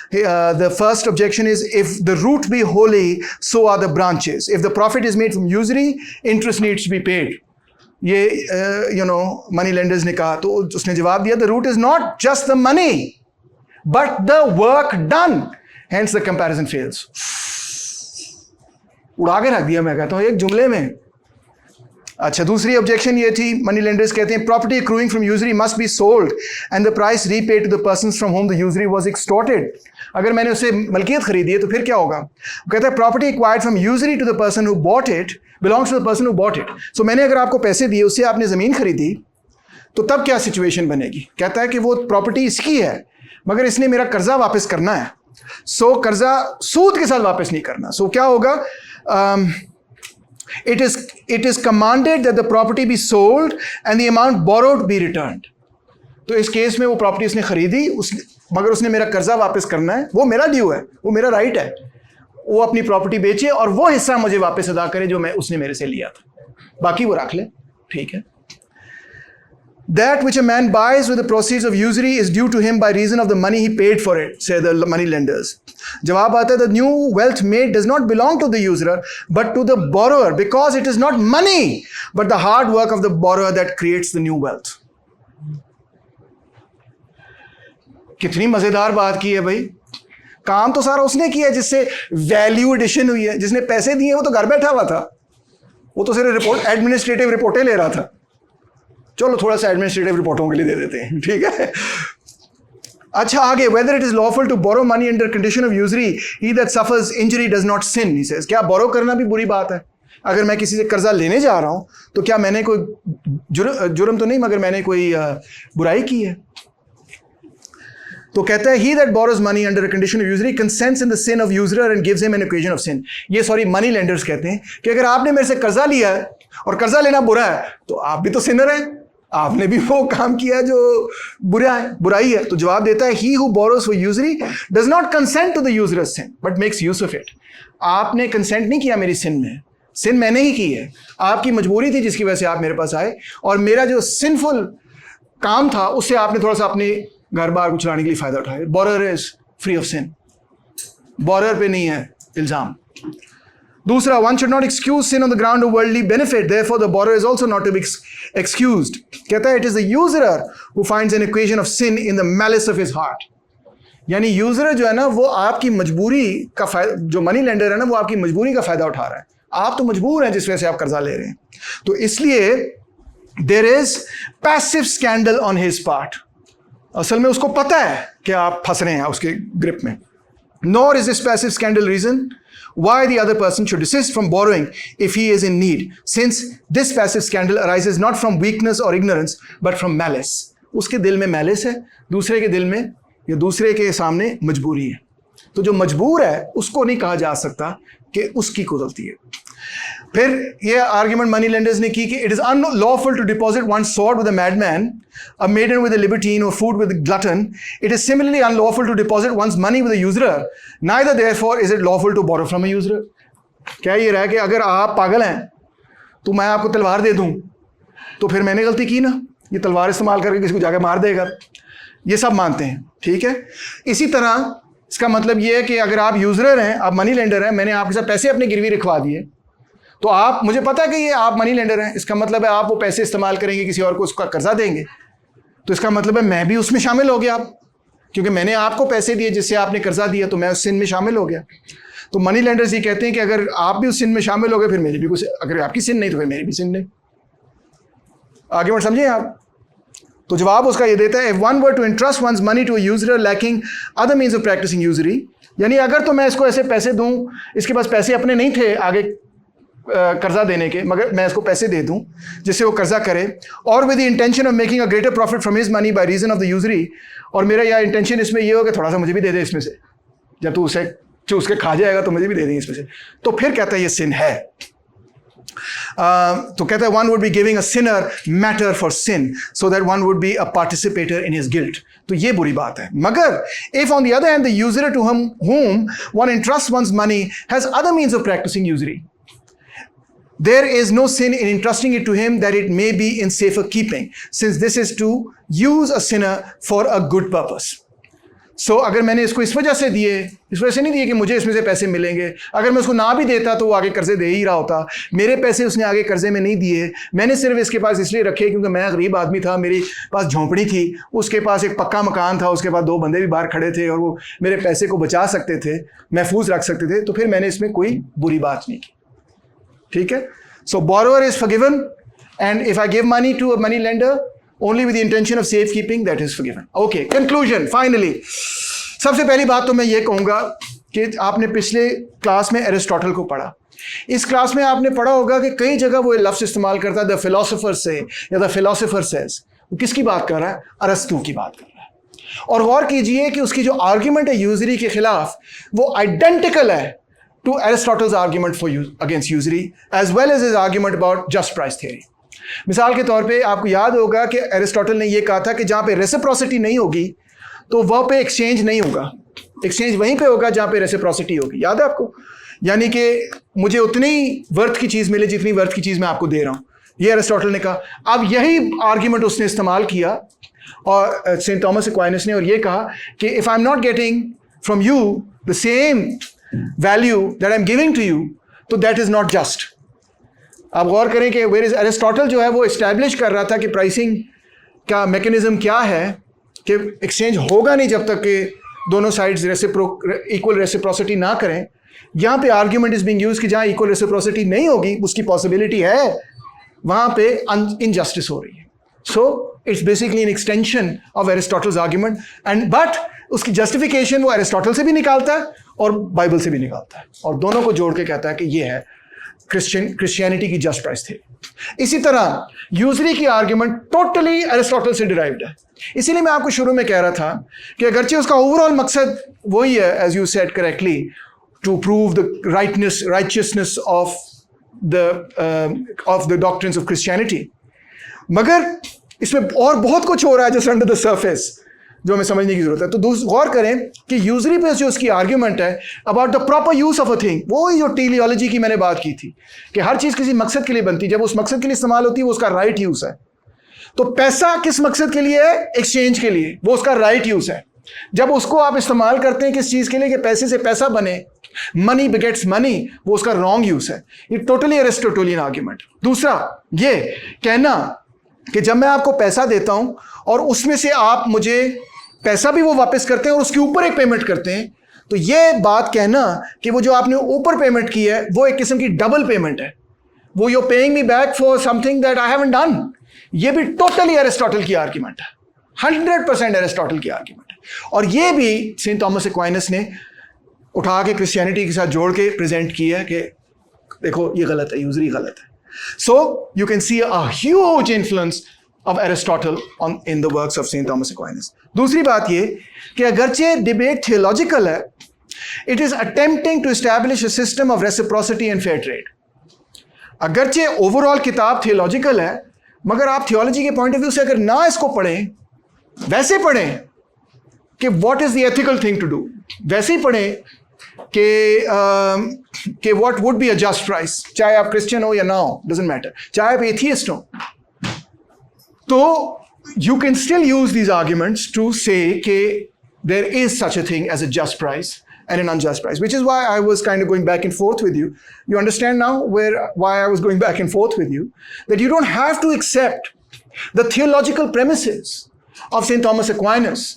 The first objection is if the root be holy, so are the branches. If the profit is made from usury, interest needs to be paid. ये money lenders ने कहा, तो उसने जवाब दिया, the root is not just the money but the work done, hence the comparison fails. उड़ा के रख दिया, मैं कहता हूँ एक जुमले में. अच्छा, दूसरी ऑब्जेक्शन ये थी, मनी लेंडर्स कहते हैं property accruing from usury must be sold and the price repaid to the persons from whom the usury was extorted. अगर मैंने उससे मलकियत खरीदी है तो फिर क्या होगा? वो कहता है property acquired from usury to the person who bought it belongs to the person who bought it. So मैंने अगर आपको पैसे दिए, उससे आपने ज़मीन खरीदी, तो तब क्या सिचुएशन बनेगी? कहता है कि वो प्रॉपर्टी इसकी है मगर इसने मेरा कर्जा वापस करना है, सो कर्जा सूद के साथ वापस नहीं करना. सो क्या होगा? It is commanded that the property be sold and the amount borrowed be returned. तो इस केस में वो प्रॉपर्टी उसने खरीदी, मगर उसने मेरा कर्जा वापस करना है, वो मेरा ड्यू है, वो मेरा राइट है. वो अपनी प्रॉपर्टी बेचे और वो हिस्सा मुझे वापस अदा करे जो उसने मेरे से लिया था. बाकी वो रख ले, ठीक है। That which a man buys with the proceeds of usury is due to him by reason of the money he paid for it, say the money lenders. जवाब आता है, the new wealth made does not belong to the usurer but to the borrower, because it is not money but the hard work of the borrower that creates the new wealth. कितनी मजेदार बात की है भाई। काम तो सारा उसने किया जिससे वैल्यू एडिशन हुई है। जिसने पैसे दिए वो तो घर बैठा हुआ था, वो तो सिर्फ एडमिनिस्ट्रेटिव रिपोर्टें ले रहा था। चलो थोड़ा सा एडमिनिस्ट्रेटिव रिपोर्टों के लिए दे देते हैं, ठीक है। अच्छा आगे, whether it is lawful to borrow money under condition of usury, he that suffers injury does not sin, he says. क्या बोरो करना भी बुरी बात है? अगर मैं किसी से कर्जा लेने जा रहा हूं तो क्या मैंने कोई जुर्म तो नहीं, मगर मैंने कोई बुराई की है? तो कहता है, he that borrows money under a condition of usury consents in the sin of usurer and gives him an occasion of sin. ये सॉरी मनी लेंडर्स कहते हैं कि अगर आपने मेरे से कर्जा लिया है और कर्जा लेना बुरा है तो आप भी तो सिनर हैं, आपने भी वो काम किया जो बुरा है, बुराई है। तो जवाब देता है, he who borrows for usury does not consent to the usurer's sin but makes use of it. आपने कंसेंट नहीं किया मेरी सिन में, सिन मैंने ही की है। आपकी मजबूरी थी जिसकी वजह से आप मेरे पास आए, और मेरा जो सिनफुल काम था उससे आपने थोड़ा सा अपने घर बार को चलाने के लिए फायदा उठाया। Borrower is free of sin, borrower पे नहीं है इल्जाम। दूसरा, one should not excuse sin on the ground of worldly benefit, therefore the borrower is also not to be excused. कहता है, it is the usurer who finds an equation of sin in the malice of his heart. यानी usurer जो है ना वो आपकी मजबूरी का फायदा, जो मनी लेंडर है ना वो आपकी मजबूरी का फायदा उठा रहा है। आप तो मजबूर हैं जिस वजह से आप कर्जा ले रहे हैं। तो इसलिए there is passive scandal on his part. असल में उसको पता है कि आप फंस रहे हैं उसके ग्रिप में। Nor is this passive scandal reason why the other person should desist from borrowing if he is in need, since this passive scandal arises not from weakness or ignorance but from malice. उसके दिल में malice है, दूसरे के दिल में या दूसरे के सामने मजबूरी है। तो जो मजबूर है उसको नहीं कहा जा सकता कि उसकी कोई गलती है। फिर ये आर्ग्यूमेंट मनी लेंडर्स ने की कि it is unlawful to deposit one sword with a madman, a maiden with a libertine और food with a glutton. It is similarly unlawful to deposit one's money with a usurer, neither therefore is it lawful to borrow from a usurer. क्या ये रहा कि अगर आप पागल हैं तो मैं आपको तलवार दे दूं तो फिर मैंने गलती की ना, ये तलवार इस्तेमाल करके किसी को जाकर मार देगा, ये सब मानते हैं, ठीक है। इसी तरह इसका मतलब ये है कि अगर आप यूजरर हैं, आप मनी लेंडर हैं, मैंने आपके साथ पैसे अपनी गिरवी रखवा दिए, तो आप, मुझे पता है कि ये आप मनी लेंडर हैं, इसका मतलब है आप वो पैसे इस्तेमाल करेंगे, किसी और को उसका कर्जा देंगे, तो इसका मतलब है मैं भी उसमें शामिल हो गया, आप, क्योंकि मैंने आपको पैसे दिए जिससे आपने कर्जा दिया, तो मैं उस सिन में शामिल हो गया। तो मनी लेंडर्स ये कहते हैं कि अगर आप भी उस सिन में शामिल हो गए फिर मेरी भी कुछ, अगर आपकी सिन नहीं तो फिर मेरी भी सिन नहीं। आगे बढ़ समझे आप। तो जवाब उसका ये देता है, if one were to entrust one's money to a usurer lacking other means of practising usury, यानी अगर तो मैं इसको ऐसे पैसे दूं, इसके पास पैसे अपने नहीं थे आगे कर्जा देने के, मगर मैं इसको पैसे दे दूं जिससे वो कर्जा करे, और with the intention of making a greater profit from his money by reason of the usury, और मेरा यह इंटेंशन इसमें ये हो कि थोड़ा सा मुझे भी दे दे इसमें से, जब तू उसे चूस के खा जाएगा तो मुझे भी दे देंगे इसमें से, तो फिर कहता है ये सिन है। तो कहता है one would be giving a sinner matter for sin so that one would be a participator in his guilt. तो ये बुरी बात है। मगर if on the other hand the user to whom one entrusts one's money has other means of practicing usury, there is no sin in entrusting it to him that it may be in safer keeping, since this is to use a sinner for a good purpose. So अगर मैंने इसको इस वजह से दिए, इस वजह से नहीं दिए कि मुझे इसमें से पैसे मिलेंगे, अगर मैं उसको ना भी देता तो वो आगे कर्जे दे ही रहा होता, मेरे पैसे उसने आगे कर्जे में नहीं दिए, मैंने सिर्फ इसके पास इसलिए रखे क्योंकि मैं गरीब आदमी था, मेरे पास झोंपड़ी थी, उसके पास एक पक्का मकान था, उसके पास 2 बंदे भी बाहर खड़े थे और वो मेरे पैसे को बचा सकते थे, महफूज रख सकते थे, तो फिर मैंने इसमें कोई बुरी बात नहीं की, ठीक है। So borrower is forgiven, and if I give money to a money lender only with the intention of safekeeping, that is forgiven. Okay, conclusion, finally. सबसे पहली बात तो मैं ये कहूँगा कि आपने पिछले क्लास में एरिस्टोटल को पढ़ा, इस क्लास में आपने पढ़ा होगा कि कई जगह वो लफ्ज़ इस्तेमाल करता है, द फिलोसोफर से या द फिलोसोफर सेज। वो किसकी बात कर रहा है? अरस्तू की बात कर रहा है। और गौर कीजिए कि उसकी जो आर्ग्यूमेंट है यूजरी के खिलाफ वो आइडेंटिकल है to Aristotle's argument for against usury as well as his argument about just price theory. मिसाल के तौर पे आपको याद होगा कि एरिस्टोटल ने यह कहा था कि जहाँ पे रेसिप्रोसिटी नहीं होगी तो वहाँ पे एक्सचेंज नहीं होगा, एक्सचेंज वहीं पे होगा जहाँ पे रेसिप्रोसिटी होगी। याद है आपको? यानी कि मुझे उतनी वर्थ की चीज़ मिले जितनी वर्थ की चीज़ मैं आपको दे रहा हूँ, ये एरिस्टोटल ने कहा। अब यही आर्ग्यूमेंट उसने इस्तेमाल किया और सेंट थॉमस एक्वाइनस ने, और ये कहा कि if I am not getting from you the same value that I am giving to you, तो दैट इज नॉट जस्ट। आप गौर करें कि वेयर इज एरिस्टोटल जो है वो इस्टेब्लिश कर रहा था कि प्राइसिंग का मैकेनिज्म क्या है, कि एक्सचेंज होगा नहीं जब तक कि दोनों साइड्स इक्वल रेसिप्रोसिटी ना करें। यहाँ पे आर्ग्यूमेंट इज बीइंग यूज्ड कि जहाँ इक्वल रेसिप्रोसिटी नहीं होगी, उसकी पॉसिबिलिटी है, वहाँ पे इनजस्टिस हो रही है। So it's basically an extension of Aristotle's argument and but उसकी जस्टिफिकेशन वो एरिस्टोटल से भी निकालता है और बाइबल से भी निकालता है, और दोनों को जोड़ के कहता है कि ये है क्रिश्चियनिटी की जस्ट प्राइस थी। इसी तरह यूजरी की आर्ग्यूमेंट टोटली एरिस्टोटल से डिराइव्ड है। इसीलिए मैं आपको शुरू में कह रहा था कि अगरचे उसका ओवरऑल मकसद वही है, as you said correctly, to prove the righteousness of the doctrines of Christianity, मगर इसमें और बहुत कुछ हो रहा है जस्ट अंडर द सरफेस जो हमें समझने की जरूरत है। तो गौर करें कि यूजरी पे जो उसकी आर्ग्यूमेंट है about the proper use of a thing, वो ही जो टेलियोलॉजी की मैंने बात की थी कि हर चीज किसी मकसद के लिए बनती, जब उस मकसद के लिए इस्तेमाल होती है वो उसका राइट यूज है। तो पैसा किस मकसद के लिए है? एक्सचेंज के लिए, वो उसका राइट यूज है। जब उसको आप इस्तेमाल करते हैं किस चीज के लिए कि पैसे से पैसा बने, मनी बिगेट्स मनी, वो उसका रॉन्ग यूज है। ये टोटली एरिस्टोटेलियन आर्ग्यूमेंट। दूसरा ये कहना कि जब मैं आपको पैसा देता हूं और उसमें से आप मुझे पैसा भी वो वापस करते हैं और उसके ऊपर एक पेमेंट करते हैं, तो ये बात कहना कि वो जो आपने ऊपर पेमेंट की है वो एक किस्म की डबल पेमेंट है, वो you paying me back for something that I haven't done, ये भी टोटली एरिस्टोटल की आर्ग्यूमेंट है, 100% एरिस्टोटल की आर्ग्यूमेंट है। और ये भी सेंट थॉमस एक्वाइनस ने उठा के क्रिश्चियनिटी के साथ जोड़ के प्रेजेंट किया कि देखो ये गलत है, यूजरी गलत है। So you can see a huge influence of Aristotle in the works of Saint Thomas Aquinas. दूसरी बात ये कि अगरचे डिबेट थियोलॉजिकल है, it is attempting to establish a system of reciprocity and fair trade. अगरचे ओवरऑल किताब theological है, मगर आप थियोलॉजी के पॉइंट ऑफ व्यू से अगर ना इसको पढ़ें, वैसे पढ़ें कि what is the ethical thing to do, वैसे ही पढ़ें कि what would be a just price, चाहे आप क्रिश्चियन हो या ना हो, doesn't matter, चाहे आप एथियस्ट हो, तो you can still use these arguments to say that there is such a thing as a just price and an unjust price, which is why I was kind of going back and forth with you. You understand now why I was going back and forth with you, that you don't have to accept the theological premises of St. Thomas Aquinas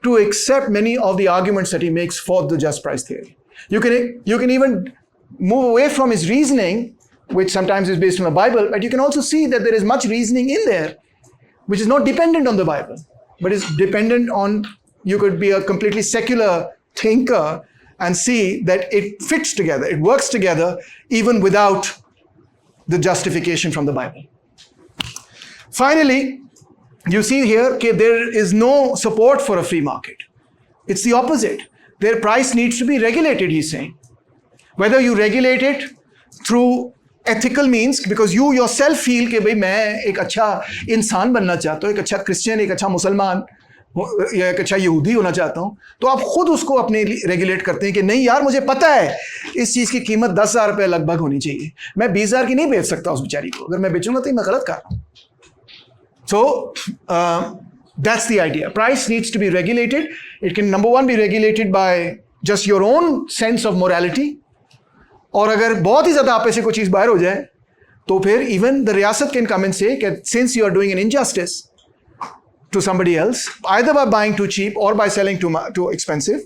to accept many of the arguments that he makes for the just price theory. You can even move away from his reasoning, which sometimes is based on the Bible, but you can also see that there is much reasoning in there which is not dependent on the Bible, but is dependent on, you could be a completely secular thinker and see that it fits together, it works together even without the justification from the Bible. Finally, you see here that there is no support for a free market. It's the opposite. Their price needs to be regulated, he's saying. Whether you regulate it through ethical means, because you yourself feel कि भाई मैं एक अच्छा इंसान बनना चाहता हूँ, एक अच्छा क्रिश्चियन, एक अच्छा मुसलमान या एक अच्छा यहूदी होना चाहता हूँ, तो आप खुद उसको अपने रेगुलेट करते हैं कि नहीं यार मुझे पता है इस चीज़ की कीमत 10,000 रुपये लगभग होनी चाहिए, मैं 20,000 की नहीं बेच सकता उस बेचारी को, अगर मैं बेचूंगा तो मैं गलत कर रहा हूँ। So that's the idea. Price needs to be regulated. It can, number one, be regulated by just your own sense of morality. और अगर बहुत ही ज़्यादा आप ऐसे कोई चीज़ बाहर हो जाए तो फिर इवन द रियासत कैन कम एंड से that since you are doing an injustice to somebody else, either by buying too cheap or by selling too expensive,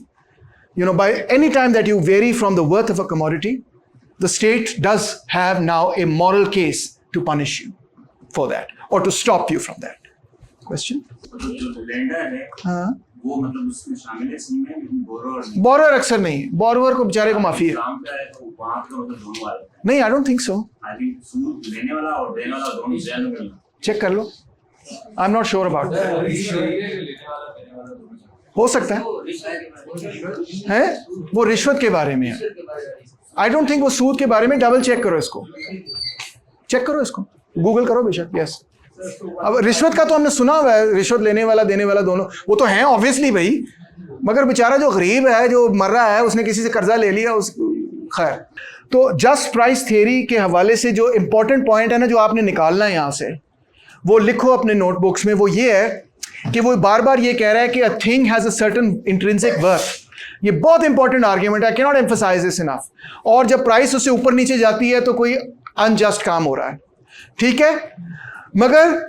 you know, by any time that you vary from the worth of a commodity, the state does have now a moral case to punish you for that or to stop you from that. Question? जो lender है हाँ, वो मतलब उसमें शामिल है इसमें, लेकिन बोरोवर नहीं। बोरोवर अक्सर नहीं, बोरोवर को बेचारे को माफी है। काम का है तो वहाँ पे मतलब दोनों वाले हैं। नहीं, I don't think so. I think सूद लेने वाला और देने वाला दोनों जेल में हैं। चेक कर लो, I am not sure about हो सकता है वो रिश्वत के बारे में है। आई डोंट थिंक वो सूद के बारे में। डबल चेक करो इसको, चेक करो इसको, गूगल करो बेशक। यस, अब रिश्वत का तो हमने सुना हुआ है, रिश्वत लेने वाला देने वाला दोनों वो तो हैं ऑब्वियसली भाई, मगर बेचारा जो गरीब है जो मर रहा है उसने किसी से कर्जा ले लिया, उस खैर, तो जस्ट प्राइस थियरी के हवाले से जो इंपॉर्टेंट पॉइंट है ना जो आपने निकालना है यहाँ से, वो लिखो अपने नोटबुक्स में। वो ये है कि वो बार बार ये कह रहा है कि a thing has a certain intrinsic worth. ये बहुत इंपॉर्टेंट आर्ग्यूमेंट है, I can not emphasise this enough. और जब प्राइस उससे ऊपर नीचे जाती है तो कोई अनजस्ट काम हो रहा है, ठीक है। मगर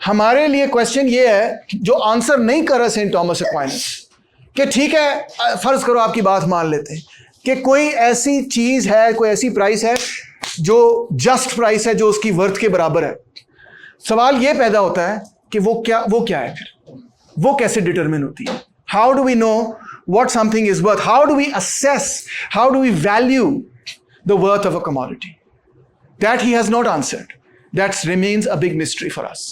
हमारे लिए क्वेश्चन ये है जो आंसर नहीं कर रहा सेंट थॉमस एक्वाइनस, कि ठीक है फर्ज करो आपकी बात मान लेते हैं कि कोई ऐसी चीज है, कोई ऐसी प्राइस है जो जस्ट प्राइस है, जो उसकी वर्थ के बराबर है। सवाल ये पैदा होता है कि वो क्या है, फिर वो कैसे डिटरमिन होती है? How do we know what something is worth? How do we assess, how do we value the worth of a commodity? That he has not answered. That remains a big mystery for us.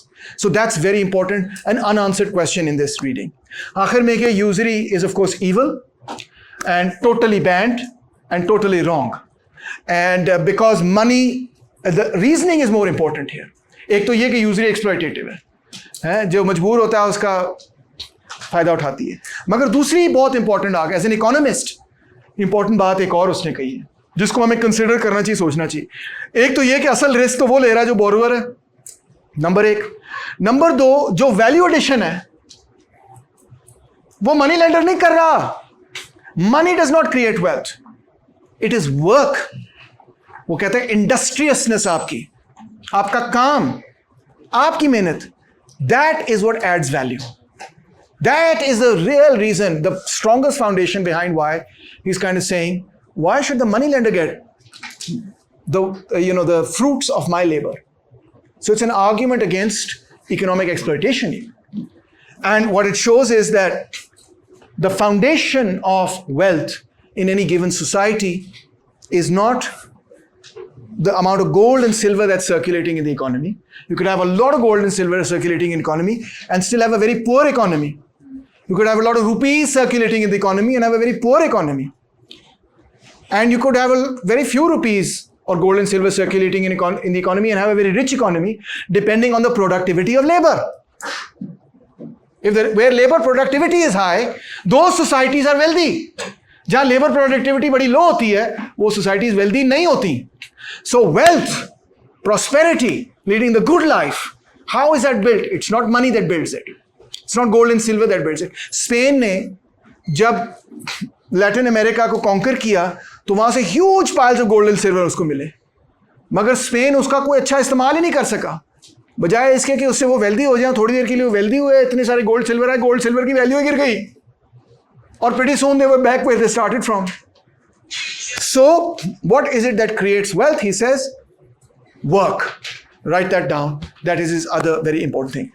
So that's very important, an unanswered question in this reading. आखिर में कि usury is of course evil and totally banned and totally wrong. And because money, the reasoning is more important here. एक तो ये कि usury exploitative है, जो मजबूर होता है उसका फायदा उठाती है। मगर दूसरी बहुत इंपॉर्टेंट आ गया, एज एन इकोनॉमिस्ट इंपॉर्टेंट बात एक और उसने कही है जिसको हमें कंसिडर करना चाहिए, सोचना चाहिए। एक तो ये कि असल रिस्क तो वो ले रहा है जो बोरोवर है, नंबर एक। नंबर दो, जो वैल्यू एडिशन है वो मनी लेंडर नहीं कर रहा। Money does not create wealth, it is work. वो कहते हैं इंडस्ट्रियसनेस, आपका काम, आपकी मेहनत, that is what adds value. That is the real reason, the strongest foundation behind why he's kind of saying, why should the money lender get the fruits of my labor? So it's an argument against economic exploitation. And what it shows is that the foundation of wealth in any given society is not the amount of gold and silver that's circulating in the economy. You could have a lot of gold and silver circulating in the economy and still have a very poor economy. You could have a lot of rupees circulating in the economy and have a very poor economy. And you could have a very few rupees or gold and silver circulating in the economy and have a very rich economy, depending on the productivity of labor. Where labor productivity is high, those societies are wealthy. जहाँ labor productivity बड़ी low होती है, वो societies wealthy नहीं होती. So wealth, prosperity, leading the good life, how is that built? It's not money that builds it. It's not gold and silver that builds it. Spain ने जब Latin America को conquer किया तो वहां से huge piles of gold and silver उसको मिले, मगर स्पेन उसका कोई अच्छा इस्तेमाल ही नहीं कर सका। बजाय इसके कि उससे वो वेल्दी हो जाए, थोड़ी देर के लिए वो वेल्दी हुए, इतने सारे गोल्ड सिल्वर आए, गोल्ड सिल्वर की वैल्यू गिर गई और pretty soon they were back where they started from. So what is it that creates wealth? He says work. Write that down. That is his other very important thing.